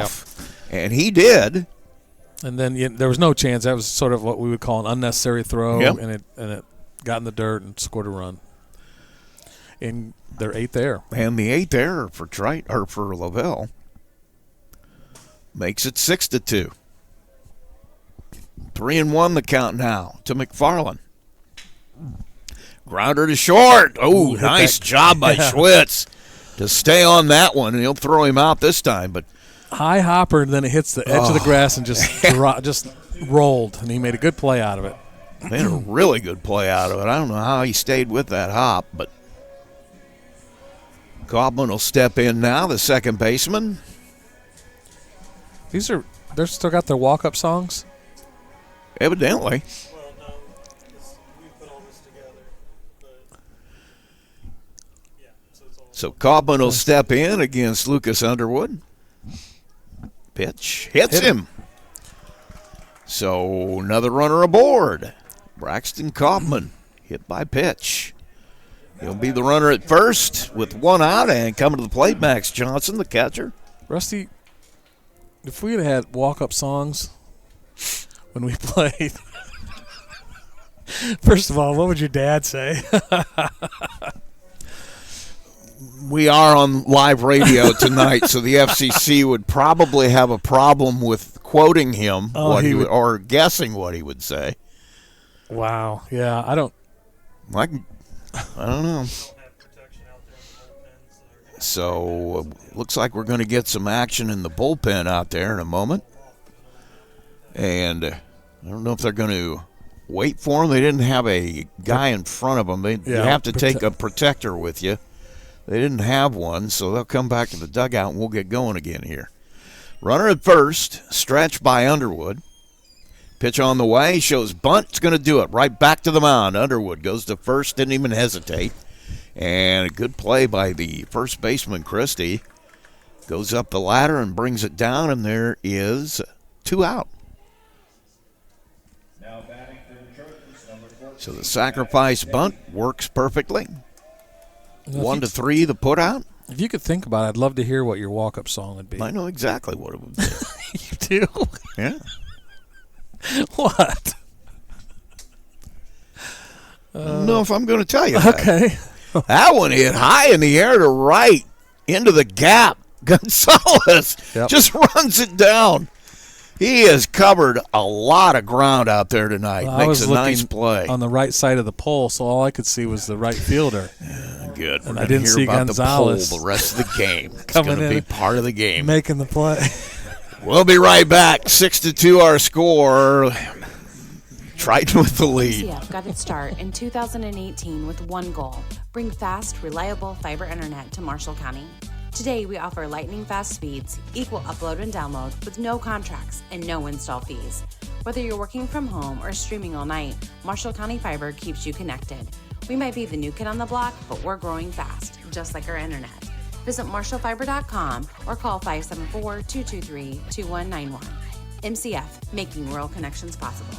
Yep. And he did. And then there was no chance. That was sort of what we would call an unnecessary throw, and it got in the dirt and scored a run. And their 8th error. And the 8th error for Triton or for LaVille makes it 6-2. 3-1 the count now to McFarland. Grounder to short. Oh, nice job by Schwitz to stay on that one, and he'll throw him out this time. But high hopper, and then it hits the edge of the grass and just rolled, and he made a good play out of it. Made a really good play out of it. I don't know how he stayed with that hop, but Kaufman will step in now, the second baseman. They're still got their walk-up songs? Evidently. Well, no, we put all this together. But, yeah, so Kaufman will step in against Lucas Underwood. Pitch hits him. So another runner aboard. Braxton Kaufman hit by pitch. He'll be the runner at first with one out, and coming to the plate, Max Johnson, the catcher. Rusty, if we had had walk-up songs when we played, first of all, what would your dad say? We are on live radio tonight, so the FCC would probably have a problem with quoting him or guessing what he would say. Wow. Yeah, I don't know. So looks like we're going to get some action in the bullpen out there in a moment. And I don't know if they're going to wait for him. They didn't have a guy in front of them. You have to take a protector with you. They didn't have one, so they'll come back to the dugout and we'll get going again here. Runner at first, stretch by Underwood. Pitch on the way, shows bunt. It's going to do it. Right back to the mound. Underwood goes to first, didn't even hesitate. And a good play by the first baseman, Christie. Goes up the ladder and brings it down, and there is 2 out. So the sacrifice bunt works perfectly. 1-3, the put out. If you could think about it, I'd love to hear what your walk-up song would be. I know exactly what it would be. You do? Yeah. What? I don't know if I'm going to tell you that. Okay. That one hit high in the air to right into the gap. Gonzalez just runs it down. He has covered a lot of ground out there tonight. Well, Makes a nice play. On the right side of the pole, so all I could see was the right fielder. Good. And I didn't see about Gonzalez the pole the rest of the game. It's coming going to in, be part of the game. making the play. We'll be right back. 6-2 our score. Triton with the lead. MCF got its start in 2018 with one goal: bring fast, reliable fiber internet to Marshall County. Today, we offer lightning-fast speeds, equal upload and download, with no contracts and no install fees. Whether you're working from home or streaming all night, Marshall County Fiber keeps you connected. We might be the new kid on the block, but we're growing fast, just like our internet. Visit marshallfiber.com or call 574-223-2191. MCF, making rural connections possible.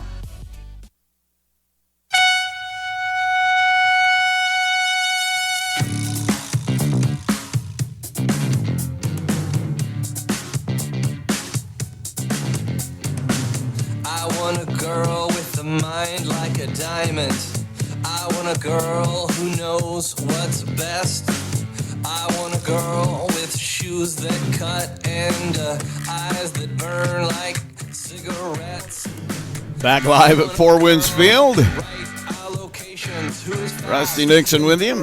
I want a girl with a mind like a diamond. I want a girl who knows what's best. I want a girl with shoes that cut and eyes that burn like cigarettes. Back live at Four Winds Field. Rusty Nixon with you.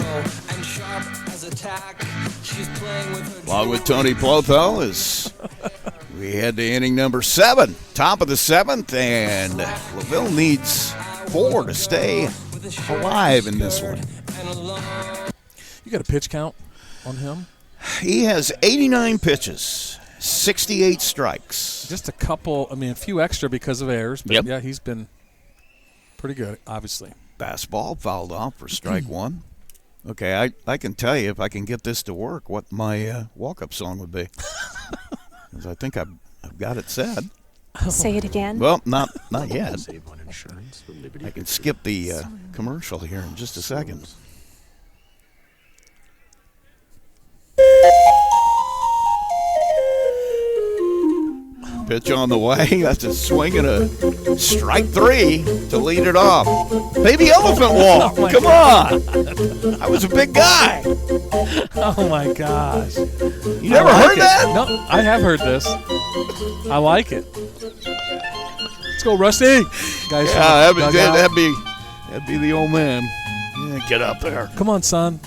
Along with Tony Plotho as we head to inning number 7. Top of the 7th, and LaVille needs 4 to stay alive in this one. You got a pitch count on him? He has 89 pitches, 68 strikes. Just a couple, a few extra because of errors, but Yep. yeah, he's been pretty good, obviously. Fastball fouled off for strike 1. Okay, I can tell you if I can get this to work what my walk-up song would be. 'Cause I think I've got it said. Say it again. Well, not yet. I can skip the commercial here in just a second. Pitch on the way. That's a swing and a strike 3 to lead it off. Baby elephant walk. Come on. I was a big guy. Oh, my gosh. You never heard that? No, I have heard this. I like it. Let's go, Rusty. Guys, Yeah, that'd be the old man. Yeah, get up there. Come on, son.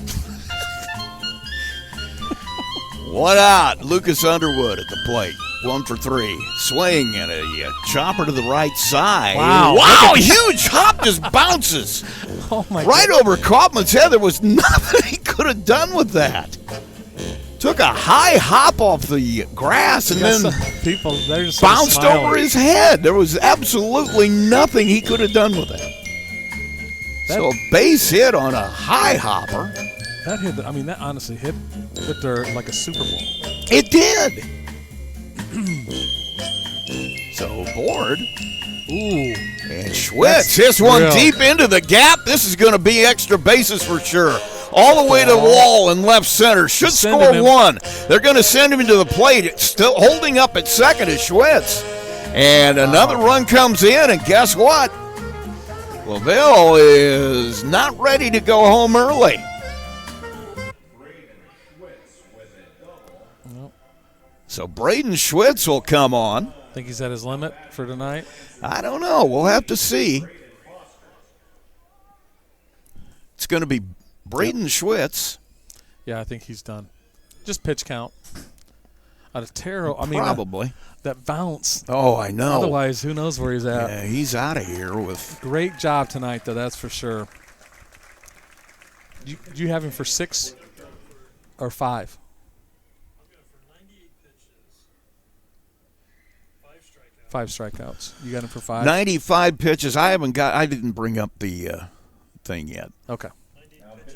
1 out. Lucas Underwood at the plate. 1 for 3. Swing and a chopper to the right side. Wow. Huge hop just bounces. Oh, my Right God. over Kaufman's head. There was nothing he could have done with that. Took a high hop off the grass and then people, they're just bounced smiling. over his head. There was absolutely nothing he could have done with that. So a base hit on a high hopper. That hit, that honestly hit the dirt like a Super Bowl. It did. So board. Ooh. And Schwitz hits one real. deep into the gap. This is going to be extra bases for sure. All the way to the wall in left center. Should score him. 1. They're going to send him into the plate. It's still holding up at second is Schwitz. And another run comes in, and guess what? LaVille is not ready to go home early. So Braden Schwitz will come on. Think he's at his limit for tonight? I don't know. We'll have to see. It's going to be Braden Schwitz. Yeah, I think he's done. Just pitch count. Out of Taro, Probably. That bounce. Oh, I know. Otherwise, who knows where he's at. Yeah, he's out of here with. Great job tonight, though, that's for sure. Do you have him for 6 or 5? 5 strikeouts. You got him for 5? 95 pitches. I didn't bring up the thing yet. Okay.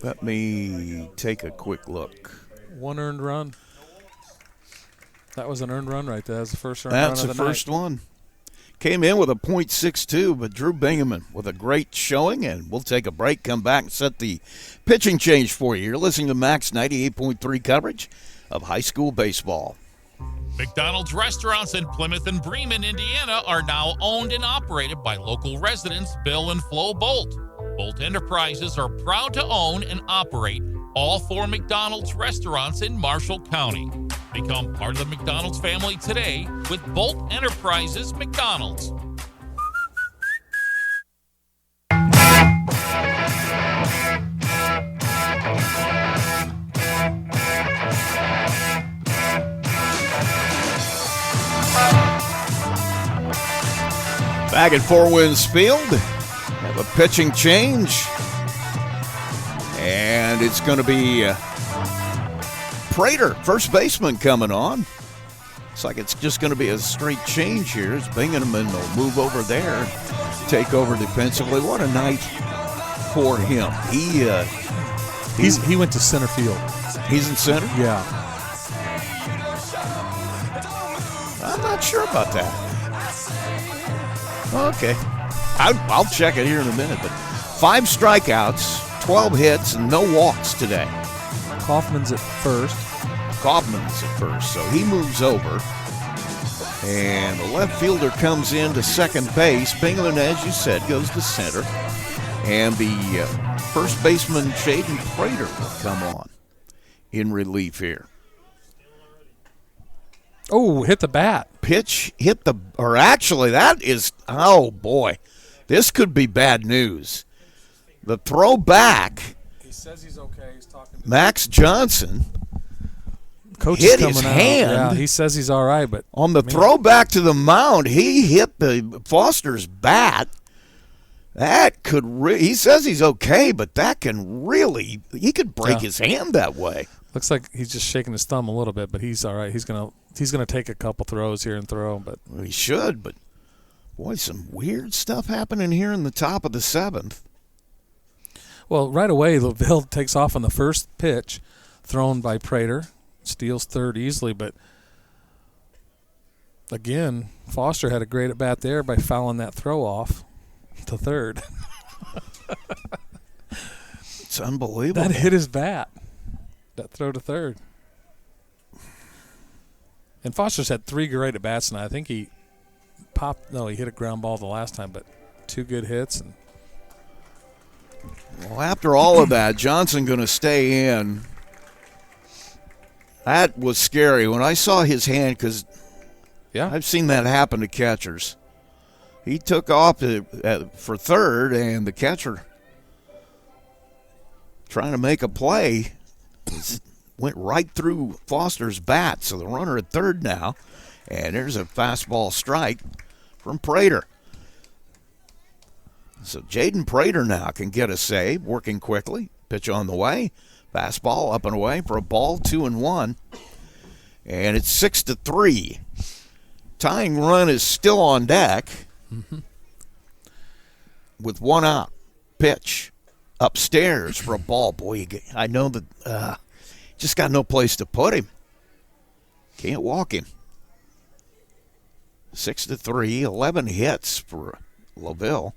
Let me take a quick look. 1 earned run. That was an earned run right there. That's the first earned run That's of the the first night. one. Came in with a .62, but Drew Bingaman with a great showing, and we'll take a break, come back, and set the pitching change for you. You're listening to Max 98.3 coverage of high school baseball. McDonald's restaurants in Plymouth and Bremen, Indiana are now owned and operated by local residents Bill and Flo Bolt. Bolt Enterprises are proud to own and operate all 4 McDonald's restaurants in Marshall County. Become part of the McDonald's family today with Bolt Enterprises McDonald's. Back at Four Winds Field, have a pitching change, and it's going to be Prater, first baseman, coming on. Looks like it's just going to be a straight change here as Bingaman will move over there, take over defensively. What a night for him. He went to center field. He's in center? Yeah. I'm not sure about that. Okay. I'll check it here in a minute, but 5 strikeouts, 12 hits, and no walks today. Kaufman's at first. So he moves over. And the left fielder comes in to second base. Bingaman, as you said, goes to center. And the first baseman, Jaden Prater, will come on in relief here. Oh, hit the bat. Pitch hit that is, oh boy, this could be bad news. The throw back. He says he's okay. He's talking to Max Johnson Coach hit is his coming hand. out. Yeah, he says he's all right, but on the throw back to the mound, he hit the Foster's bat. That could he says he's okay, but that can really, he could break his hand that way. Looks like he's just shaking his thumb a little bit, but he's all right. He's gonna take a couple throws here and throw, but well, he should. But boy, some weird stuff happening here in the top of the 7th. Well, right away, LaVille takes off on the first pitch, thrown by Prater, steals third easily, but again, Foster had a great at bat there by fouling that throw off to third. It's unbelievable. That hit his bat. That throw to third. And Foster's had 3 great at bats, and I think he hit a ground ball the last time, but 2 good hits. And well, after all of that, Johnson going to stay in. That was scary when I saw his hand, because I've seen that happen to catchers. He took off for third, and the catcher trying to make a play went right through Foster's bat. So the runner at third now, and there's a fastball strike from Prater. So Jaden Prater now can get a save, working quickly. Pitch on the way. Fastball up and away for a ball, 2-1. And it's 6-3. Tying run is still on deck with 1 out. Pitch upstairs for a ball. Boy, I know that just got no place to put him. Can't walk him. 6-3, 11 hits for LaVille.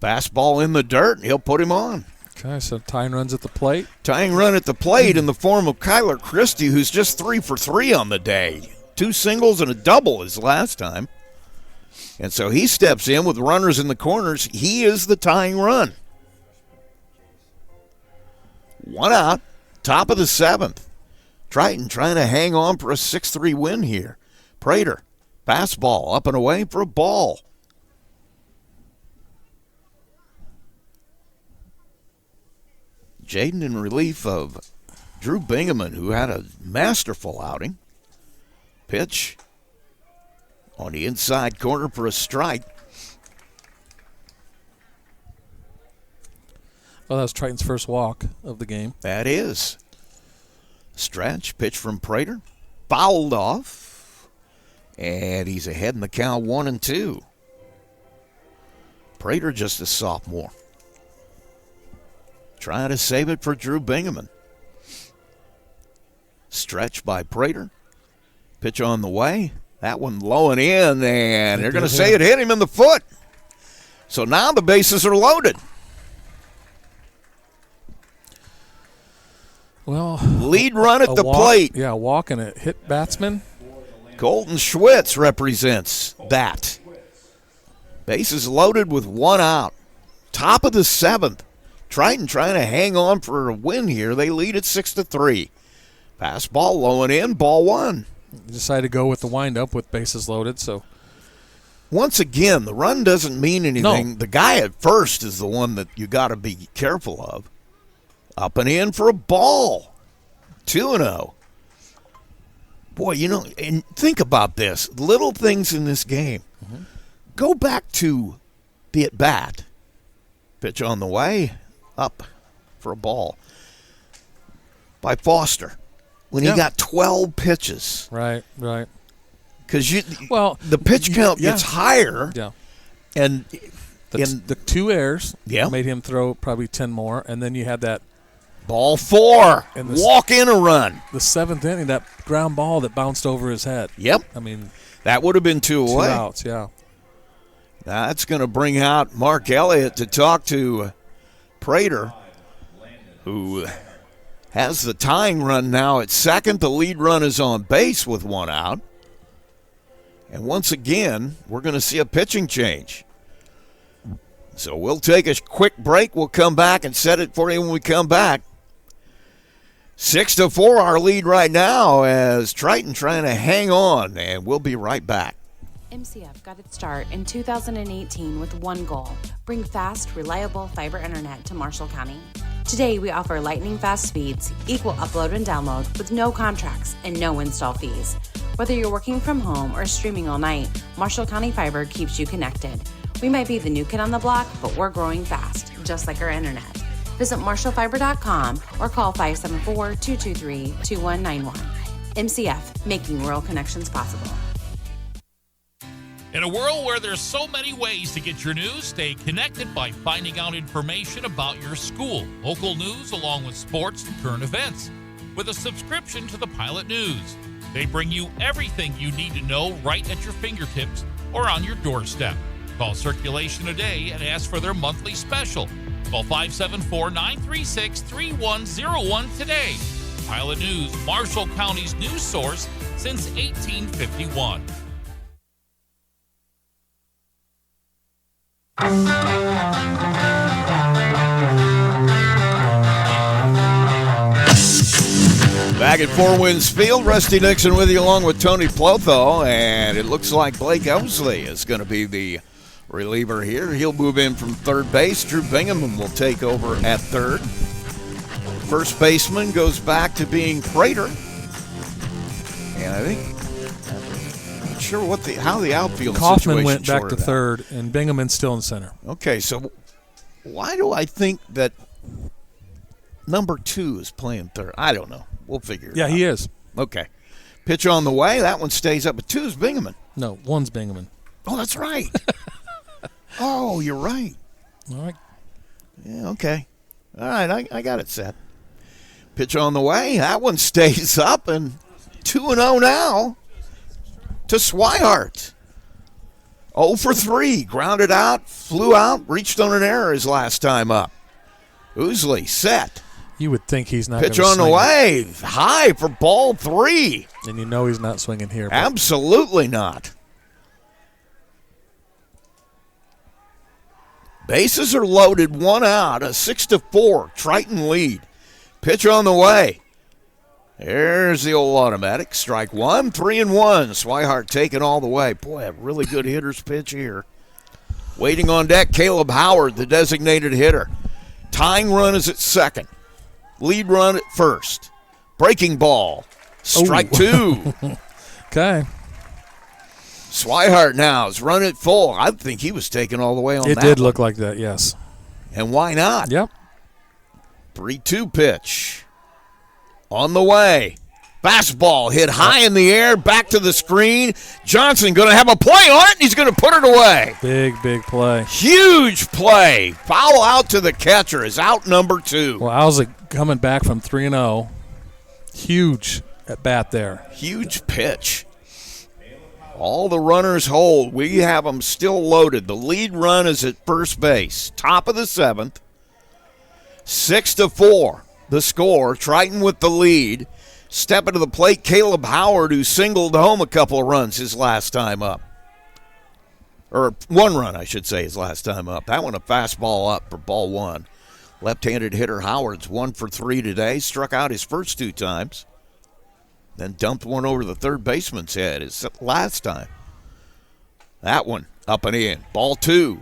Fastball in the dirt, and he'll put him on. Okay, so tying runs at the plate. Tying run at the plate in the form of Kyler Christie, who's just 3 for 3 on the day. 2 singles and a double his last time. And so he steps in with runners in the corners. He is the tying run. 1 out, top of the 7th. Triton trying to hang on for a 6-3 win here. Prater, fastball up and away for a ball. Jaden in relief of Drew Bingaman, who had a masterful outing. Pitch on the inside corner for a strike. Well, that was Triton's first walk of the game. That is. Stretch, pitch from Prater. Fouled off. And he's ahead in the count 1-2. Prater just a sophomore. Trying to save it for Drew Bingaman. Stretch by Prater. Pitch on the way. That one low and in, and they're going to say it hit him in the foot. So now the bases are loaded. Well, lead run at the plate. Yeah, walking it. Hit batsman. Colton Schwitz represents that. Bases loaded with 1 out. Top of the 7th. Triton trying to hang on for a win here. They lead at 6-3. Fastball low and in, ball 1. Decided to go with the windup with bases loaded. So once again, the run doesn't mean anything. No. The guy at first is the one that you got to be careful of. Up and in for a ball. 2-0. Boy, and think about this. Little things in this game. Mm-hmm. Go back to the at-bat. Pitch on the way. Up for a ball. By Foster. When he got 12 pitches. Right. Because the pitch count gets higher. Yeah. And the 2 errors made him throw probably 10 more. And then you had that ball 4. Walk in a run. The 7th inning, that ground ball that bounced over his head. Yep. I mean, that would have been 2 away. 2 outs, yeah. That's going to bring out Mark Elliott to talk to Prater, who has the tying run now at second. The lead run is on base with 1 out. And once again, we're going to see a pitching change. So we'll take a quick break. We'll come back and set it for you when we come back. 6-4 our lead right now as Triton trying to hang on, and we'll be right back. MCF got its start in 2018 with one goal: bring fast, reliable fiber internet to Marshall County. Today, we offer lightning fast speeds, equal upload and download with no contracts and no install fees. Whether you're working from home or streaming all night, Marshall County Fiber keeps you connected. We might be the new kid on the block, but we're growing fast, just like our internet. Visit marshallfiber.com or call 574-223-2191. MCF, making rural connections possible. In a world where there's so many ways to get your news, stay connected by finding out information about your school, local news, along with sports and current events. With a subscription to the Pilot News, they bring you everything you need to know right at your fingertips or on your doorstep. Call Circulation today and ask for their monthly special. Call 574-936-3101 today. Pilot News, Marshall County's news source since 1851. Back at Four Winds Field, Rusty Nixon with you along with Tony Plotho, and it looks like Blake Elmsley is going to be the reliever here. He'll move in from third base. Drew Bingaman will take over at third. First baseman goes back to being Prater. And I think, I'm not sure how the outfield Kaufman situation went back to sorted out. third, and Bingaman's still in center. Okay, so why do I think that number 2 is playing third? I don't know. We'll figure it out. Yeah, he is. Okay. Pitch on the way. That one stays up, but 2 is Bingaman. No, 1's Bingaman. Oh, that's right. Oh, you're right. All right. Yeah, okay. All right, I got it set. Pitch on the way. That one stays up, and 2-0 now to Swihart. 0 for 3. Grounded out, flew out, reached on an error his last time up. Ousley set. You would think he's not going to Pitch on swing. the way. High for ball 3. And you know he's not swinging here. But Absolutely not. Bases are loaded, 1 out, a 6-4 Triton lead. Pitch on the way. There's the old automatic. Strike 1, 3-1. Swihart taking all the way. Boy, a really good hitter's pitch here. Waiting on deck, Caleb Howard, the designated hitter. Tying run is at second. Lead run at first. Breaking ball. Strike 2. okay. Swihart now is running it full. I think he was taken all the way on It that did one. look like that, yes. And why not? Yep. 3-2 pitch. On the way. Fastball hit high in the air, back to the screen. Johnson going to have a play on it, and he's going to put it away. Big play. Huge play. Foul out to the catcher is out number 2. Well, Owsley coming back from 3-0. Huge at bat there. Huge pitch. All the runners hold. We have them still loaded. The lead run is at first base. Top of the 7th. 6-4 the score. Triton with the lead. Stepping to the plate, Caleb Howard, who singled home a couple of runs his last time up. Or 1 run, I should say, his last time up. That one a fastball up for ball 1. Left-handed hitter Howard's 1 for 3 today. Struck out his first 2 times. Then dumped one over the third baseman's head his last time. That one up and in. Ball 2.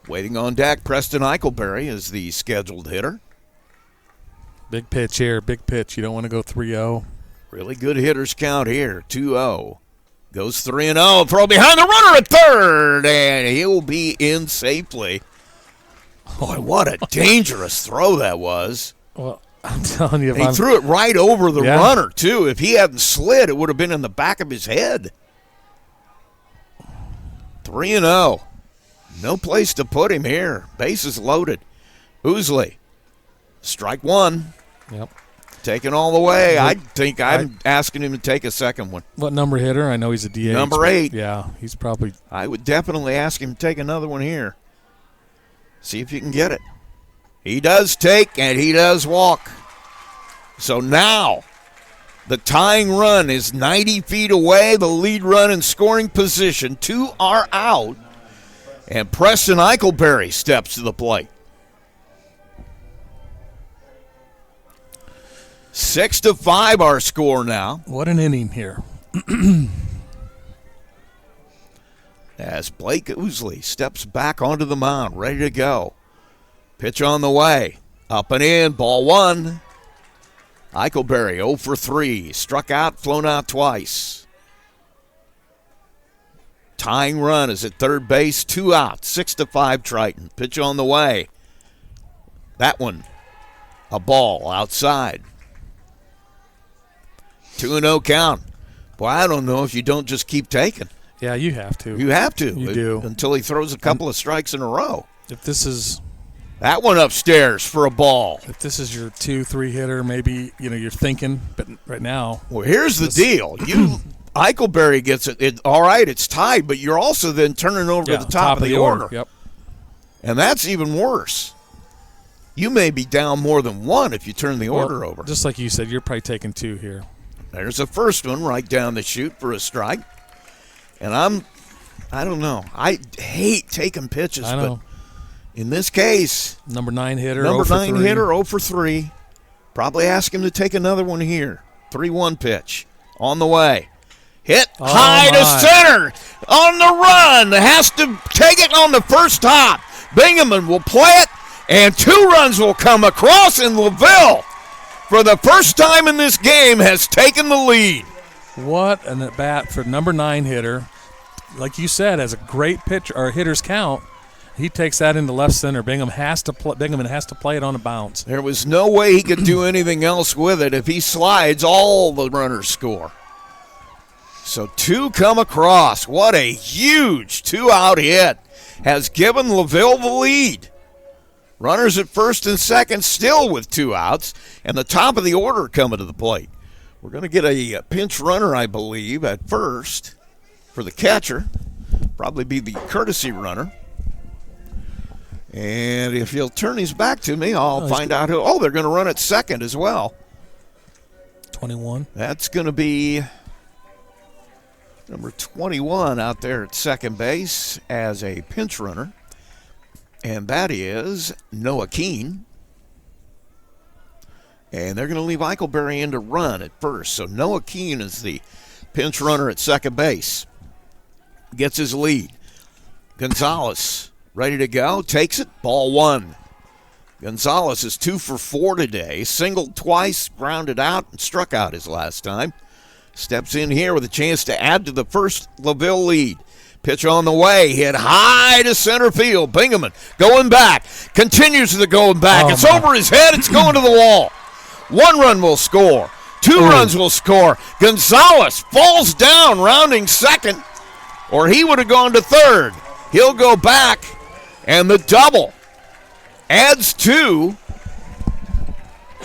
Waiting on deck, Preston Eichelberry is the scheduled hitter. Big pitch here, big pitch. You don't want to go 3-0. Really good hitters count here, 2-0. Goes 3-0, throw behind the runner at third, and he'll be in safely. Boy, what a dangerous throw that was. Well, I'm telling you. He threw it right over the runner, too. If he hadn't slid, it would have been in the back of his head. 3-0. No place to put him here. Bases loaded. Ousley, strike 1. Yep. Taking all the way. I think I'm asking him to take a second one. What number hitter? I know he's a DH. Number 8. Yeah, he's probably. I would definitely ask him to take another one here. See if you can get it. He does take, and he does walk. So now the tying run is 90 feet away. The lead run in scoring position. 2 are out. And Preston Eichelberry steps to the plate. 6-5 our score now. What an inning here. As Blake Ousley steps back onto the mound, ready to go. Pitch on the way. Up and in, ball 1. Eichelberry 0 for 3. Struck out, flown out twice. Tying run is at third base, 2 out, 6-5 Triton. Pitch on the way. That one, a ball outside. 2-0 count. Boy, I don't know if you don't just keep taking. Yeah, you have to. You have to. You do. Until he throws a couple of strikes in a row. If this is... That one upstairs for a ball. If this is your 2-3 hitter, maybe you're thinking, but right now. Well, here's the deal. Eichelberry gets it. All right, it's tied, but you're also then turning over to the top of the order. Yep. And that's even worse. You may be down more than 1 if you turn the order over. Just like you said, you're probably taking 2 here. There's the first one right down the chute for a strike. And I don't know. I hate taking pitches, but in this case, number 9 hitter, 0 for 3. Probably ask him to take another one here. 3-1 pitch on the way. Hit high to center on the run. Has to take it on the first hop. Bingaman will play it, and 2 runs will come across, and LaVille, for the first time in this game, has taken the lead. What an at bat for number 9 hitter. Like you said, as a great pitcher or hitter's count, he takes that into left center. Bingaman has to play it on a bounce. There was no way he could do anything else with it. If he slides, all the runners score. So 2 come across. What a huge 2-out hit has given LaVille the lead. Runners at first and second still with 2 outs, and the top of the order coming to the plate. We're going to get a pinch runner, I believe, at first for the catcher. Probably be the courtesy runner. And if he'll turn his back to me, I'll find out who. Oh, they're going to run at second as well. 21. That's going to be number 21 out there at second base as a pinch runner. And that is Noah Keene. And they're going to leave Eichelberry in to run at first. So Noah Keene is the pinch runner at second base. Gets his lead. Gonzalez ready to go. Takes it. Ball 1. Gonzalez is 2 for 4 today. Singled twice, grounded out, and struck out his last time. Steps in here with a chance to add to the first LaVille lead. Pitch on the way, hit high to center field. Bingaman going back, continues the going back. It's over his head, it's going to the wall. 1 run will score. Two runs will score. Gonzalez falls down, rounding second, or he would have gone to third. He'll go back, and the double adds to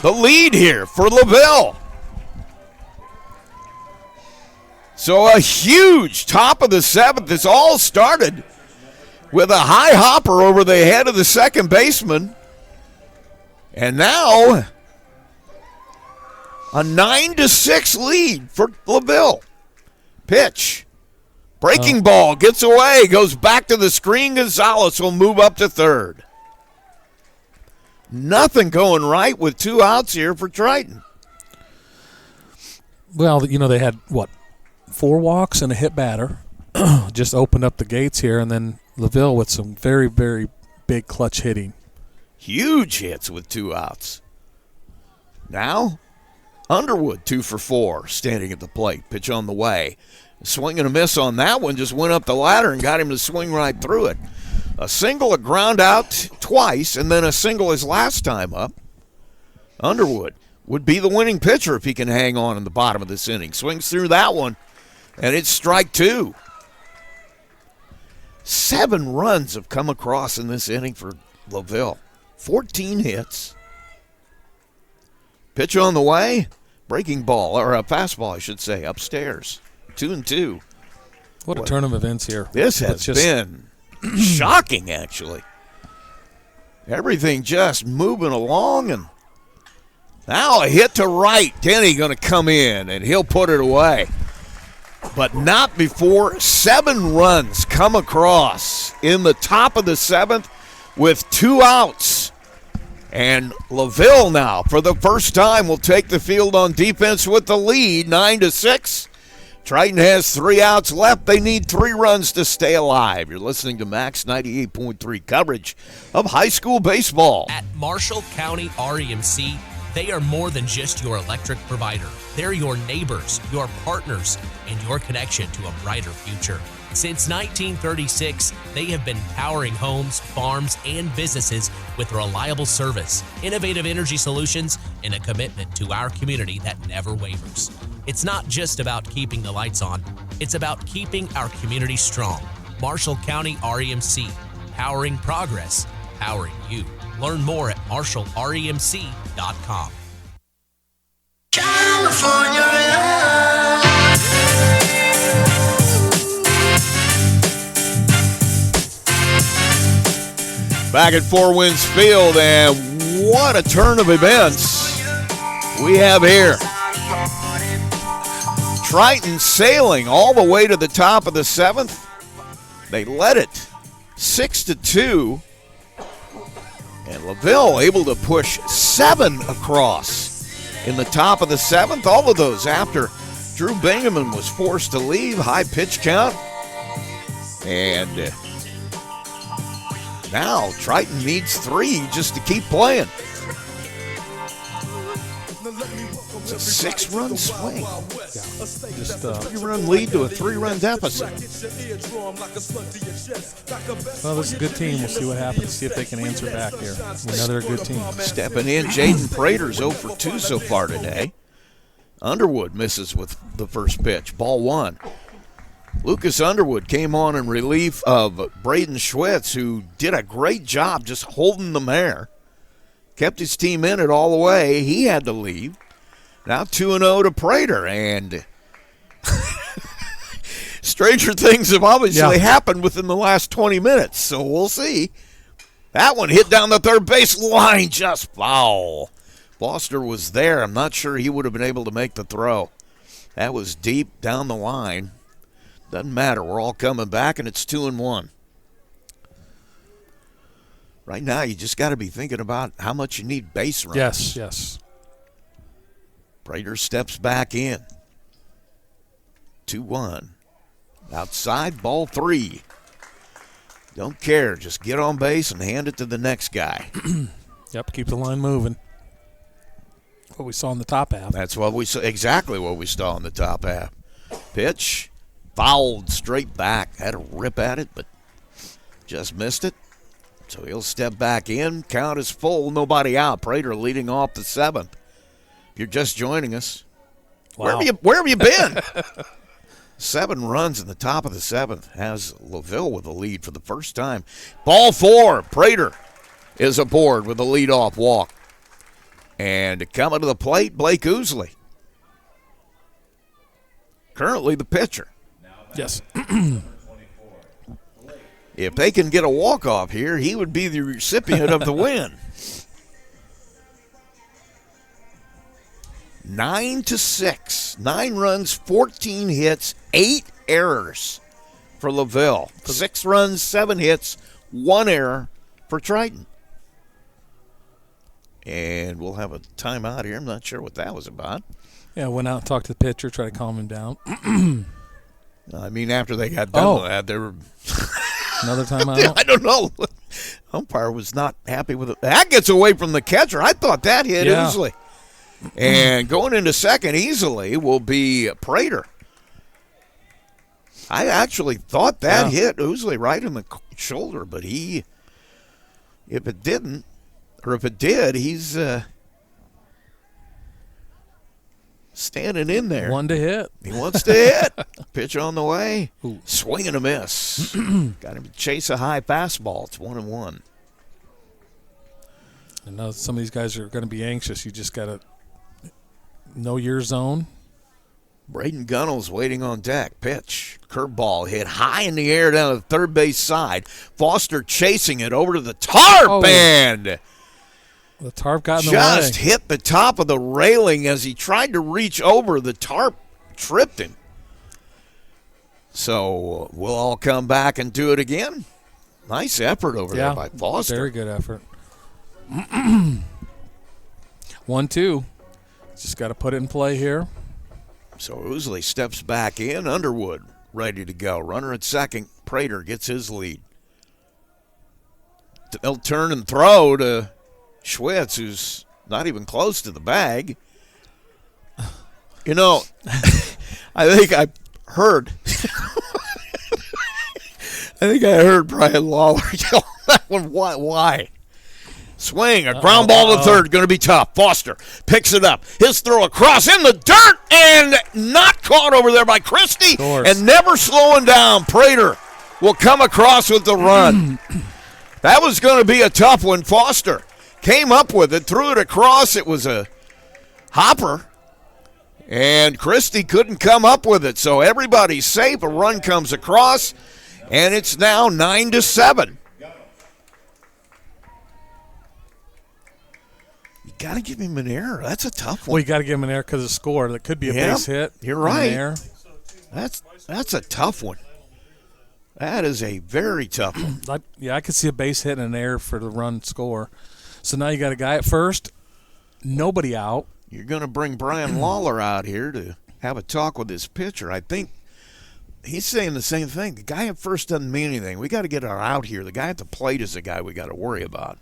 the lead here for LaVille. So a huge top of the seventh. This all started with a high hopper over the head of the second baseman. And now a 9-6 lead for LaVille. Pitch. Breaking ball gets away, goes back to the screen. Gonzalez will move up to third. Nothing going right with 2 outs here for Triton. Well, they had, 4 walks and a hit batter. Just opened up the gates here, and then LaVille with some very, very big clutch hitting. Huge hits with 2 outs. Now, Underwood 2 for 4, standing at the plate. Pitch on the way. Swing and a miss on that one. Just went up the ladder and got him to swing right through it. A single, a ground out twice, and then a single his last time up. Underwood would be the winning pitcher if he can hang on in the bottom of this inning. Swings through that one, and it's strike 2. 7 runs have come across in this inning for LaVille. 14 hits. Pitch on the way. Breaking ball, or a fastball, I should say, upstairs. 2-2. What a turn of events here. This has been shocking, actually. Everything just moving along, and now a hit to right. Denny going to come in, and he'll put it away. But not before 7 runs come across in the top of the 7th with 2 outs. And LaVille now, for the first time, will take the field on defense with the lead, 9-6. Triton has 3 outs left. They need 3 runs to stay alive. You're listening to Max 98.3 coverage of high school baseball. At Marshall County REMC, they are more than just your electric provider. They're your neighbors, your partners, and your connection to a brighter future. Since 1936, they have been powering homes, farms, and businesses with reliable service, innovative energy solutions, and a commitment to our community that never wavers. It's not just about keeping the lights on, it's about keeping our community strong. Marshall County REMC, powering progress, powering you. Learn more at marshallremc.com. Back at Four Winds Field, and what a turn of events we have here. Triton sailing all the way to the top of the 7th. They led it 6-2. And LaVille able to push 7 across in the top of the 7th. All of those after Drew Bingaman was forced to leave. High pitch count. And now Triton needs 3 just to keep playing. It's a 6-run swing. Just 3-run lead to a 3-run deficit. Well, this is a good team. We'll see what happens. See if they can answer back here. Another good team. Stepping in, Jaden Prater's 0 for 2 so far today. Underwood misses with the first pitch. Ball 1. Lucas Underwood came on in relief of Braden Schwitz, who did a great job just holding them there. Kept his team in it all the way. He had to leave. Now 2-0 to Prater, and stranger things have obviously happened within the last 20 minutes, so we'll see. That one hit down the third base line, just foul. Foster was there. I'm not sure he would have been able to make the throw. That was deep down the line. Doesn't matter. We're all coming back, and it's 2-1. Right now, you just got to be thinking about how much you need base runs. Yes. Prater steps back in. 2-1. Outside, ball 3. Don't care. Just get on base and hand it to the next guy. Yep, keep the line moving. What we saw in the top half. That's what we saw. Exactly what we saw in the top half. Pitch. Fouled straight back. Had a rip at it, but just missed it. So he'll step back in. Count is full. Nobody out. Prater leading off the 7th. If you're just joining us, Wow. Where have you been? 7 runs in the top of the 7th has LaVille with the lead for the first time. Ball 4. Prater is aboard with a leadoff walk. And coming to the plate, Blake Ousley. Currently the pitcher. Yes. If they can get a walk-off here, he would be the recipient of the win. 9-6. 9 runs, 14 hits, 8 errors for LaVille. 6 runs, 7 hits, 1 error for Triton. And we'll have a timeout here. I'm not sure what that was about. Yeah, went out and talked to the pitcher, tried to calm him down. I mean, after they got done with that, they were... Another timeout? I don't know. Umpire was not happy with it. That gets away from the catcher. I thought that hit easily. And going into second easily will be Prater. I actually thought that hit Ousley right in the shoulder, but if it didn't, or if it did, he's standing in there. One to hit. He wants to hit. Pitch on the way. Ooh. Swing and a miss. Got him to chase a high fastball. It's 1-1. I know some of these guys are going to be anxious. You just got to know your zone. Braden Gunnell's waiting on deck. Pitch. Curveball hit high in the air down the third base side. Foster chasing it over to the tarp and the tarp got in the way. Just hit the top of the railing as he tried to reach over. The tarp tripped him. So we'll all come back and do it again. Nice effort over there by Foster. Very good effort. 1-2. Just got to put it in play here. So Ousley steps back in. Underwood ready to go. Runner at second. Prater gets his lead. They'll turn and throw to Schwitz, who's not even close to the bag. You know, I think I heard Brian Lawler yell that one. Why? Swing, a ground ball to third, going to be tough. Foster picks it up. His throw across in the dirt and not caught over there by Christie. And never slowing down. Prater will come across with the run. That was going to be a tough one. Foster came up with it, threw it across. It was a hopper. And Christie couldn't come up with it. So everybody's safe. A run comes across. And it's now 9-7. Got to give him an error. That's a tough one. Well, you got to give him an error because of the score. That could be a base hit. You're right. That's a tough one. That is a very tough one. I could see a base hit and an error for the run score. So now you got a guy at first, nobody out. You're going to bring Brian Lawler out here to have a talk with his pitcher. I think he's saying the same thing. The guy at first doesn't mean anything. We got to get our out here. The guy at the plate is the guy we got to worry about.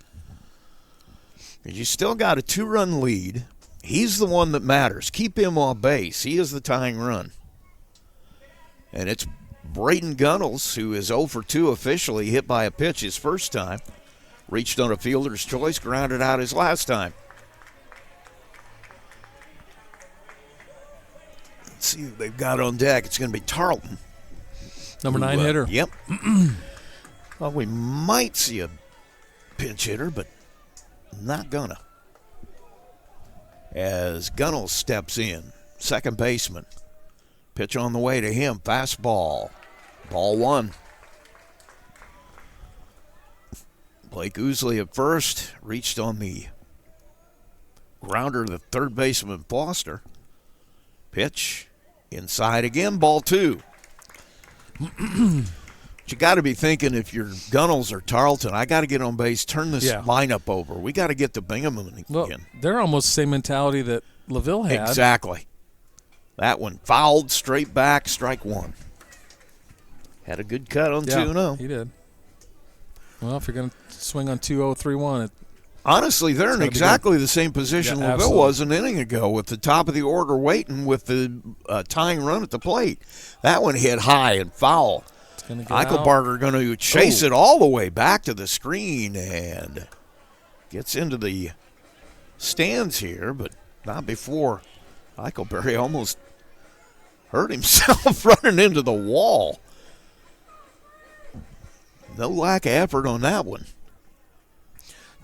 You still got a 2-run lead. He's the one that matters. Keep him on base. He is the tying run. And it's Braden Gunnels, who is 0 for 2 officially, hit by a pitch his first time. Reached on a fielder's choice, grounded out his last time. Let's see who they've got on deck. It's going to be Tarleton. Number 9 hitter. Yep. Well, we might see a pinch hitter, but not gonna. As Gunnell steps in, second baseman. Pitch on the way to him. Fastball. Ball 1. Blake Ousley at first. Reached on the grounder to the third baseman Foster. Pitch. Inside again. Ball 2. You got to be thinking if you're Gunnels or Tarleton, I got to get on base, turn this lineup over. We got to get to Bingham again. Well, they're almost the same mentality that LaVille had. Exactly. That one fouled straight back, strike 1. Had a good cut on 2-0. He did. Well, if you're going to swing on 2-0, 3-1, honestly, they're in exactly the same position LaVille was an inning ago with the top of the order waiting with the tying run at the plate. That one hit high and foul. Eichelbarger going to chase it all the way back to the screen and gets into the stands here, but not before Eichelberry almost hurt himself running into the wall. No lack of effort on that one.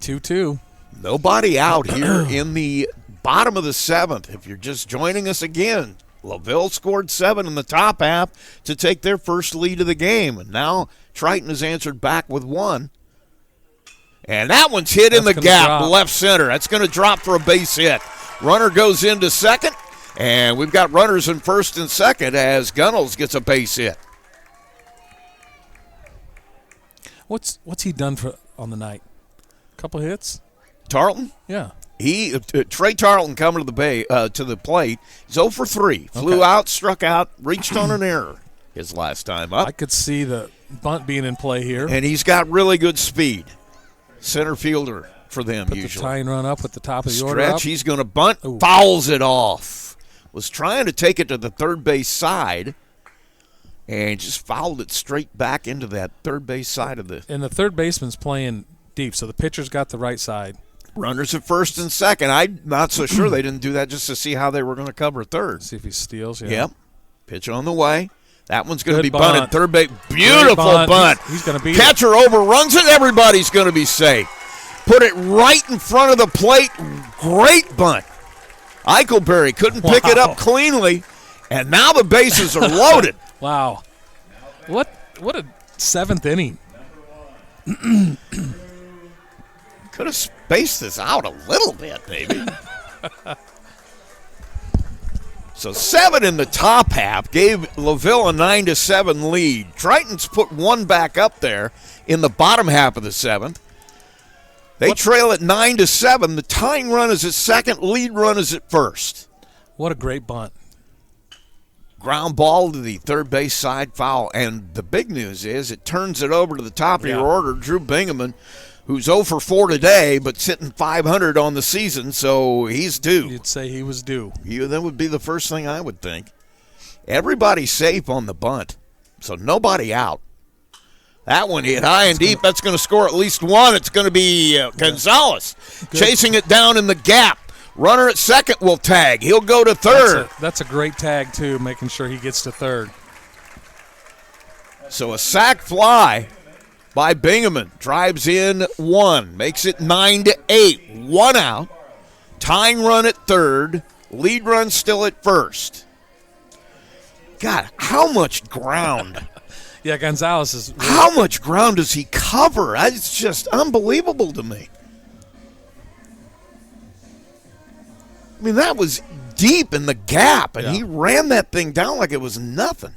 2-2. Nobody out here in the bottom of the 7th. If you're just joining us again, LaVille scored 7 in the top half to take their first lead of the game. And now Triton has answered back with 1. And that one's hit in the gap, left center. That's going to drop for a base hit. Runner goes into second, and we've got runners in first and second as Gunnels gets a base hit. What's he done on the night? Couple hits? Tarleton? Yeah. Trey Tarleton coming to the plate. He's 0 for 3. Flew out, struck out, reached on an error his last time up. I could see the bunt being in play here. And he's got really good speed. Center fielder for them Put usually. The tying run up with the top of the order stretch. up. He's going to bunt. Ooh. Fouls it off. Was trying to take it to the third base side. And just fouled it straight back into that third base side of the. And the third baseman's playing deep, so the pitcher's got the right side. Runners at first and second. I'm not so sure they didn't do that just to see how they were going to cover third. See if he steals. Yeah. Yep. Pitch on the way. That one's going to be bunt. bunted. Third base. Beautiful bunt. He's going to be Catcher overruns it. Everybody's going to be safe. Put it right in front of the plate. Great bunt. Eichelberry couldn't pick it up cleanly, and now the bases are loaded. Wow. What a 7th inning. Could have spaced this out a little bit, maybe. So 7 in the top half gave LaVille a 9-7 lead. Triton's put 1 back up there in the bottom half of the 7th. They trail at 9-7. The tying run is at second. Lead run is at first. What a great bunt. Ground ball to the third base side, foul. And the big news is it turns it over to the top of your order, Drew Bingaman, who's 0 for 4 today, but sitting 500 on the season, so he's due. You'd say he was due. That would be the first thing I would think. Everybody's safe on the bunt, so nobody out. That one hit high and deep. That's going to score at least 1. It's going to be Gonzalez chasing it down in the gap. Runner at second will tag. He'll go to third. That's a great tag, too, making sure he gets to third. So a sac fly by Bingaman. Drives in 1. Makes it 9-8. 1 out. Tying run at third. Lead run still at first. God, how much ground? Yeah, Gonzalez is. How much ground does he cover? It's just unbelievable to me. I mean, that was deep in the gap, and he ran that thing down like it was nothing.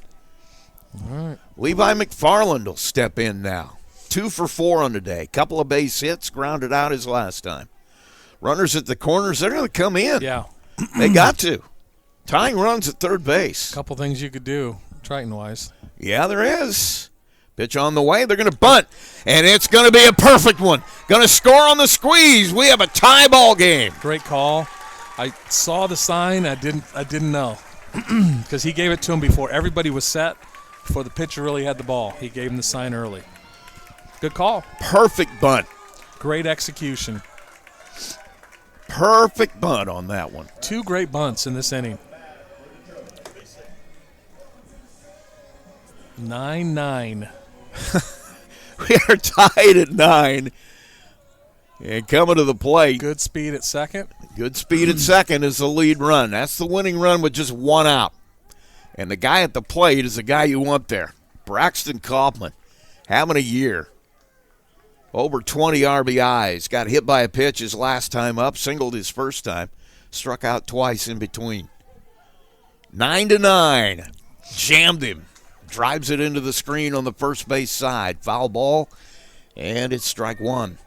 All right. Levi McFarland will step in now. 2 for 4 on the day. Couple of base hits, grounded out his last time. Runners at the corners, they're going to come in. Yeah. They got to. Tying runs at third base. Couple things you could do, Triton-wise. Yeah, there is. Pitch on the way. They're going to bunt, and it's going to be a perfect one. Going to score on the squeeze. We have a tie ball game. Great call. I saw the sign. I didn't know because he gave it to him before everybody was set, before the pitcher really had the ball. He gave him the sign early. Good call. Perfect bunt. Great execution. Perfect bunt on that one. 2 great bunts in this inning. 9-9. We are tied at 9. And coming to the plate. Good speed at second. Good speed at second is the lead run. That's the winning run with just 1 out. And the guy at the plate is the guy you want there. Braxton Kaufman, having a year. Over 20 RBIs. Got hit by a pitch his last time up. Singled his first time. Struck out twice in between. 9-9. Jammed him. Drives it into the screen on the first base side. Foul ball. And it's strike 1.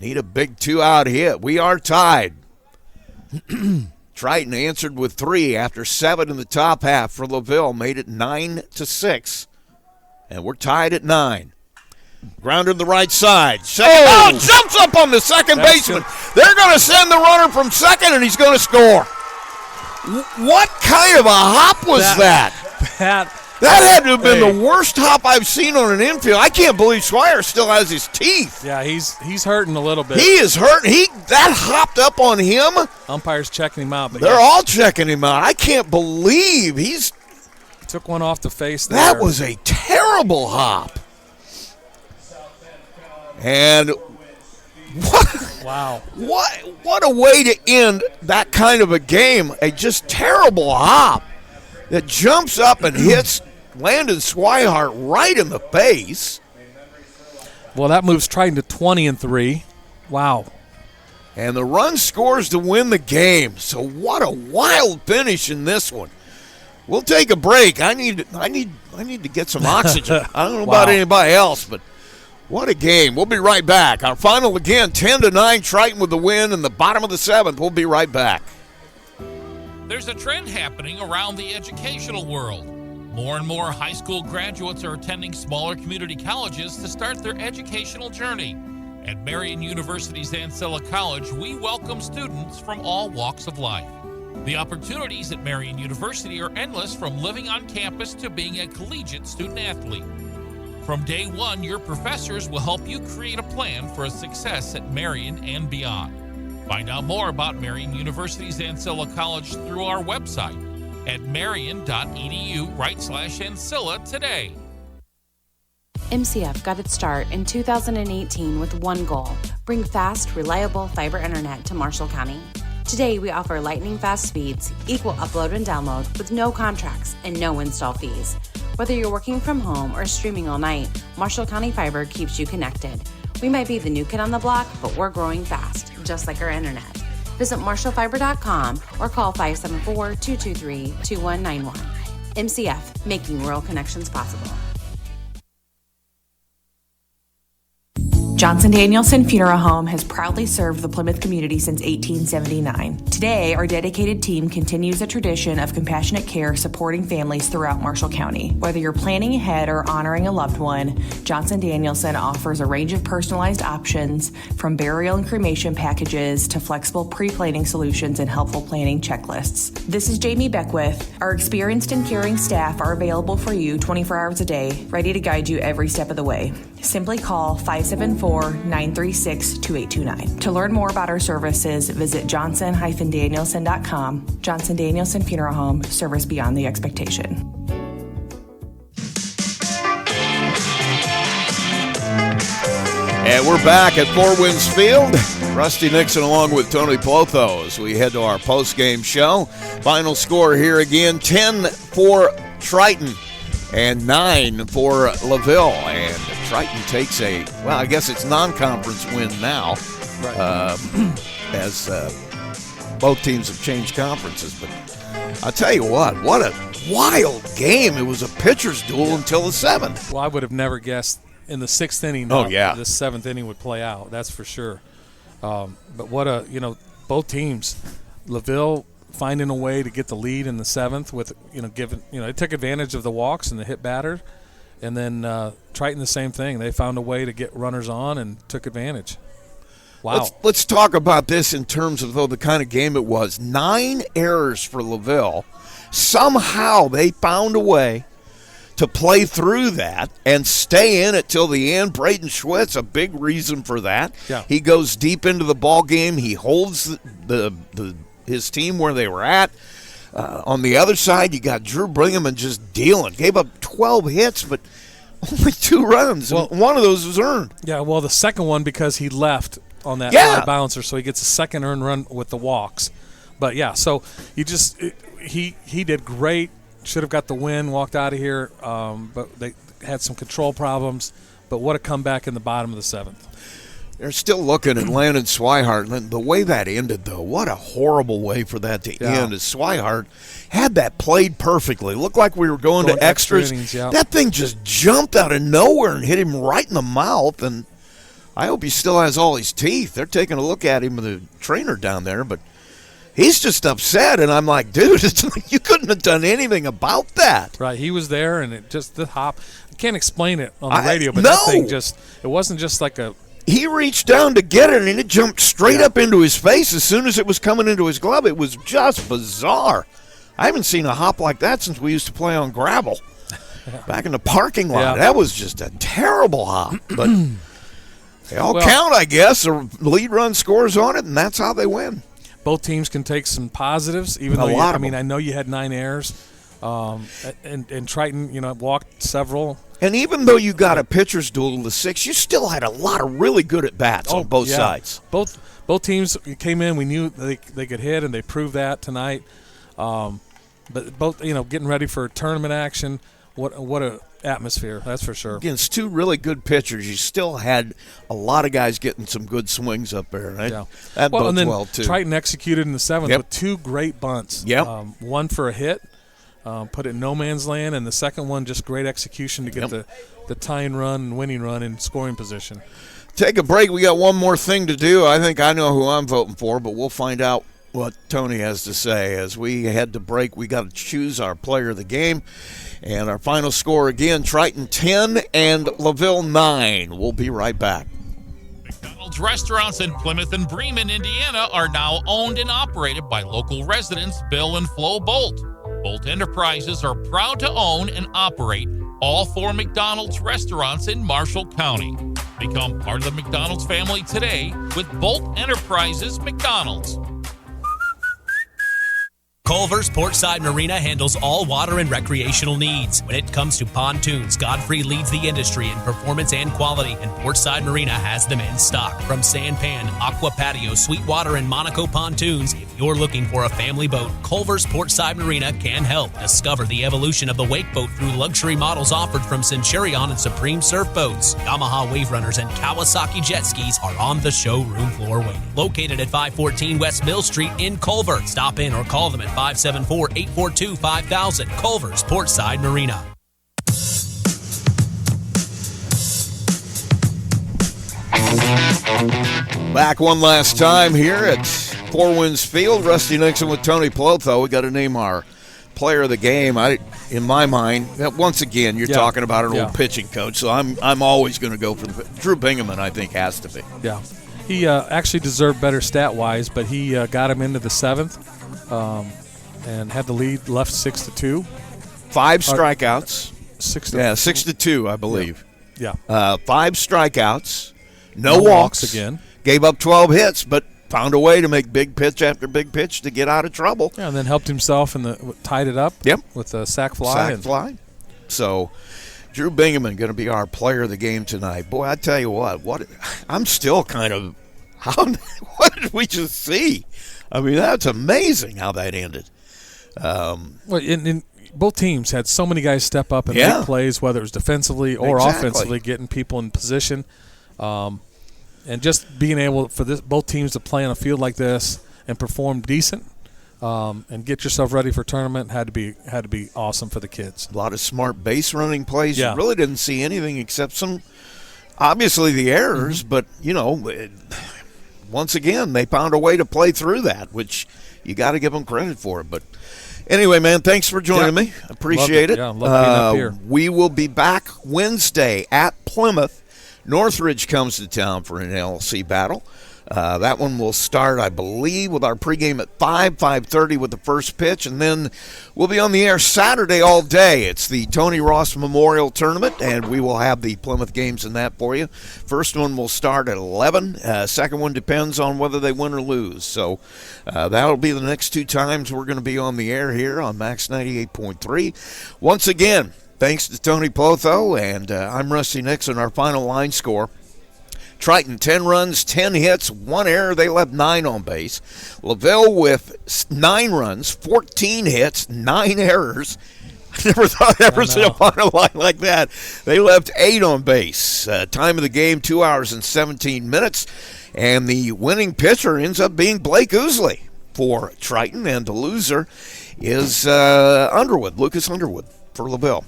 Need a big 2-out hit. We are tied. Triton answered with 3 after 7 in the top half for LaVille. Made it 9-6. And we're tied at 9. Grounded to the right side. Jumps up on the second baseman. Good. They're going to send the runner from second, and he's going to score. What kind of a hop was that? That had to have been the worst hop I've seen on an infield. I can't believe Swire still has his teeth. Yeah, he's hurting a little bit. He is hurting. That hopped up on him. Umpire's checking him out. But they're all checking him out. I can't believe he took one off the face there. That was a terrible hop. And what a way to end that kind of a game. A just terrible hop that jumps up and hits Landon Swihart right in the face. Well, that moves Triton to 20-3. Wow. And the run scores to win the game. So what a wild finish in this one. We'll take a break. I need to get some oxygen. I don't know about anybody else, but what a game. We'll be right back. Our final again, 10-9, Triton with the win in the bottom of the 7th. We'll be right back. There's a trend happening around the educational world. More and more high school graduates are attending smaller community colleges to start their educational journey. At Marian University's Ancilla College, we welcome students from all walks of life. The opportunities at Marian University are endless, from living on campus to being a collegiate student athlete. From day one, your professors will help you create a plan for a success at Marian and beyond. Find out more about Marian University's Ancilla College through our website at marian.edu/Ancilla today. MCF got its start in 2018 with one goal: bring fast, reliable fiber internet to Marshall County. Today, we offer lightning-fast speeds, equal upload and download with no contracts and no install fees. Whether you're working from home or streaming all night, Marshall County Fiber keeps you connected. We might be the new kid on the block, but we're growing fast, just like our internet. Visit marshallfiber.com or call 574-223-2191. MCF, making rural connections possible. Johnson Danielson Funeral Home has proudly served the Plymouth community since 1879. Today, our dedicated team continues a tradition of compassionate care supporting families throughout Marshall County. Whether you're planning ahead or honoring a loved one, Johnson Danielson offers a range of personalized options, from burial and cremation packages to flexible pre-planning solutions and helpful planning checklists. This is Jamie Beckwith. Our experienced and caring staff are available for you 24 hours a day, ready to guide you every step of the way. Simply call 574-936-2829. To learn more about our services, visit johnson-danielson.com. Johnson Danielson Funeral Home, service beyond the expectation. And we're back at Four Winds Field. Rusty Nixon along with Tony Plotho as we head to our post-game show. Final score here again, 10 for Triton and 9 for LaVille. And Triton takes I guess it's non-conference win now, right. As both teams have changed conferences. But I'll tell you what a wild game. It was a pitcher's duel until the 7th. Well, I would have never guessed in the 6th inning the 7th inning would play out. That's for sure. But both teams, LaVille finding a way to get the lead in the 7th with, they took advantage of the walks and the hit batter. And then Triton, the same thing. They found a way to get runners on and took advantage. Wow. Let's talk about this in terms of, the kind of game it was. 9 errors for LaVille. Somehow they found a way to play through that and stay in it till the end. Braden Schwitz, a big reason for that. Yeah. He goes deep into the ball game. He holds his team where they were at. On the other side, you got Drew Brigham just dealing. Gave up 12 hits, but only 2 runs. Well, one of those was earned. Yeah, well, the second one because he left on that high bouncer, so he gets a second earned run with the walks. But, yeah, so he did great. Should have got the win, walked out of here, but they had some control problems. But what a comeback in the bottom of the 7th. They're still looking at Landon Swihart. The way that ended, though, what a horrible way for that to end. As Swihart had that played perfectly. Looked like we were going to extras. Innings, yeah. That thing just jumped out of nowhere and hit him right in the mouth. And I hope he still has all his teeth. They're taking a look at him with the trainer down there, but he's just upset. And I'm like, dude, you couldn't have done anything about that. Right, he was there, and it just the hop. I can't explain it on the radio, but that thing it wasn't just like a. He reached down to get it, and it jumped straight up into his face as soon as it was coming into his glove. It was just bizarre. I haven't seen a hop like that since we used to play on gravel. back in the parking lot. Yeah. That was just a terrible hop. But they all count, I guess. The lead run scores on it, and that's how they win. Both teams can take some positives, even though I know you had 9 errors, and Triton, walked several. And even though you got a pitcher's duel to 6, you still had a lot of really good at bats on both sides. Both teams came in. We knew they could hit, and they proved that tonight. But both, getting ready for tournament action. What a atmosphere, that's for sure. Against 2 really good pitchers, you still had a lot of guys getting some good swings up there. That bodes well, too. Triton executed in the 7th with 2 great bunts. Yep. One for a hit, put it in no man's land, and the second one just great execution to get the tying run and winning run in scoring position. Take a break. We got one more thing to do. I think I know who I'm voting for, but we'll find out what Tony has to say. As we head to break, we got to choose our player of the game. And our final score again, Triton 10 and LaVille 9. We'll be right back. McDonald's restaurants in Plymouth and Bremen, Indiana are now owned and operated by local residents Bill and Flo Bolt. Bolt Enterprises are proud to own and operate all 4 McDonald's restaurants in Marshall County. Become part of the McDonald's family today with Bolt Enterprises McDonald's. Culver's Portside Marina handles all water and recreational needs. When it comes to pontoons, Godfrey leads the industry in performance and quality, and Portside Marina has them in stock. From Sanpan, Aqua Patio, Sweetwater, and Monaco pontoons, if you're looking for a family boat, Culver's Portside Marina can help. Discover the evolution of the wake boat through luxury models offered from Centurion and Supreme Surf Boats. Yamaha Wave Runners and Kawasaki jet skis are on the showroom floor waiting. Located at 514 West Mill Street in Culver. Stop in or call them at 574-842-5000. Culver's Portside Marina. Back one last time here at Four Winds Field. Rusty Nixon with Tony Plotho. We got to name our player of the game. In my mind, once again, you're talking about an old pitching coach, so I'm always going to go for Drew Bingaman. I think has to be. Yeah, he actually deserved better stat-wise, but he got him into the 7th. And had the lead left 6-2. 5 strikeouts. 6-2, I believe. Yeah. 5 strikeouts. No walks again. Gave up 12 hits, but found a way to make big pitch after big pitch to get out of trouble. Yeah, and then helped himself and tied it up. Yep. With a sac fly. So Drew Bingaman going to be our player of the game tonight. Boy, I tell you what I'm still kind of what did we just see? I mean, that's amazing how that ended. In both teams had so many guys step up and make plays, whether it was defensively or offensively, getting people in position, and just being able for both teams to play on a field like this and perform decent, and get yourself ready for tournament had to be awesome for the kids. A lot of smart base running plays. You really didn't see anything except some, obviously the errors, but once again they found a way to play through that, which you got to give them credit for it. But anyway, man, thanks for joining me. Appreciate it. Yeah, love being up here. We will be back Wednesday at Plymouth. Northridge comes to town for an LC battle. That one will start, I believe, with our pregame at 5:30 with the first pitch, and then we'll be on the air Saturday all day. It's the Tony Ross Memorial Tournament, and we will have the Plymouth games in that for you. First one will start at 11. Second one depends on whether they win or lose. So that'll be the next 2 times we're going to be on the air here on Max 98.3. Once again, thanks to Tony Plotho, and I'm Rusty Nixon. Our final line score: Triton, 10 runs, 10 hits, 1 error. They left 9 on base. LaVille with 9 runs, 14 hits, 9 errors. I never thought I'd ever see a final line like that. They left 8 on base. Time of the game, 2 hours and 17 minutes. And the winning pitcher ends up being Blake Ousley for Triton. And the loser is Lucas Underwood for LaVille.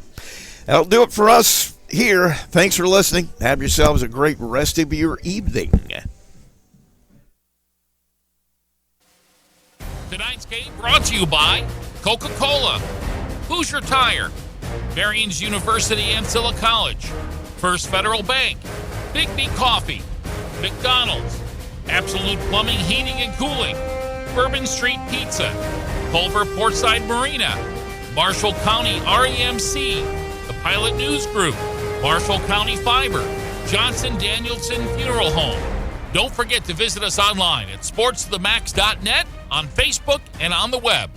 That'll do it for us here. Thanks for listening. Have yourselves a great rest of your evening. Tonight's game brought to you by Coca-Cola, Hoosier Tire, Marion's University Ancilla College, First Federal Bank, Big Coffee, McDonald's, Absolute Plumbing, Heating and Cooling, Bourbon Street Pizza, Culver Portside Marina, Marshall County REMC, the Pilot News Group, Marshall County Fiber, Johnson Danielson Funeral Home. Don't forget to visit us online at sportsthemax.net, on Facebook, and on the web.